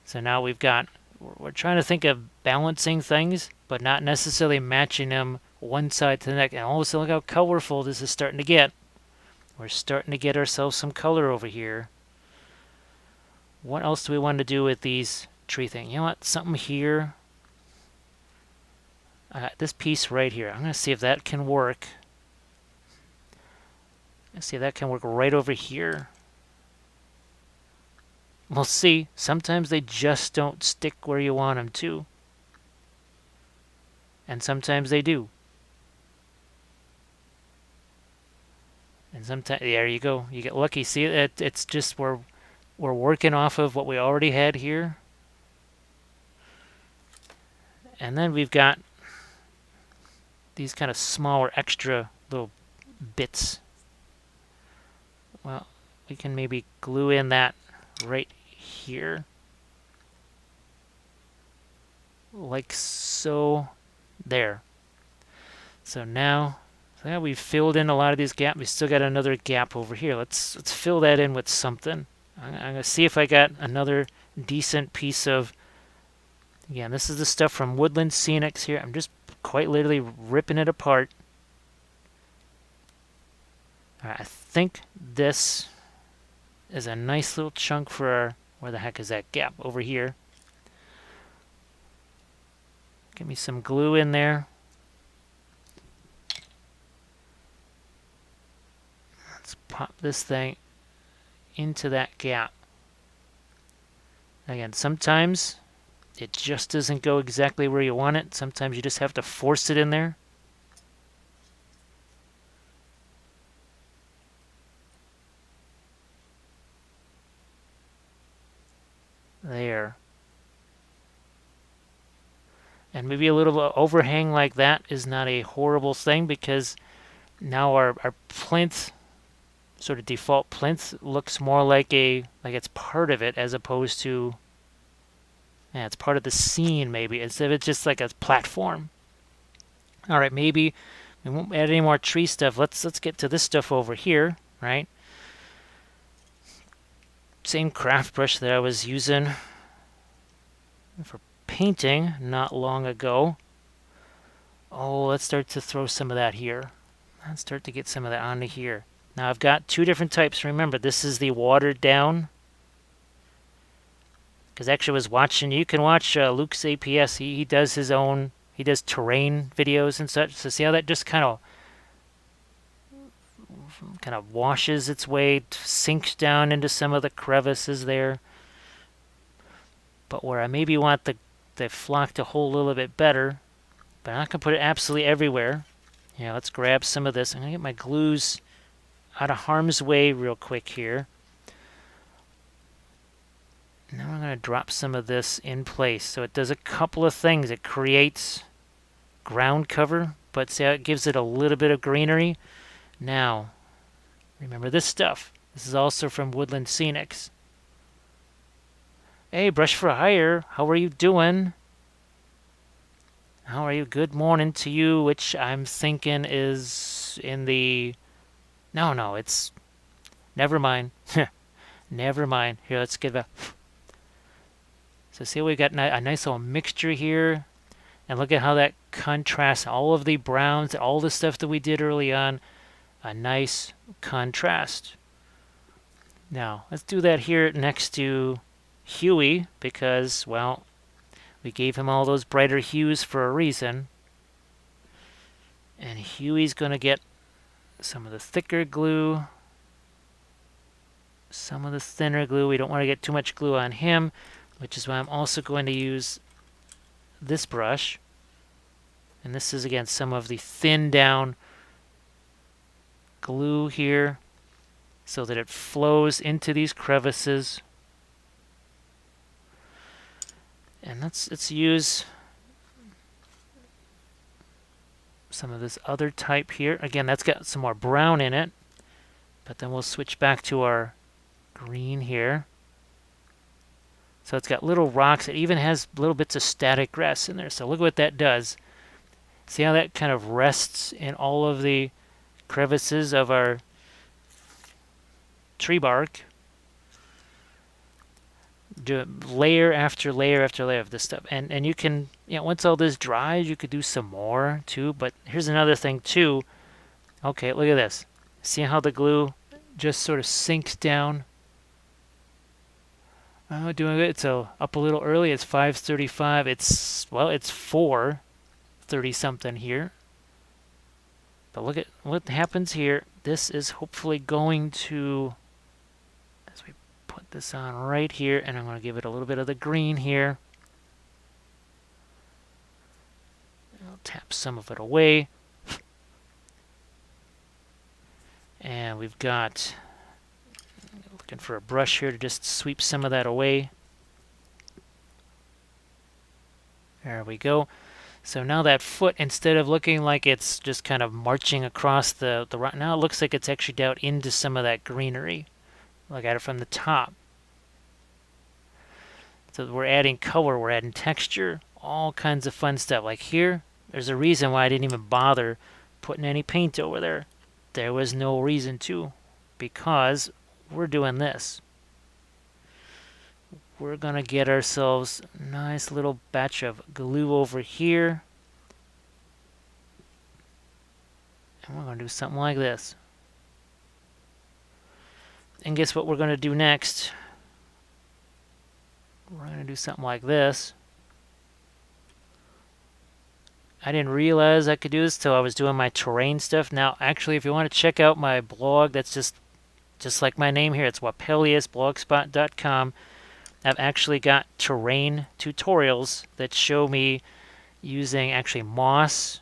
So now we're trying to think of balancing things, but not necessarily matching them one side to the next. And all of a sudden, look how colorful this is starting to get. We're starting to get ourselves some color over here. What else do we want to do with these tree things? You know what? Something here. This piece right here. I'm going to see if that can work. Let's see if that can work right over here. We'll see. Sometimes they just don't stick where you want them to. And sometimes they do. And sometimes, there you go. You get lucky. See, it's just we're working off of what we already had here. And then we've got these kind of smaller extra little bits. Well, we can maybe glue in that right here. Like so. There. So now we've filled in a lot of these gaps. We still got another gap over here. Let's fill that in with something. I'm going to see if I got another decent piece of... Again, this is the stuff from Woodland Scenics here. I'm just quite literally ripping it apart. All right, I think this is a nice little chunk for our... Where the heck is that gap? Over here. Give me some glue in there. Let's pop this thing into that gap. Again, sometimes it just doesn't go exactly where you want it. Sometimes you just have to force it in there. There. And maybe a little overhang like that is not a horrible thing, because now our plinth, sort of default plinth, looks more like it's part of it, as opposed to, yeah, it's part of the scene maybe, instead of it's just like a platform. All right, maybe we won't add any more tree stuff. Let's get to this stuff over here, right? Same craft brush that I was using for painting not long ago. Oh, let's start to throw some of that here. Let's start to get some of that onto here. Now I've got two different types. Remember, this is the watered down. Because actually I was watching, you can watch Luke's APS. He does his own, he does terrain videos and such. So see how that just kind of washes its way, sinks down into some of the crevices there. But where I maybe want the flock to hold a little bit better, but I'm not going to put it absolutely everywhere. Yeah, let's grab some of this. I'm going to get my glues out of harm's way real quick here. Now I'm going to drop some of this in place. So it does a couple of things. It creates ground cover, but see how it gives it a little bit of greenery? Now, remember this stuff. This is also from Woodland Scenics. Hey, Brush for Hire, how are you doing? How are you? Good morning to you, which I'm thinking is in the... No, it's... Never mind. Never mind. Here, let's get back. So see, we got a nice little mixture here. And look at how that contrasts all of the browns, all the stuff that we did early on. A nice contrast. Now, let's do that here next to Huey because, well, we gave him all those brighter hues for a reason. And Huey's going to get some of the thicker glue, some of the thinner glue. We don't want to get too much glue on him, which is why I'm also going to use this brush. And this is, again, some of the thinned down glue here so that it flows into these crevices. And let's use some of this other type here. Again, that's got some more brown in it, but then we'll switch back to our green here. So it's got little rocks. It even has little bits of static grass in there. So look what that does. See how that kind of rests in all of the crevices of our tree bark? Do layer after layer after layer of this stuff. And you can, once all this dries, you could do some more too. But here's another thing too. Okay, look at this. See how the glue just sort of sinks down? Oh, doing it. So up a little early. It's 5:35. It's 4:30 something here. But look at what happens here. This is hopefully going to, as we put this on right here, and I'm going to give it a little bit of the green here. I'll tap some of it away. And we've got, looking for a brush here to just sweep some of that away. There we go. So now that foot, instead of looking like it's just kind of marching across the rock, now it looks like it's actually down into some of that greenery. Look at it from the top. So we're adding color, we're adding texture, all kinds of fun stuff. Like here, there's a reason why I didn't even bother putting any paint over there. There was no reason to, because we're doing this. We're going to get ourselves a nice little batch of glue over here. And we're going to do something like this. And guess what we're going to do next? We're going to do something like this. I didn't realize I could do this till I was doing my terrain stuff. Now, actually, if you want to check out my blog, that's just like my name here. It's wappeliusblogspot.com. I've actually got terrain tutorials that show me using actually moss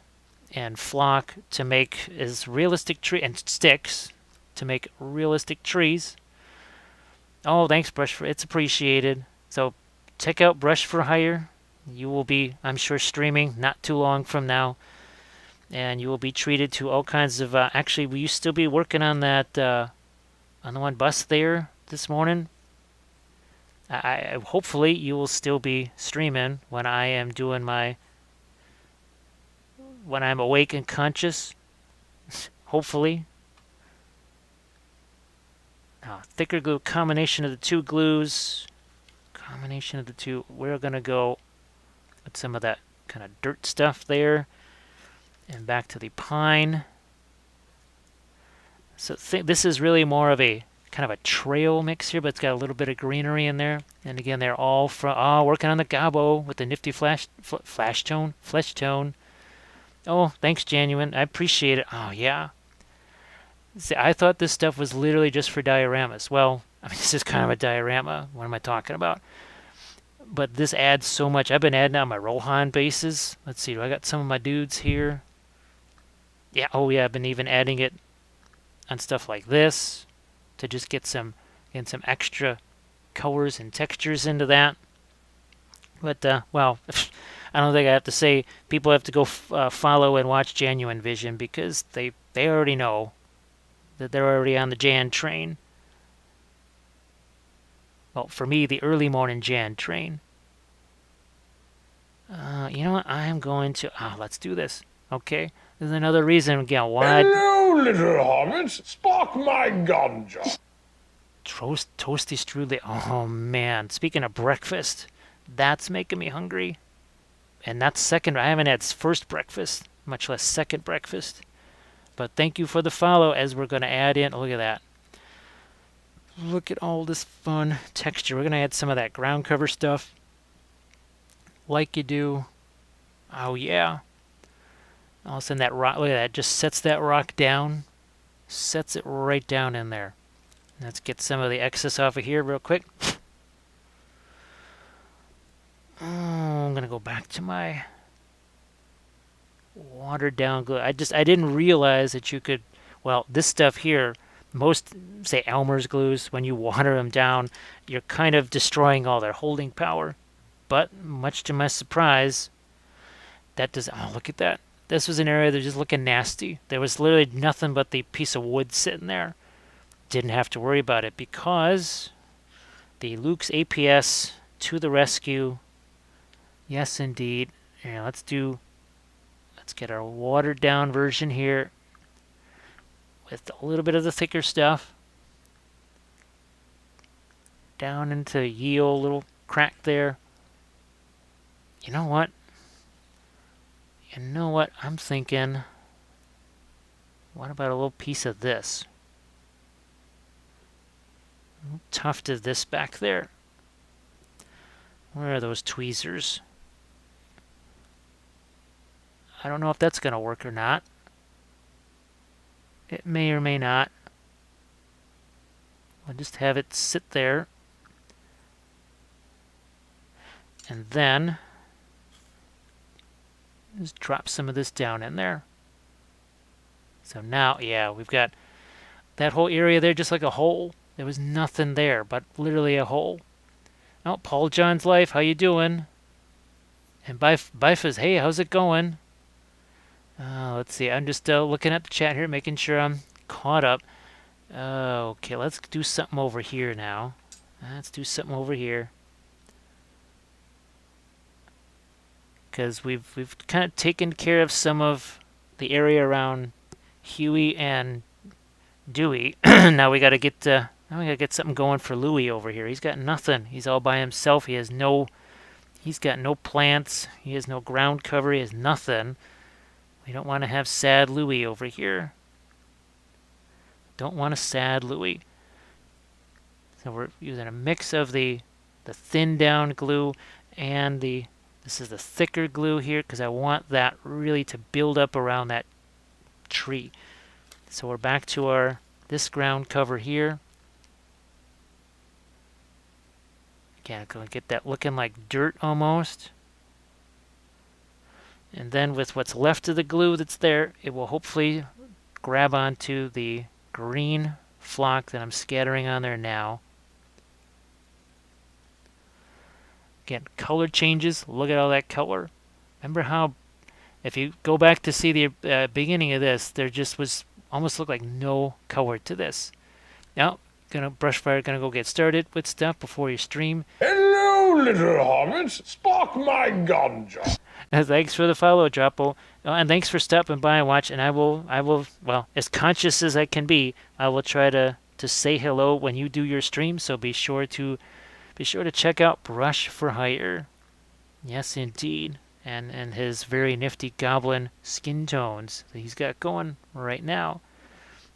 and flock to make as realistic tree and sticks to make realistic trees. Oh, thanks, Brush for it's appreciated. So check out Brush for Hire. You will be, I'm sure, streaming not too long from now, and you will be treated to all kinds of. Actually, will you still be working on that on the one bus there this morning? I hopefully you will still be streaming when I am doing when I'm awake and conscious. Hopefully. Now, thicker glue, combination of the two glues. Combination of the two. We're gonna go with some of that kind of dirt stuff there, and back to the pine. So this is really more of a kind of a trail mix here, but it's got a little bit of greenery in there. And again, they're all from working on the gobbo with the nifty flesh tone. Oh, thanks, Genuine. I appreciate it. Oh yeah. See, I thought this stuff was literally just for dioramas. Well, I mean, this is kind of a diorama. What am I talking about? But this adds so much. I've been adding on my Rohan bases. Let's see. Do I got some of my dudes here? Yeah. Oh yeah. I've been even adding it on stuff like this to just get some extra colors and textures into that. But well, I don't think I have to say people have to go follow and watch Genuine Vision because they already know that they're already on the Jan train. Well, for me, the early morning Jan train. You know what? I am going to. Let's do this. Okay. There's another reason again why. Hello, little hobbits. Spark my ganja. Toasty strudel. Oh man! Speaking of breakfast, that's making me hungry. and not second. I haven't had first breakfast, much less second breakfast. But thank you for the follow as we're going to add in. Look at that. Look at all this fun texture. We're going to add some of that ground cover stuff like you do. Oh, yeah. All of a sudden that rock, look at that, just sets that rock down. Sets it right down in there. Let's get some of the excess off of here real quick. Oh, I'm going to go back to my watered down glue. I didn't realize that you could, well, this stuff here, most, say, Elmer's glues, when you water them down, you're kind of destroying all their holding power. But, much to my surprise, that does, oh, look at that. This was an area that was just looking nasty. There was literally nothing but the piece of wood sitting there. Didn't have to worry about it because the Luke's APS to the rescue. Yes, indeed. Here, let's get our watered down version here with a little bit of the thicker stuff. Down into yield, little crack there. You know what? I'm thinking, what about a little piece of this? Tuft of this back there. Where are those tweezers? I don't know if that's going to work or not. It may or may not. I'll just have it sit there. And then just drop some of this down in there. So now, yeah, we've got that whole area there just like a hole. There was nothing there, but literally a hole. Oh, Paul John's Life, how you doing? And Bifas, hey, how's it going? Let's see, I'm just looking at the chat here, making sure I'm caught up. Okay, let's do something over here now. Let's do something over here. Because we've kind of taken care of some of the area around Huey and Dewey. Now we got to get something going for Louie over here. He's got nothing. He's all by himself. He's got no plants. He has no ground cover. He has nothing. We don't want to have sad Louie over here. Don't want a sad Louie. So we're using a mix of the thin down glue and this is the thicker glue here because I want that really to build up around that tree. So we're back to this ground cover here. Again, I'm going to get that looking like dirt almost. And then with what's left of the glue that's there, it will hopefully grab onto the green flock that I'm scattering on there now. Again, color changes. Look at all that color. Remember how, if you go back to see the beginning of this, there just was almost looked like no color to this. Now, brush fire, gonna go get started with stuff before you stream. Hello, little hobbits. Spark my ganja. Thanks for the follow, Wappel. And thanks for stopping by and watch. And I will, well, as conscious as I can be, I will try to say hello when you do your stream. So be sure to check out Brush for Hire. Yes, indeed. And his very nifty goblin skin tones that he's got going right now.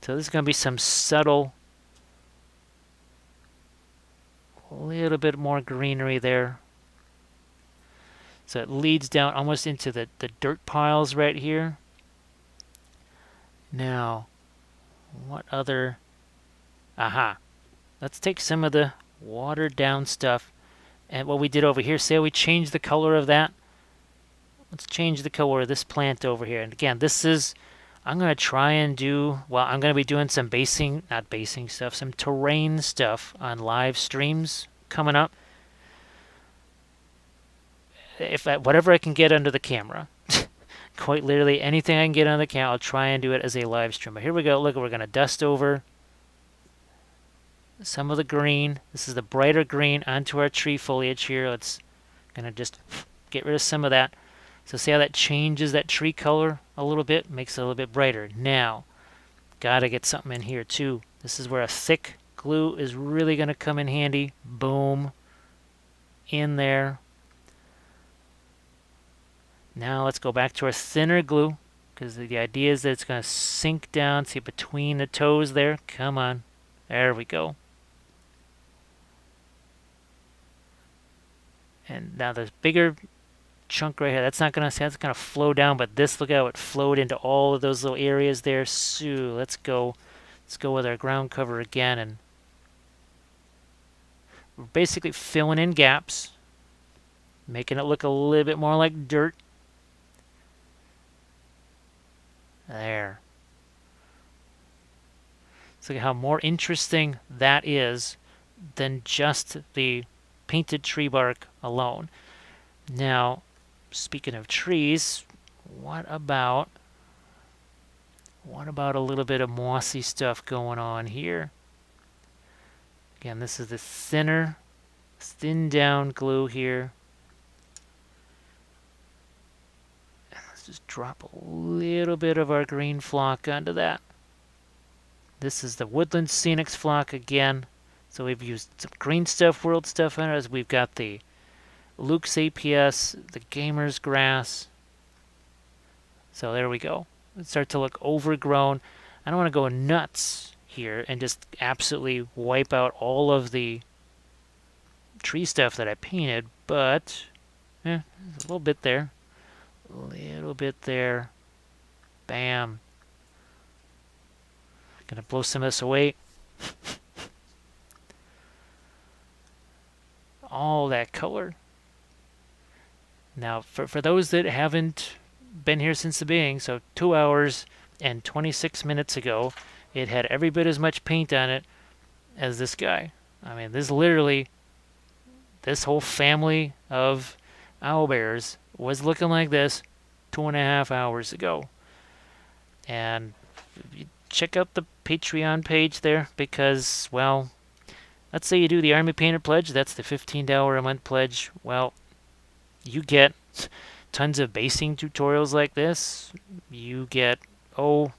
So this is going to be some subtle, a little bit more greenery there. So it leads down almost into the dirt piles right here. Now, what other... Aha. Let's take some of the watered down stuff. And what we did over here, say we changed the color of that. Let's change the color of this plant over here. And again, this is... I'm going to try and do... Well, I'm going to be doing some not basing stuff, some terrain stuff on live streams coming up. Whatever I can get under the camera. Quite literally, anything I can get on the camera, I'll try and do it as a live stream. But here we go. Look, we're going to dust over some of the green. This is the brighter green onto our tree foliage here. Let's going to just get rid of some of that. So see how that changes that tree color a little bit? Makes it a little bit brighter. Now, got to get something in here too. This is where a thick glue is really going to come in handy. Boom. In there. Now let's go back to our thinner glue, because the idea is that it's going to sink down, see between the toes there. Come on. There we go. And now the bigger chunk right here, that's not going to, see, that's going to flow down, but this, look how it flowed into all of those little areas there. So let's go with our ground cover again, and we're basically filling in gaps, making it look a little bit more like dirt. There. So look at how more interesting that is than just the painted tree bark alone. Now, speaking of trees, what about a little bit of mossy stuff going on here? Again, this is the thin down glue here. Let's just drop a little bit of our green flock onto that. This is the Woodland Scenics flock again. So we've used some green stuff, world stuff on it, as we've got the Luke's APS, the Gamer's Grass. So there we go. It starts to look overgrown. I don't want to go nuts here and just absolutely wipe out all of the tree stuff that I painted, but there's a little bit there. A little bit there. Bam. Gonna blow some of this away. All that color. Now, for those that haven't been here since the beginning, so 2 hours and 26 minutes ago, it had every bit as much paint on it as this guy. I mean, this literally, this whole family of owlbears was looking like this 2.5 hours ago. And check out the Patreon page there, because, well, let's say you do the Army Painter Pledge, that's the $15 a month pledge. Well, you get tons of basing tutorials like this. You get, now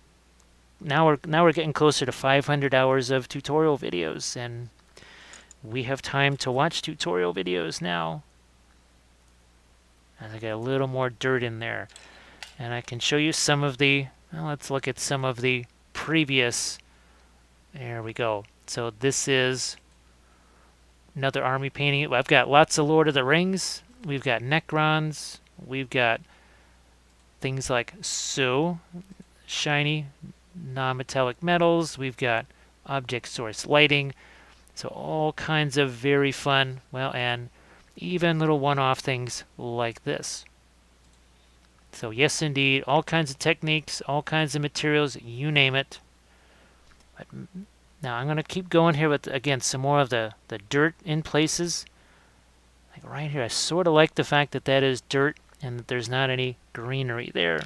we're getting closer to 500 hours of tutorial videos, and we have time to watch tutorial videos now. And I got a little more dirt in there, and I can show you some of the, well, let's look at some of the previous. There we go. So this is another army painting. I've got lots of Lord of the Rings. We've got Necrons. We've got things like shiny non-metallic metals. We've got object source lighting. So all kinds of very fun, well, and even little one-off things like this. So yes, indeed, all kinds of techniques, all kinds of materials, you name it. But now I'm going to keep going here with, again, some more of the dirt in places. Like right here, I sort of like the fact that that is dirt and that there's not any greenery there.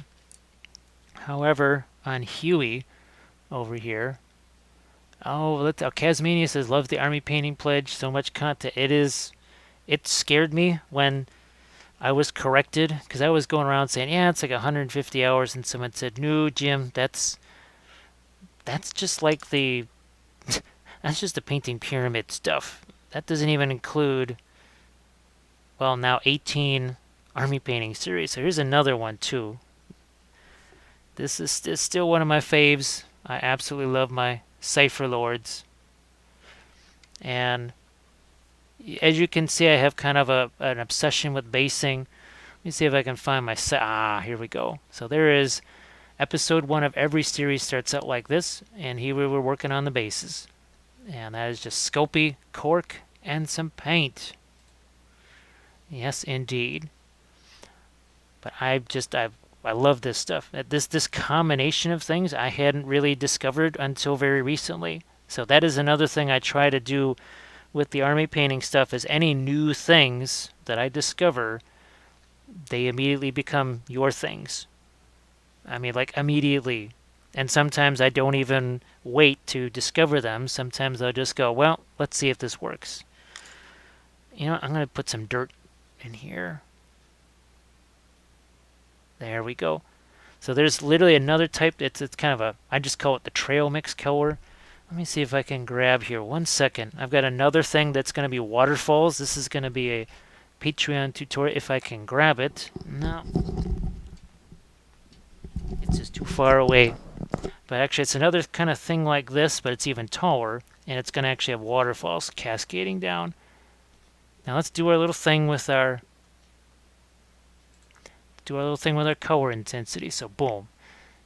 However, on Huey over here, Casmania says, love the Army Painting Pledge, so much content. It scared me when I was corrected, because I was going around saying, yeah, it's like 150 hours, and someone said, no, Jim, that's just like that's just the painting pyramid stuff. That doesn't even include, well, now 18 army painting series. So here's another one too. This is still one of my faves. I absolutely love my Cypher Lords. And as you can see, I have kind of an obsession with basing. Let me see if I can find my here we go. So there is episode 1 of every series starts out like this, and here we were working on the bases. And that is just Sculpey, cork, and some paint. Yes, indeed. But I love this stuff. This combination of things I hadn't really discovered until very recently. So that is another thing I try to do with the army painting stuff, is any new things that I discover, they immediately become your things. I mean, like, immediately. And sometimes I don't even wait to discover them. Sometimes I'll just go, well, let's see if this works. You know, I'm going to put some dirt in here. There we go. So there's literally another type. It's kind of I just call it the trail mix color. Let me see if I can grab here. 1 second. I've got another thing that's going to be waterfalls. This is going to be a Patreon tutorial if I can grab it. No. It's just too far away. But actually, it's another kind of thing like this, but it's even taller, and it's going to actually have waterfalls cascading down. Now let's do our little thing with our color intensity. So boom.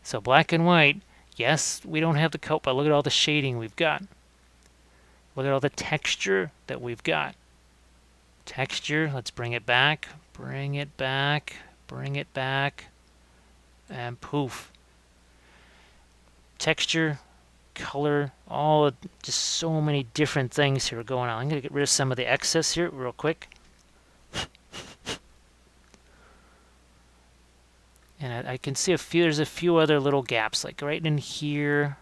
So black and white. Yes, we don't have the color, but look at all the shading we've got. Look at all the texture that we've got. Texture. Let's bring it back. Bring it back. Bring it back. And poof. Texture, color, just so many different things here going on. I'm going to get rid of some of the excess here real quick. And I can see there's a few other little gaps, like right in here.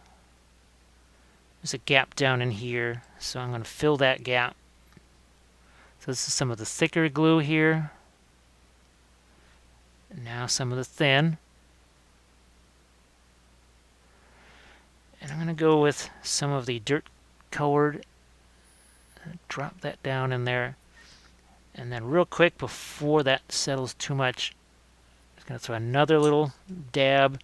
There's a gap down in here, so I'm going to fill that gap. So this is some of the thicker glue here. And now some of the thin. And I'm going to go with some of the dirt colored. Drop that down in there. And then real quick, before that settles too much, I'm just going to throw another little dab.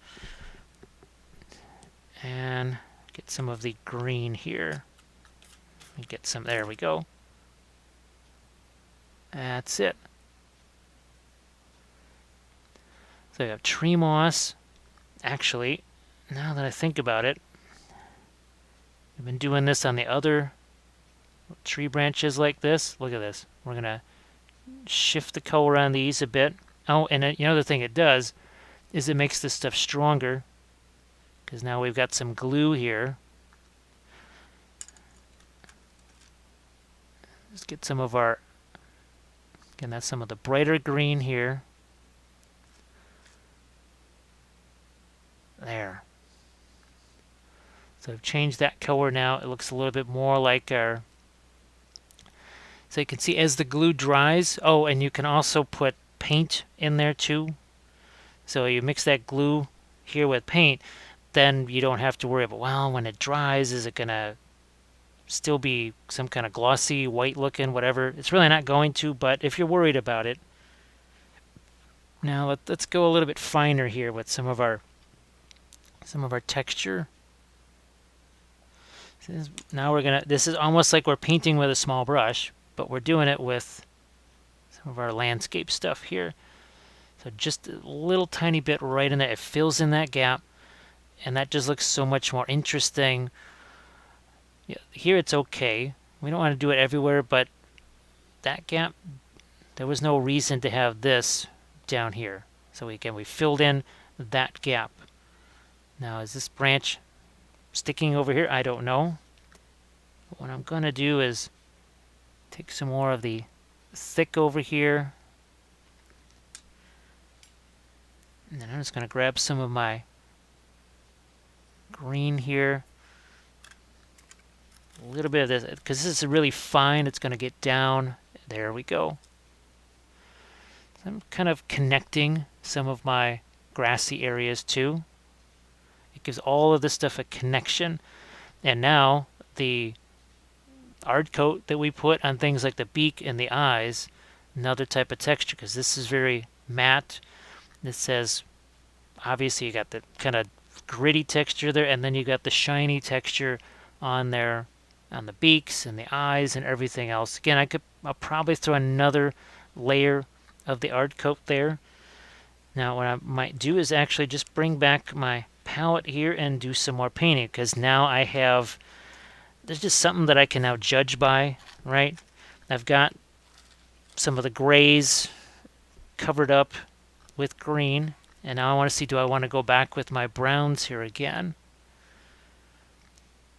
And get some of the green here. Get some, there we go. That's it. So we have tree moss. Actually, now that I think about it, I've been doing this on the other tree branches like this. Look at this. We're going to shift the color on these a bit. Oh, and another thing it does is it makes this stuff stronger, because now we've got some glue here. Let's get some of our, again, that's some of the brighter green here. There. So I've changed that color now. It looks a little bit more like our... So you can see as the glue dries... Oh, and you can also put paint in there too. So you mix that glue here with paint, then you don't have to worry about, well, when it dries, is it going to still be some kind of glossy, white looking, whatever. It's really not going to, but if you're worried about it... Now let's go a little bit finer here with some of our texture. Now we're gonna, this is almost like we're painting with a small brush, but we're doing it with some of our landscape stuff here. So just a little tiny bit right in there. It fills in that gap, and that just looks so much more interesting. Yeah, here it's okay. We don't want to do it everywhere, but that gap, there was no reason to have this down here. So we filled in that gap. Now, is this branch sticking over here? I don't know. But what I'm going to do is take some more of the thick over here. And then I'm just going to grab some of my green here. A little bit of this, because this is really fine. It's going to get down. There we go. So I'm kind of connecting some of my grassy areas too. It gives all of this stuff a connection. And now the art coat that we put on things like the beak and the eyes, another type of texture, because this is very matte. It says, obviously you got the kind of gritty texture there, and then you got the shiny texture on there, on the beaks and the eyes and everything else. Again, I'll probably throw another layer of the art coat there. Now what I might do is actually just bring back my palette here and do some more painting, because now there's just something that I can now judge by, right? I've got some of the grays covered up with green, and now I want to see, do I want to go back with my browns here again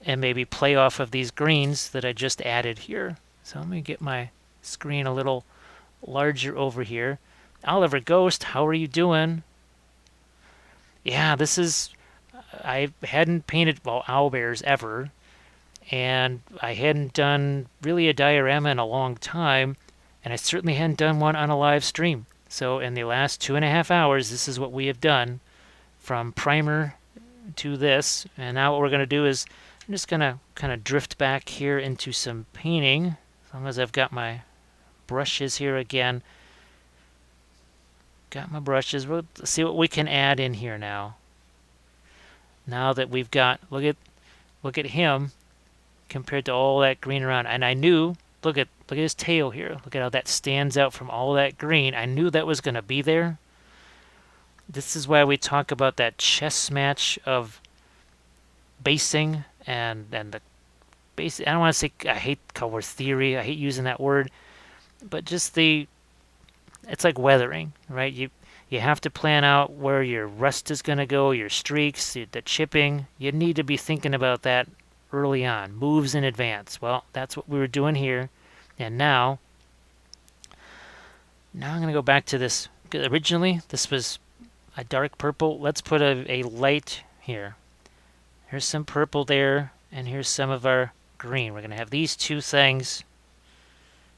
and maybe play off of these greens that I just added here. So let me get my screen a little larger over here. Oliver Ghost, how are you doing? Yeah, this is, I hadn't painted, well, owlbears ever, and I hadn't done really a diorama in a long time, and I certainly hadn't done one on a live stream. So in the last 2.5 hours, this is what we have done, from primer to this. And now what we're going to do is, I'm just going to kind of drift back here into some painting, as long as I've got my brushes here again. Got my brushes. We'll see what we can add in here now. Now that we've got, look at him compared to all that green around. And I knew, look at his tail here. Look at how that stands out from all that green. I knew that was going to be there. This is why we talk about that chess match of basing and the base. I don't want to say, I hate color theory. I hate using that word, but just it's like weathering, right? You have to plan out where your rust is going to go, your streaks, the chipping. You need to be thinking about that early on, moves in advance. Well, that's what we were doing here. And now I'm going to go back to this. Originally, this was a dark purple. Let's put a light here. Here's some purple there, and here's some of our green. We're going to have these two things,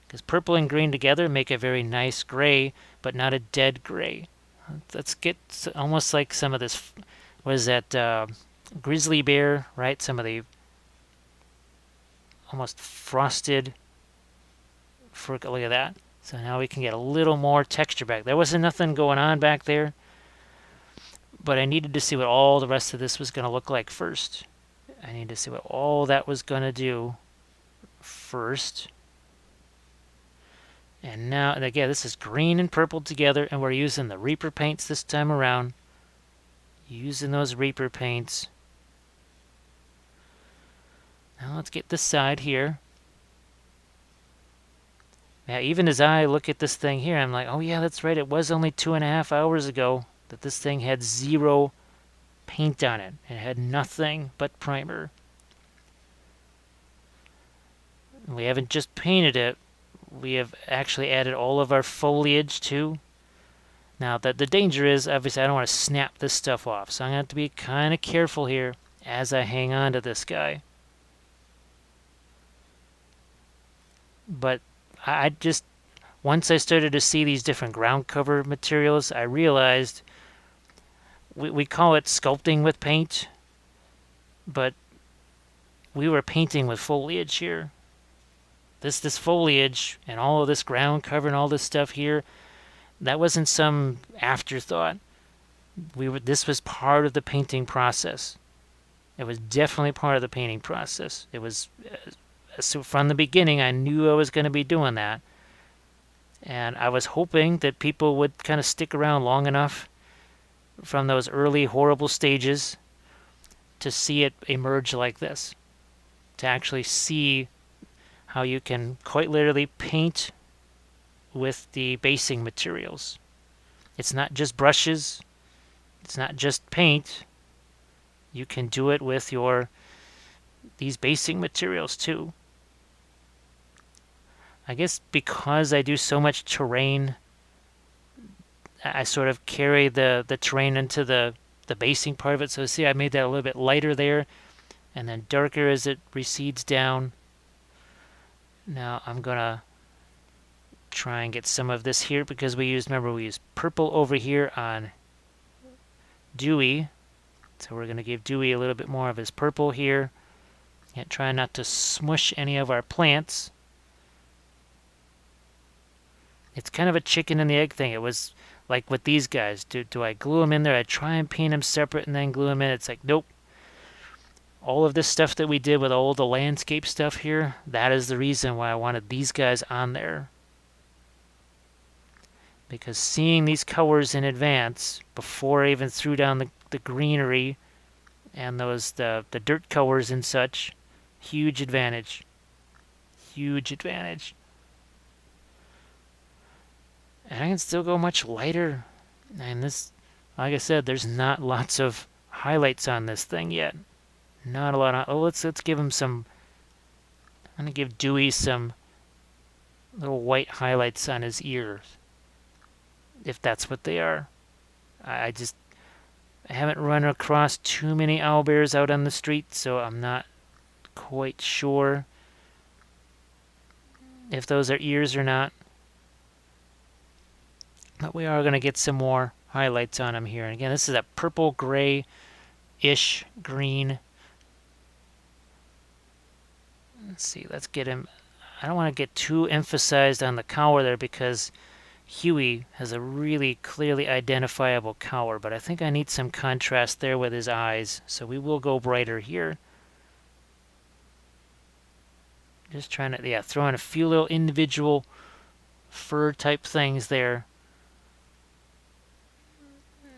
because purple and green together make a very nice gray, but not a dead gray. Let's get almost like some of this, what is that, grizzly bear, right? Some of the almost frosted, look at that. So now we can get a little more texture back. There wasn't nothing going on back there, but I needed to see what all the rest of this was going to look like first. I need to see what all that was going to do first. And now, and again, this is green and purple together, and we're using the Reaper paints this time around. Using those Reaper paints. Now let's get this side here. Now, even as I look at this thing here, I'm like, oh yeah, that's right. It was only 2.5 hours ago that this thing had 0 paint on it. It had nothing but primer. We haven't just painted it. We have actually added all of our foliage too. Now, the danger is, obviously, I don't want to snap this stuff off. So I'm going to have to be kind of careful here as I hang on to this guy. But I just, once I started to see these different ground cover materials, I realized we call it sculpting with paint, but we were painting with foliage here. This foliage and all of this ground cover and all this stuff here, that wasn't some afterthought. This was part of the painting process. It was definitely part of the painting process. It was, so from the beginning, I knew I was going to be doing that. And I was hoping that people would kind of stick around long enough from those early horrible stages to see it emerge like this. To actually see how you can quite literally paint with the basing materials. It's not just brushes. It's not just paint. You can do it with these basing materials too. I guess because I do so much terrain, I sort of carry the terrain into the basing part of it. So see, I made that a little bit lighter there, and then darker as it recedes down. Now I'm gonna try and get some of this here, because remember we used purple over here on Dewey. So we're gonna give Dewey a little bit more of his purple here. And try not to smush any of our plants. It's kind of a chicken and the egg thing. It was like with these guys. Do I glue them in there? I try and paint them separate and then glue them in. It's like, nope. All of this stuff that we did with all the landscape stuff here, that is the reason why I wanted these guys on there. Because seeing these colors in advance, before I even threw down the greenery and the dirt colors and such, huge advantage. Huge advantage. And I can still go much lighter. And this, like I said, there's not lots of highlights on this thing yet. Not a lot of, let's give him some, I'm going to give Dewey some little white highlights on his ears. If that's what they are. I haven't run across too many owlbears out on the street, so I'm not quite sure if those are ears or not. But we are going to get some more highlights on them here. And again, this is a purple gray-ish green. Let's see, let's get him. I don't want to get too emphasized on the collar there, because Huey has a really clearly identifiable collar, but I think I need some contrast there with his eyes, so we will go brighter here. Just trying to, yeah, throw in a few little individual fur type things there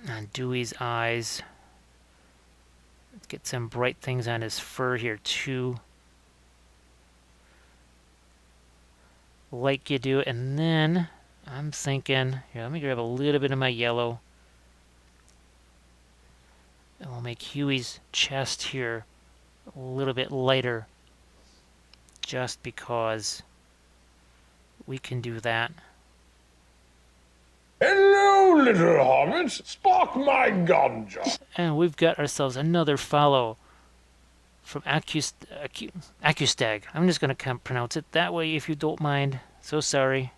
on Dewey's eyes. Let's get some bright things on his fur here too, like you do. And then I'm thinking, here, let me grab a little bit of my yellow, and we'll make Huey's chest here a little bit lighter, just because we can do that. Hello, little hobbits. Spark my ganja. And we've got ourselves another follow from Accustag. I'm just going to pronounce it that way if you don't mind. So sorry.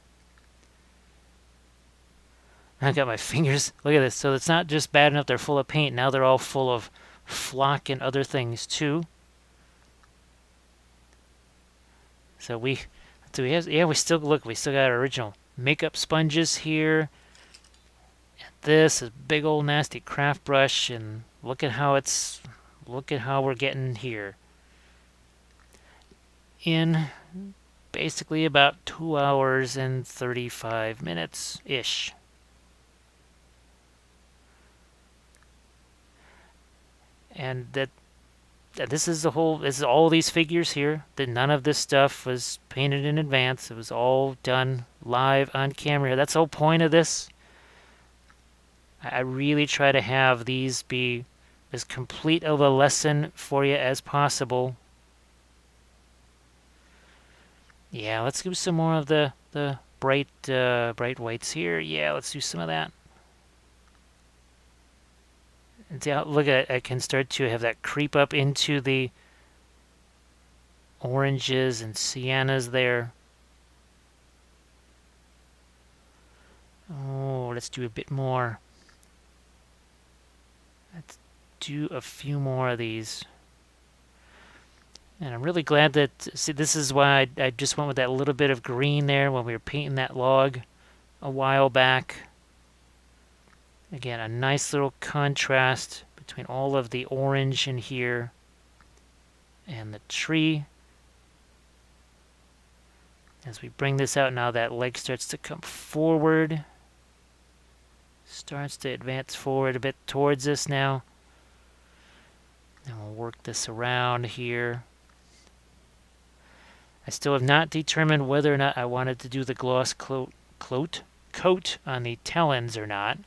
I got my fingers. Look at this. So it's not just bad enough they're full of paint. Now they're all full of flock and other things too. So we have, yeah, we still got our original makeup sponges here. And this is big old nasty craft brush, and look at how we're getting here. In basically about 2 hours and 35 minutes ish. And this is all these figures here. That none of this stuff was painted in advance. It was all done live on camera. That's the whole point of this. I really try to have these be as complete of a lesson for you as possible. Yeah, let's do some more of the bright whites here. Yeah, let's do some of that. And see how, look at it, I can start to have that creep up into the oranges and siennas there. Oh, let's do a bit more. Let's do a few more of these. And I'm really glad that, see, this is why I just went with that little bit of green there when we were painting that log a while back. Again, a nice little contrast between all of the orange in here and the tree. As we bring this out now, that leg starts to come forward. Starts to advance forward a bit towards us now. And we'll work this around here. I still have not determined whether or not I wanted to do the gloss coat on the talons or not.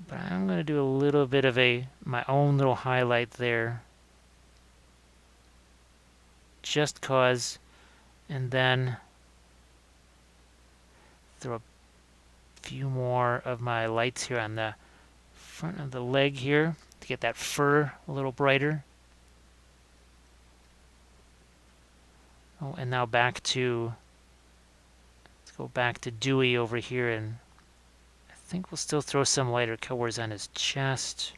But I'm going to do a little bit of my own little highlight there. Just cause. And then throw a few more of my lights here on the front of the leg here to get that fur a little brighter. Oh, and now let's go back to Dewey over here, and I think we'll still throw some lighter colors on his chest.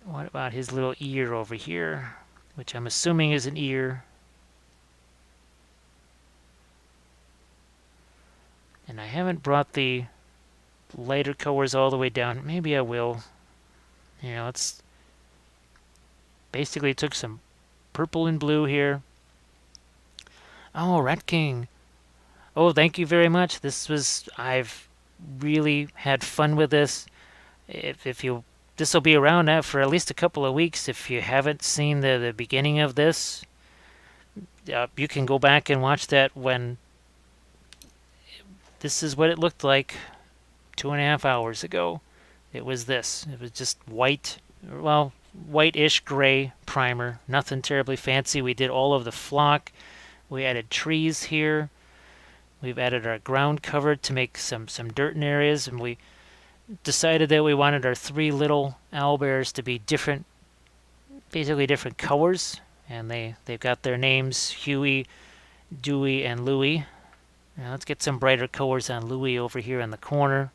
What about his little ear over here, which I'm assuming is an ear. And I haven't brought the lighter colors all the way down. Maybe I will. You know, it's basically took some purple and blue here. Oh, Rat King. Oh, thank you very much. I've really had fun with this. This will be around now for at least a couple of weeks. If you haven't seen the beginning of this, you can go back and watch that when this is what it looked like 2.5 hours ago. It was this. It was just white, well, whitish gray primer. Nothing terribly fancy. We did all of the flock. We added trees here. We've added our ground cover to make some dirt in areas, and we decided that we wanted our 3 little owlbears to be different, basically different colors, and they've got their names, Huey, Dewey, and Louie. Now let's get some brighter colors on Louie over here in the corner.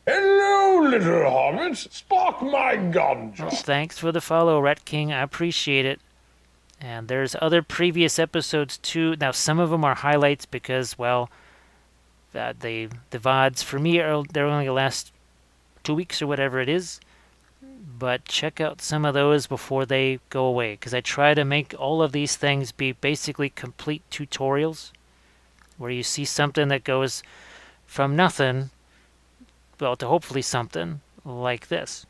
Hello, little hobbits. Spark my ganja. Well, thanks for the follow, Rat King. I appreciate it. And there's other previous episodes too. Now some of them are highlights because, well, the VODs for me they're only gonna last 2 weeks or whatever it is. But check out some of those before they go away, because I try to make all of these things be basically complete tutorials where you see something that goes from nothing, well, to hopefully something like this.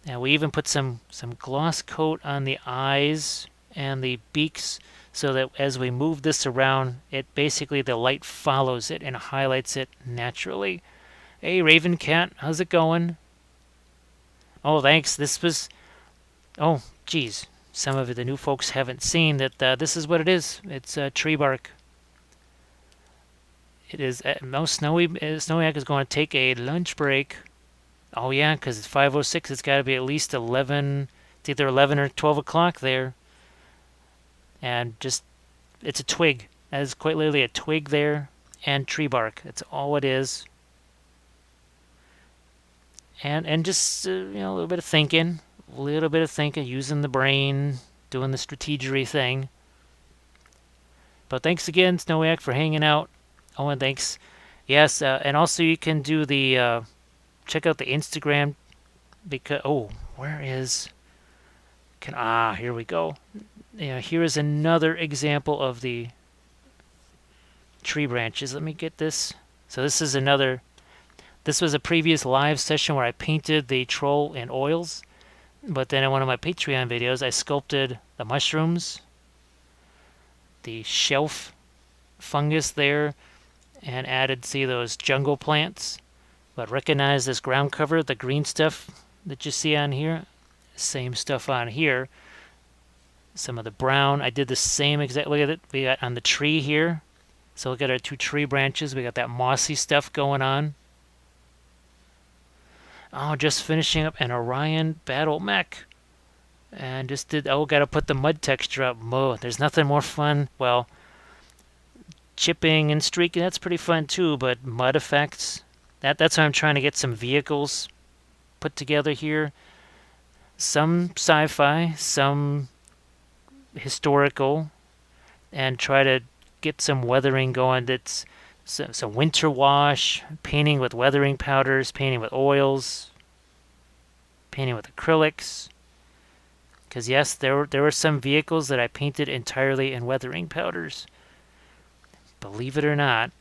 And we even put some gloss coat on the eyes and the beaks so that as we move this around, it basically the light follows it and highlights it naturally. Hey, Raven Cat, how's it going? Oh, thanks. Oh, geez. Some of the new folks haven't seen that this is what it is. It's tree bark. It is most snowy. Snowiac is going to take a lunch break. Oh yeah, because it's 5:06. It's got to be at least 11. It's either 11 or 12 o'clock there. And just it's a twig. That is quite literally a twig there and tree bark. That's all it is. And just a little bit of thinking, using the brain, doing the strategery thing. But thanks again, Snowiac, for hanging out. Oh, and thanks. Yes, and also you can do the check out the Instagram because here we go. Yeah, here is another example of the tree branches. Let me get this. So this is another. This was a previous live session where I painted the troll in oils, but then in one of my Patreon videos, I sculpted the mushrooms, the shelf fungus there, and added, see those jungle plants, but recognize this ground cover, the green stuff that you see on here, same stuff on here. Some of the brown, I did the same exact, look at it, we got on the tree here. So look at our two tree branches, we got that mossy stuff going on. Oh, just finishing up an Orion battle mech. And just gotta put the mud texture up. There's nothing more fun. Well, chipping and streaking, that's pretty fun too, but mud effects, that's why I'm trying to get some vehicles put together here. Some sci-fi, some historical, and try to get some weathering going. That's some winter wash, painting with weathering powders, painting with oils, painting with acrylics. Because yes, there were some vehicles that I painted entirely in weathering powders. Believe it or not,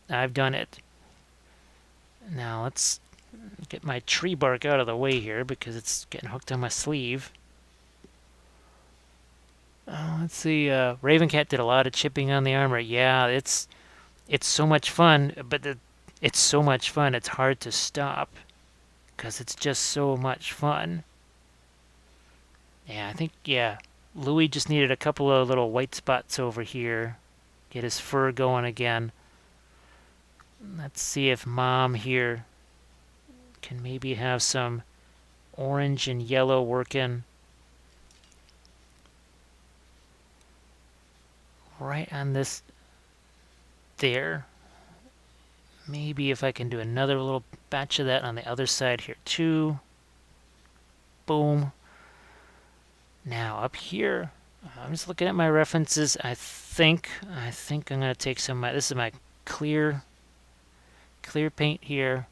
I've done it. Now let's get my tree bark out of the way here because it's getting hooked on my sleeve. Oh, let's see. Ravencat did a lot of chipping on the armor. Yeah, it's so much fun, but it's so much fun. It's hard to stop because it's just so much fun. Yeah, I think Louis just needed a couple of little white spots over here. Get his fur going again. Let's see if Mom here can maybe have some orange and yellow working right on this there. Maybe if I can do another little batch of that on the other side here too. Boom. Now up here, I'm just looking at my references. I think I'm gonna take some. This is my clear paint here.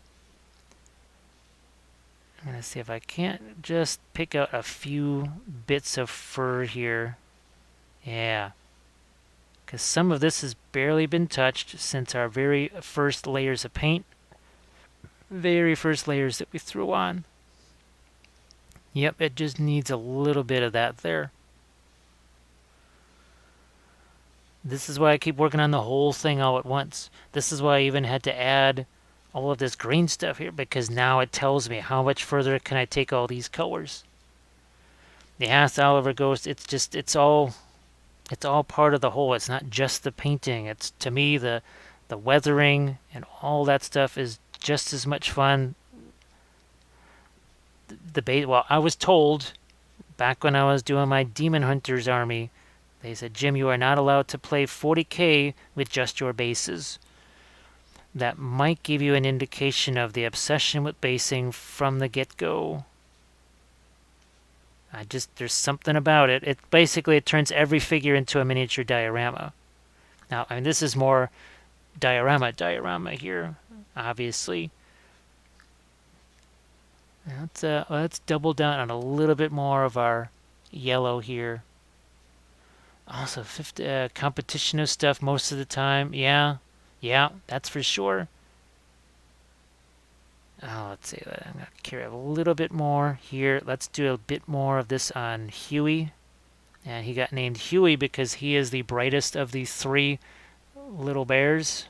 I'm gonna see if I can't just pick out a few bits of fur here. Yeah. Because some of this has barely been touched since our very first layers of paint. Very first layers that we threw on. Yep, it just needs a little bit of that there. This is why I keep working on the whole thing all at once. This is why I even had to add all of this green stuff here, because now it tells me how much further can I take all these colors. The Ask Oliver Ghost, it's all part of the whole. It's not just the painting. It's, to me, the weathering and all that stuff is just as much fun. Well, I was told back when I was doing my Demon Hunters army, they said, Jim, you are not allowed to play 40k with just your bases. That might give you an indication of the obsession with basing from the get-go. There's something about it. It turns every figure into a miniature diorama. Now, I mean, this is more diorama here, obviously. Let's double down on a little bit more of our yellow here. Also, 50, competition of stuff most of the time. Yeah, that's for sure. Oh, let's see. I'm going to carry a little bit more here. Let's do a bit more of this on Huey. And he got named Huey because he is the brightest of the three little bears.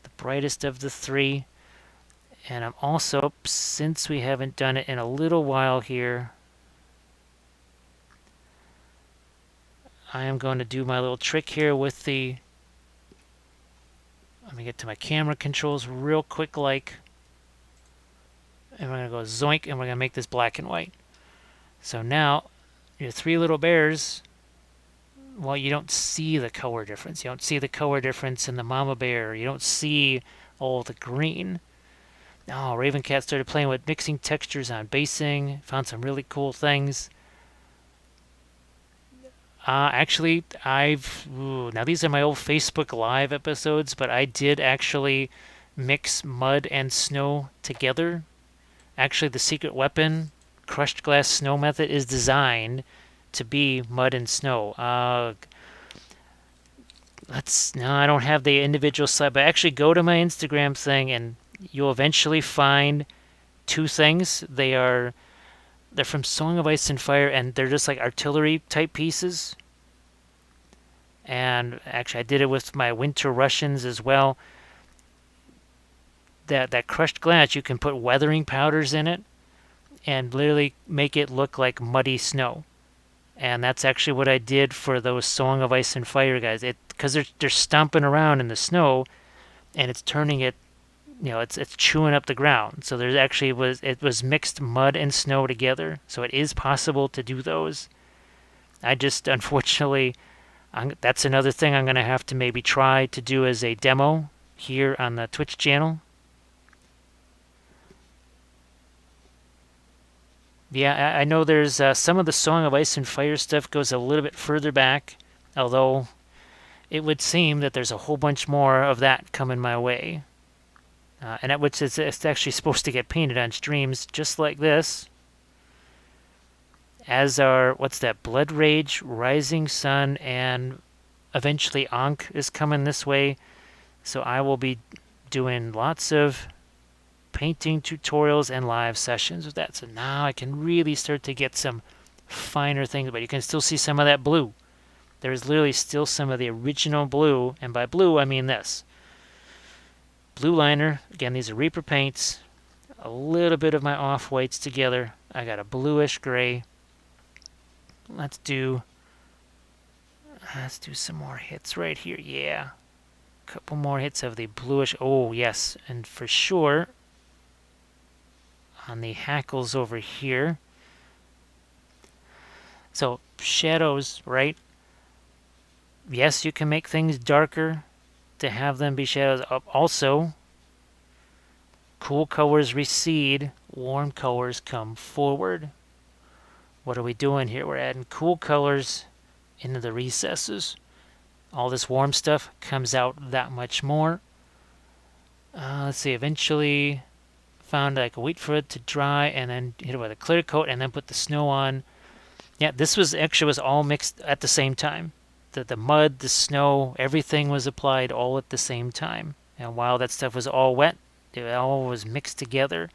The brightest of the three. And I'm also, since we haven't done it in a little while here, I am going to do my little trick here with the... Let me get to my camera controls real quick like. And we're going to go zoink, and we're going to make this black and white. So now, your three little bears, well, you don't see the color difference. You don't see the color difference in the mama bear. You don't see all the green. Oh, Raven Cat started playing with mixing textures on basing. Found some really cool things. Actually, now these are my old Facebook Live episodes, but I did actually mix mud and snow together. Actually, the secret weapon, crushed glass snow method, is designed to be mud and snow. No, I don't have the individual slide, but actually go to my Instagram thing and you'll eventually find two things. They're from Song of Ice and Fire, and they're just like artillery type pieces. And actually, I did it with my Winter Russians as well. That crushed glass, you can put weathering powders in it and literally make it look like muddy snow. And that's actually what I did for those Song of Ice and Fire guys. Because they're stomping around in the snow, and it's turning it, it's chewing up the ground. So it was mixed mud and snow together. So it is possible to do those. I just, unfortunately, that's another thing I'm going to have to maybe try to do as a demo here on the Twitch channel. Yeah, I know there's some of the Song of Ice and Fire stuff goes a little bit further back, although it would seem that there's a whole bunch more of that coming my way. And it's actually supposed to get painted on streams just like this. As are, what's that, Blood Rage, Rising Sun, and eventually Ankh is coming this way. So I will be doing lots of painting tutorials and live sessions with that. So now I can really start to get some finer things, but you can still see some of that blue. There's literally still some of the original blue, and by blue I mean this. Blue liner, again, these are Reaper paints, a little bit of my off-whites together. I got a bluish gray. Let's do some more hits right here. Yeah, a couple more hits of the bluish. Oh yes, and for sure on the hackles over here. So shadows, right? Yes, you can make things darker to have them be shadows. Also, cool colors recede, warm colors come forward. What are we doing here? We're adding cool colors into the recesses. All this warm stuff comes out that much more. Let's see, eventually found I could wait for it to dry and then hit it with a clear coat and then put the snow on. Yeah, this was all mixed at the same time. The mud, the snow, everything was applied all at the same time. And while that stuff was all wet, it all was mixed together.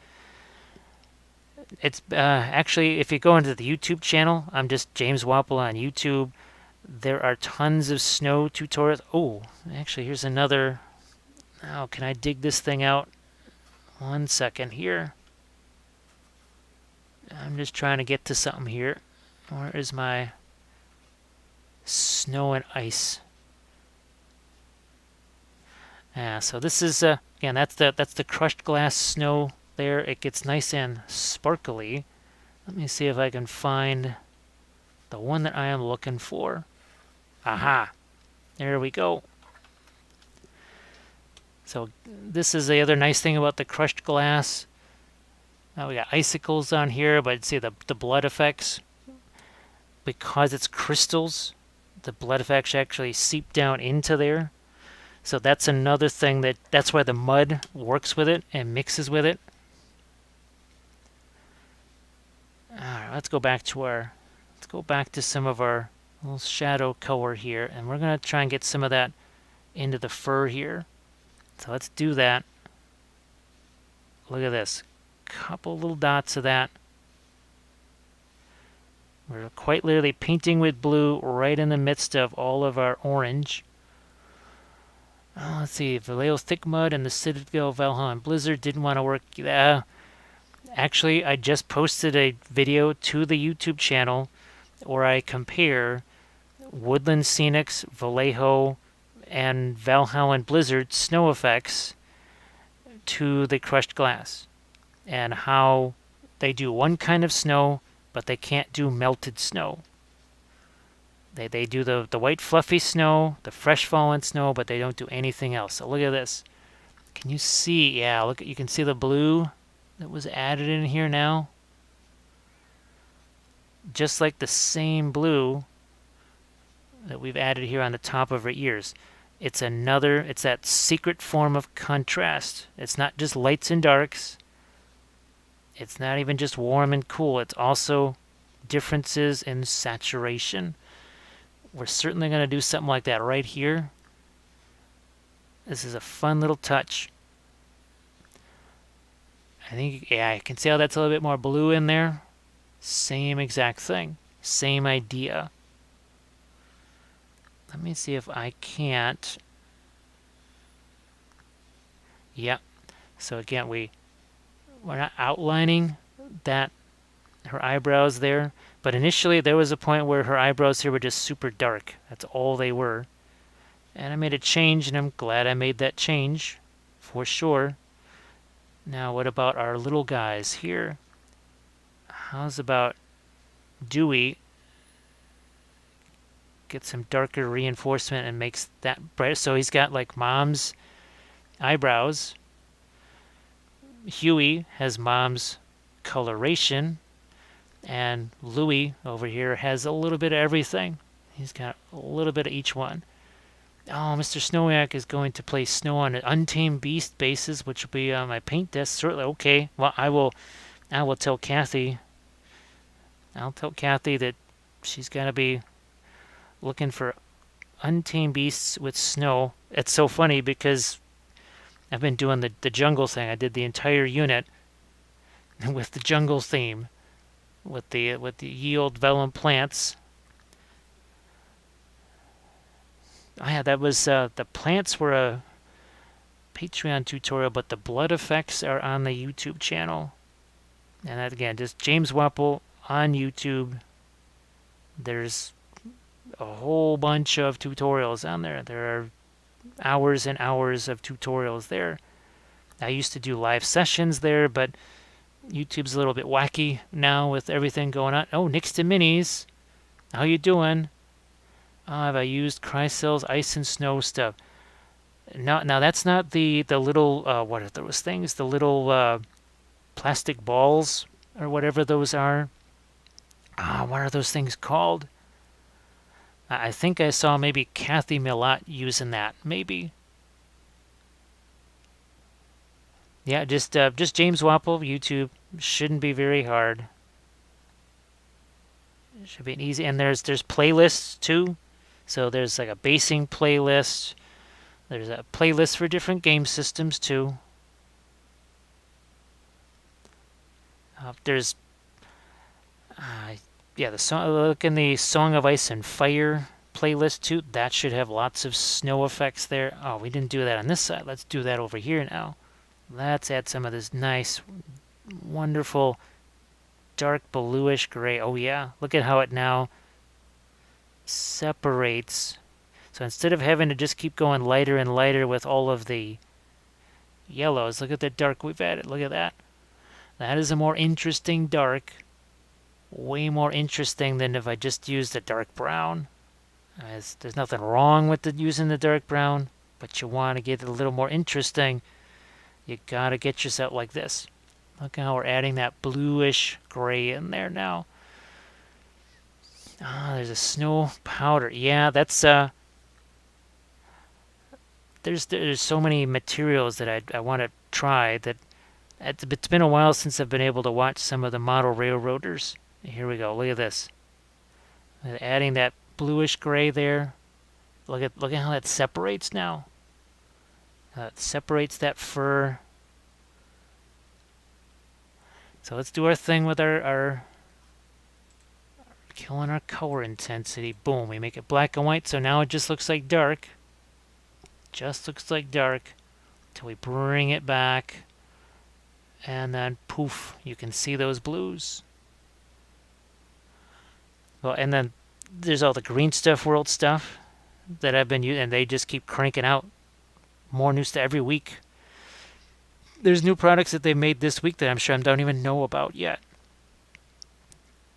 It's actually, if you go into the YouTube channel, I'm just James Wappel on YouTube. There are tons of snow tutorials. Oh, actually, here's another. Now, can I dig this thing out? 1 second here. I'm just trying to get to something here. Where is my snow and ice? So this is again, that's the crushed glass snow there. It gets nice and sparkly. Let me see if I can find the one that I am looking for. Aha! There we go. So this is the other nice thing about the crushed glass. Now we got icicles on here, but see the blood effects, because it's crystals, the blood effects actually seep down into there. So that's another thing that's why the mud works with it and mixes with it. All right, let's go back to some of our little shadow color here, and we're gonna try and get some of that into the fur here. So let's do that. Look at this. Couple little dots of that. We're quite literally painting with blue right in the midst of all of our orange. Let's see. Vallejo Thick Mud and the Citadel Valhalla Blizzard didn't want to work. Actually, I just posted a video to the YouTube channel where I compare Woodland Scenics, Vallejo, and Valhalla Blizzard snow effects to the crushed glass, and how they do one kind of snow, but they can't do melted snow. They do the white fluffy snow, the fresh fallen snow, but they don't do anything else. So look at this. Can you see? Yeah, look. You can see the blue that was added in here now. Just like the same blue that we've added here on the top of her ears. It's that secret form of contrast. It's not just lights and darks. It's not even just warm and cool. It's also differences in saturation. We're certainly going to do something like that right here. This is a fun little touch. I think, yeah, I can see how that's a little bit more blue in there. Same exact thing. Same idea. Let me see if I can't. Yep. So again, we're not outlining that her eyebrows there, but initially there was a point where her eyebrows here were just super dark. That's all they were. And I made a change, and I'm glad I made that change, for sure. Now what about our little guys here? How's about Dewey get some darker reinforcement and makes that brighter? So he's got like Mom's eyebrows. Huey has Mom's coloration. And Louie over here has a little bit of everything. He's got a little bit of each one. Oh, Mr. Snowiak is going to play snow on an Untamed Beast basis, which will be on my paint desk. Certainly, okay. Well, I will tell Kathy. I'll tell Kathy that she's got to be looking for Untamed Beasts with snow. It's so funny because I've been doing the jungle thing. I did the entire unit with the jungle theme, with the yield vellum plants. Oh yeah, that was the plants were a Patreon tutorial, but the blood effects are on the YouTube channel. And that, again, just James Wappel on YouTube. There's a whole bunch of tutorials on there. There are hours and hours of tutorials there. I used to do live sessions there, but YouTube's a little bit wacky now with everything going on. Oh, Nix to Minis. How you doing? Have I used Crycel's ice and snow stuff? Now that's not the little, what are those things? The little plastic balls or whatever those are. What are those things called? I think I saw maybe Kathy Millot using that, maybe. Yeah, just James Wappel, YouTube. Shouldn't be very hard. It should be an easy, and there's playlists too. So there's like a basing playlist. There's a playlist for different game systems too. There's yeah, the song. Look in the Song of Ice and Fire playlist too. That should have lots of snow effects there. Oh, we didn't do that on this side. Let's do that over here now. Let's add some of this nice, wonderful, dark bluish gray. Oh yeah, look at how it now separates. So instead of having to just keep going lighter and lighter with all of the yellows, look at the dark we've added. Look at that. That is a more interesting dark. Way more interesting than if I just used a dark brown. There's nothing wrong with using the dark brown, but you want to get it a little more interesting. You gotta get yourself like this. Look how we're adding that bluish gray in there now. Ah, there's a snow powder. Yeah, that's there's so many materials that I want to try that it's been a while since I've been able to watch some of the model railroaders. Here we go. Look at this. Adding that bluish gray there. Look at how that separates now. It separates that fur. So let's do our thing with our killing our color intensity. Boom, we make it black and white, so now it just looks like dark. Just looks like dark till we bring it back, and then poof, you can see those blues. Well, and then there's all the Green Stuff World stuff that I've been using, and they just keep cranking out more new stuff every week. There's new products that they made this week that I'm sure I don't even know about yet.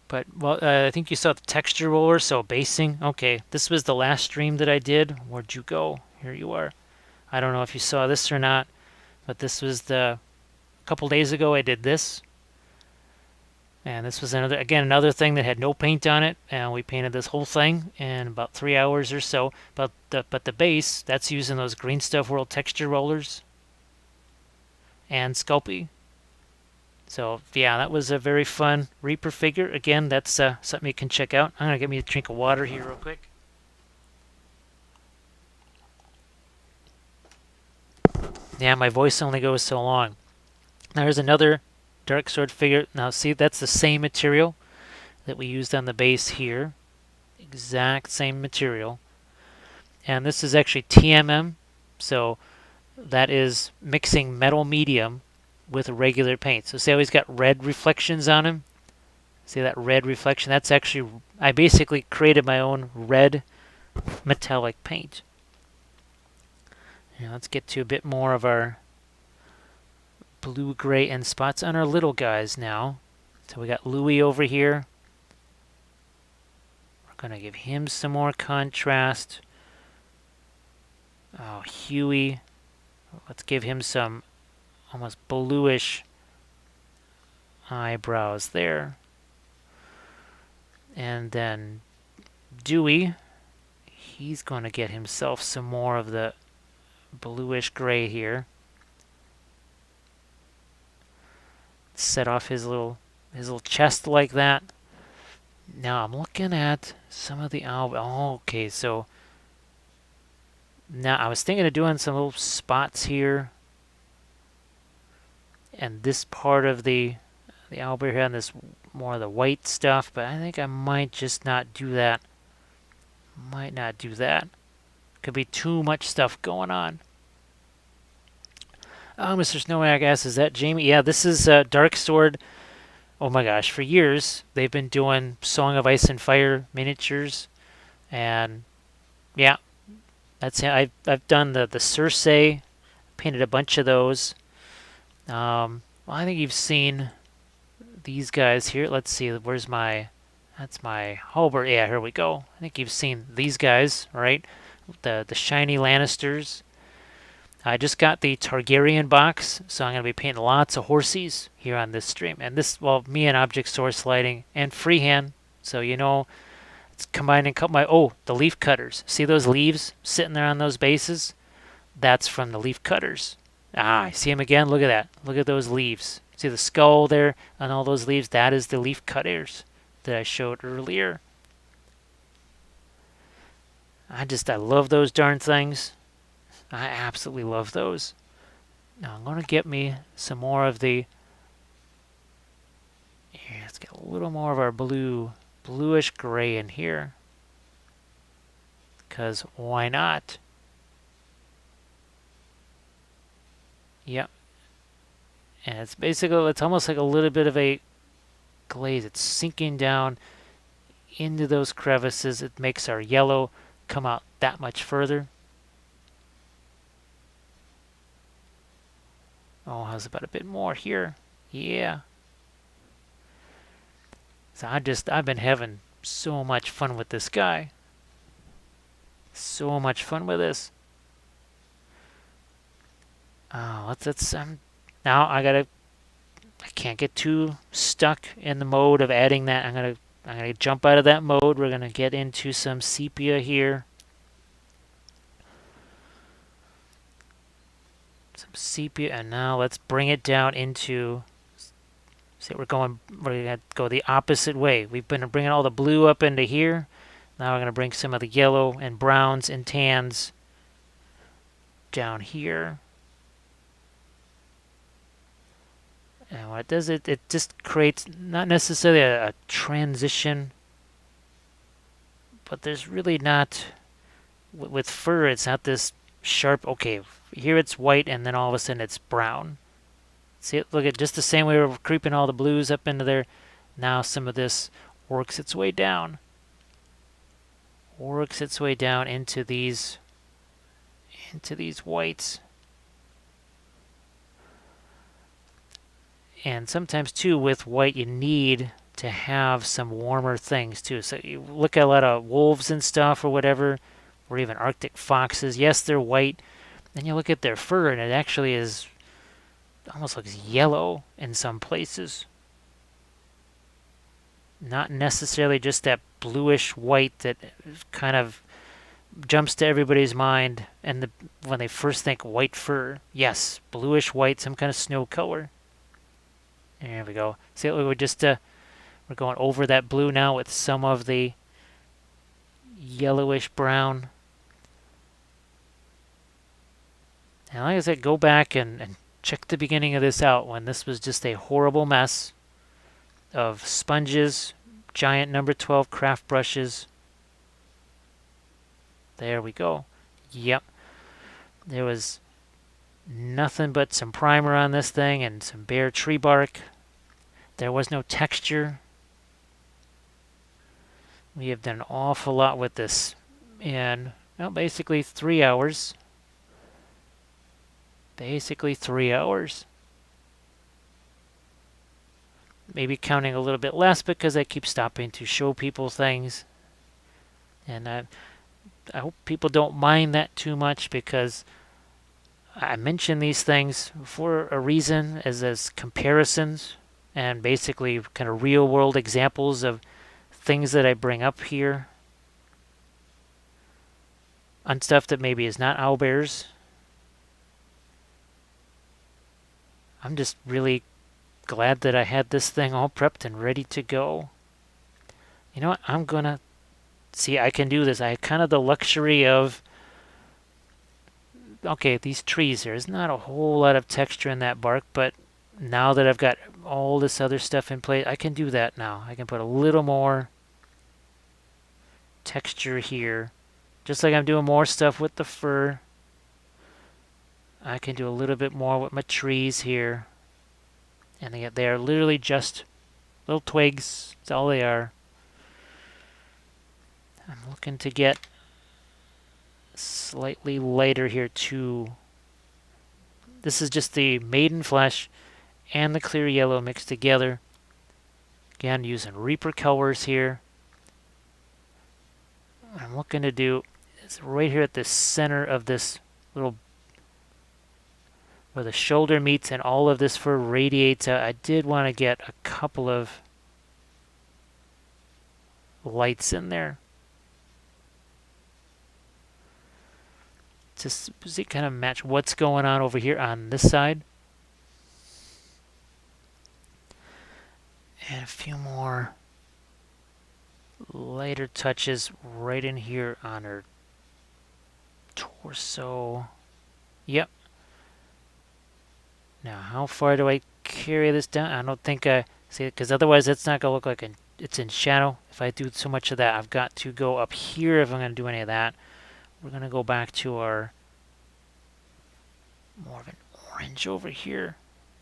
But, well, I think you saw the texture roller, so basing. Okay, this was the last stream that I did. Where'd you go? Here you are. I don't know if you saw this or not, but this was a couple days ago I did this. And this was another thing that had no paint on it, and we painted this whole thing in about 3 hours or so. But the base, that's using those Green Stuff World texture rollers and Sculpey. So yeah, that was a very fun Reaper figure. Again, that's something you can check out. I'm gonna get me a drink of water here real quick. Yeah, my voice only goes so long. There's another Dark Sword figure. Now see, that's the same material that we used on the base here. Exact same material. And this is actually TMM, so that is mixing metal medium with regular paint. So see how he's got red reflections on him? See that red reflection? That's actually, I basically created my own red metallic paint. Now let's get to a bit more of our blue, gray, and spots on our little guys now. So we got Louie over here. We're going to give him some more contrast. Oh, Huey. Let's give him some almost bluish eyebrows there. And then Dewey, he's going to get himself some more of the bluish gray here. Set off his little chest like that. Now I'm looking at some of the okay, so now I was thinking of doing some little spots here, and this part of the owlbear here, and this more of the white stuff. But I think I might just not do that. Might not do that. Could be too much stuff going on. Oh, Mr. Snowman asks, is that Jamie? Yeah, this is Dark Sword. Oh my gosh, for years they've been doing Song of Ice and Fire miniatures, and yeah, that's I've done the Circe, painted a bunch of those. Well, I think you've seen these guys here. Let's see, where's that's my halberd. Yeah, here we go. I think you've seen these guys, right? The shiny Lannisters. I just got the Targaryen box, so I'm going to be painting lots of horsies here on this stream. And this, well, me and object source lighting and freehand. So, you know, it's combining the leaf cutters. See those leaves sitting there on those bases? That's from the leaf cutters. Ah, I see them again. Look at that. Look at those leaves. See the skull there on all those leaves? That is the leaf cutters that I showed earlier. I love those darn things. I absolutely love those. Now I'm going to get me some more of the... Here, let's get a little more of our bluish gray in here. Because why not? Yep. And it's almost like a little bit of a glaze. It's sinking down into those crevices. It makes our yellow come out that much further. Oh, how's about a bit more here? Yeah. So I've been having so much fun with this guy. So much fun with this. Oh, now I gotta I can't get too stuck in the mode of adding that. I'm gonna jump out of that mode. We're gonna get into some sepia here. Some sepia, and now let's bring it down into. See, we're gonna go the opposite way. We've been bringing all the blue up into here. Now we're gonna bring some of the yellow and browns and tans down here. And what it does, it just creates not necessarily a transition, but there's really not, with fur, it's not this sharp, okay, here it's white and then all of a sudden it's brown. See, look at just the same way we're creeping all the blues up into there. Now some of this works its way down. Works its way down into these whites. And sometimes too with white you need to have some warmer things too. So you look at a lot of wolves and stuff or whatever, or even Arctic foxes. Yes, they're white. Then you look at their fur and it actually is almost looks yellow in some places. Not necessarily just that bluish white that kind of jumps to everybody's mind and when they first think white fur. Yes, bluish white, some kind of snow color. There we go. See, we're just we're going over that blue now with some of the yellowish brown. And like I said, go back and check the beginning of this out when this was just a horrible mess of sponges, giant number 12 craft brushes. There we go. Yep. There was nothing but some primer on this thing and some bare tree bark. There was no texture. We have done an awful lot with this in, well, basically 3 hours. Basically 3 hours. Maybe counting a little bit less because I keep stopping to show people things. And I hope people don't mind that too much because I mention these things for a reason as comparisons and basically kind of real world examples of things that I bring up here on stuff that maybe is not owlbears. I'm just really glad that I had this thing all prepped and ready to go. You know what? I'm gonna see, I can do this. I have kind of the luxury of, okay, these trees, there's not a whole lot of texture in that bark, but now that I've got all this other stuff in place, I can do that now. I can put a little more texture here. Just like I'm doing more stuff with the fur, I can do a little bit more with my trees here. And they are literally just little twigs. That's all they are. I'm looking to get slightly lighter here too. This is just the maiden flesh and the clear yellow mixed together. Again, using Reaper colors here. What I'm looking to do is right here at the center of this little, where the shoulder meets and all of this fur radiates out. I did want to get a couple of lights in there. Just to kind of match what's going on over here on this side. And a few more lighter touches right in here on her torso. Yep. Now, how far do I carry this down? I don't think I see it, because otherwise it's not going to look like it's in shadow. If I do so much of that, I've got to go up here if I'm going to do any of that. We're going to go back to our more of an orange over here.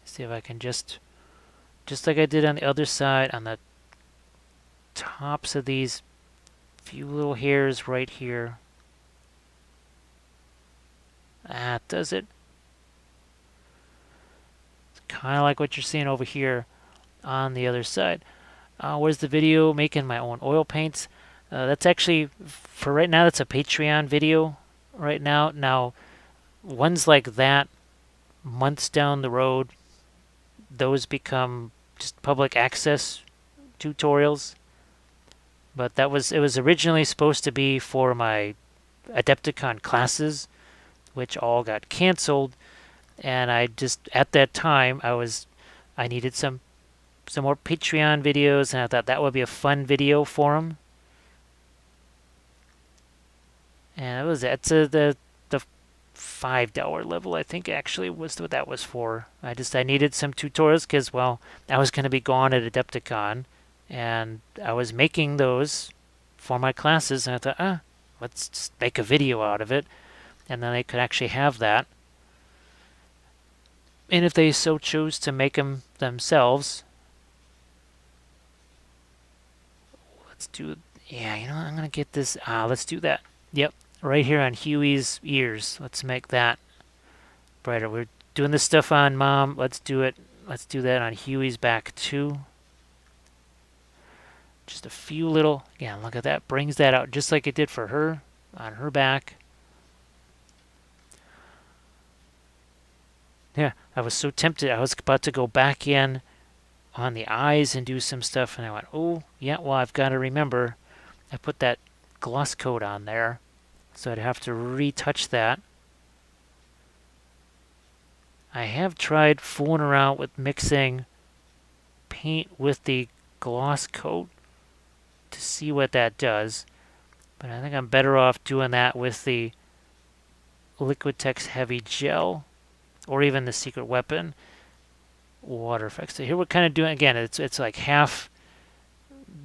See if I can just like I did on the other side, on the tops of these few little hairs right here. That does it. It's kind of like what you're seeing over here on the other side. Where's the video making my own oil paints? That's actually, for right now, that's a Patreon video right now. Now, ones like that, months down the road, those become just public access tutorials. But it was originally supposed to be for my Adepticon classes, which all got canceled. And I just at that time I needed some more Patreon videos, and I thought that would be a fun video for them. And it was the $5 level, I think, actually was what that was for. I needed some tutorials because, well, I was going to be gone at Adepticon, and I was making those for my classes, and I thought, let's just make a video out of it, and then I could actually have that. And if they so chose to make them themselves, I'm gonna get this. Let's do that. Yep, right here on Huey's ears. Let's make that brighter. We're doing this stuff on Mom. Let's do it. Let's do that on Huey's back too. Just a few little. Yeah, look at that. Brings that out just like it did for her on her back. Yeah, I was so tempted. I was about to go back in on the eyes and do some stuff, and I went, oh, yeah, well, I've got to remember I put that gloss coat on there, so I'd have to retouch that. I have tried fooling around with mixing paint with the gloss coat to see what that does, but I think I'm better off doing that with the Liquitex Heavy Gel or even the Secret Weapon water effects. So here we're kind of doing, again, it's like half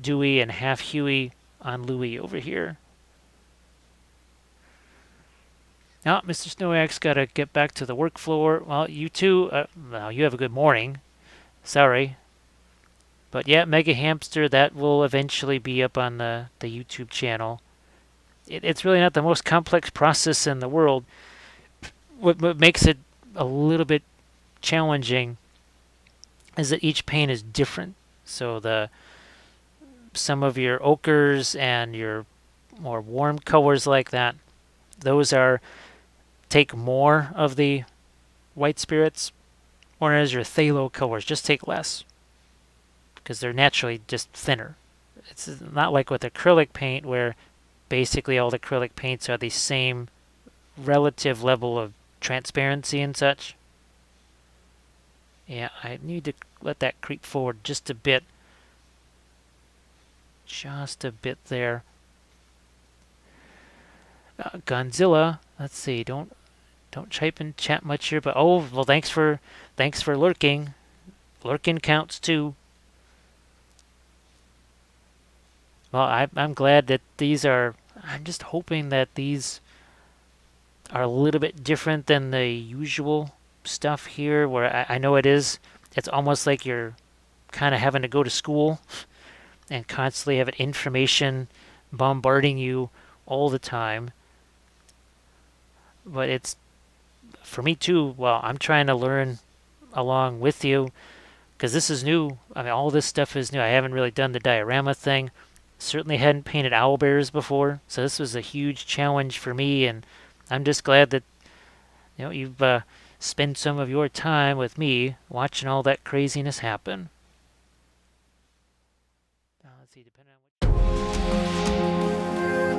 Dewey and half Huey on Louie over here. Now, Mr. Snowax got to get back to the work floor. Well, you two, well, you have a good morning. Sorry. But yeah, Mega Hamster, that will eventually be up on the YouTube channel. It's really not the most complex process in the world. What makes it a little bit challenging is that each paint is different. So some of your ochres and your more warm colors like that, those take more of the white spirits, whereas your phthalo colors just take less because they're naturally just thinner. It's not like with acrylic paint where basically all the acrylic paints are the same relative level of transparency and such. Yeah, I need to let that creep forward just a bit. Just a bit there. Godzilla, let's see, don't type in chat much here, but oh, well, thanks for lurking. Lurking counts too. Well, I'm glad that these are. I'm just hoping that these are a little bit different than the usual stuff here, where I know it's almost like you're kind of having to go to school and constantly have information bombarding you all the time. But it's, for me too, well, I'm trying to learn along with you because this is new. I mean, all this stuff is new. I haven't really done the diorama thing. Certainly hadn't painted owlbears before, so this was a huge challenge for me, and I'm just glad that you've spent some of your time with me watching all that craziness happen. Let's see, depending on what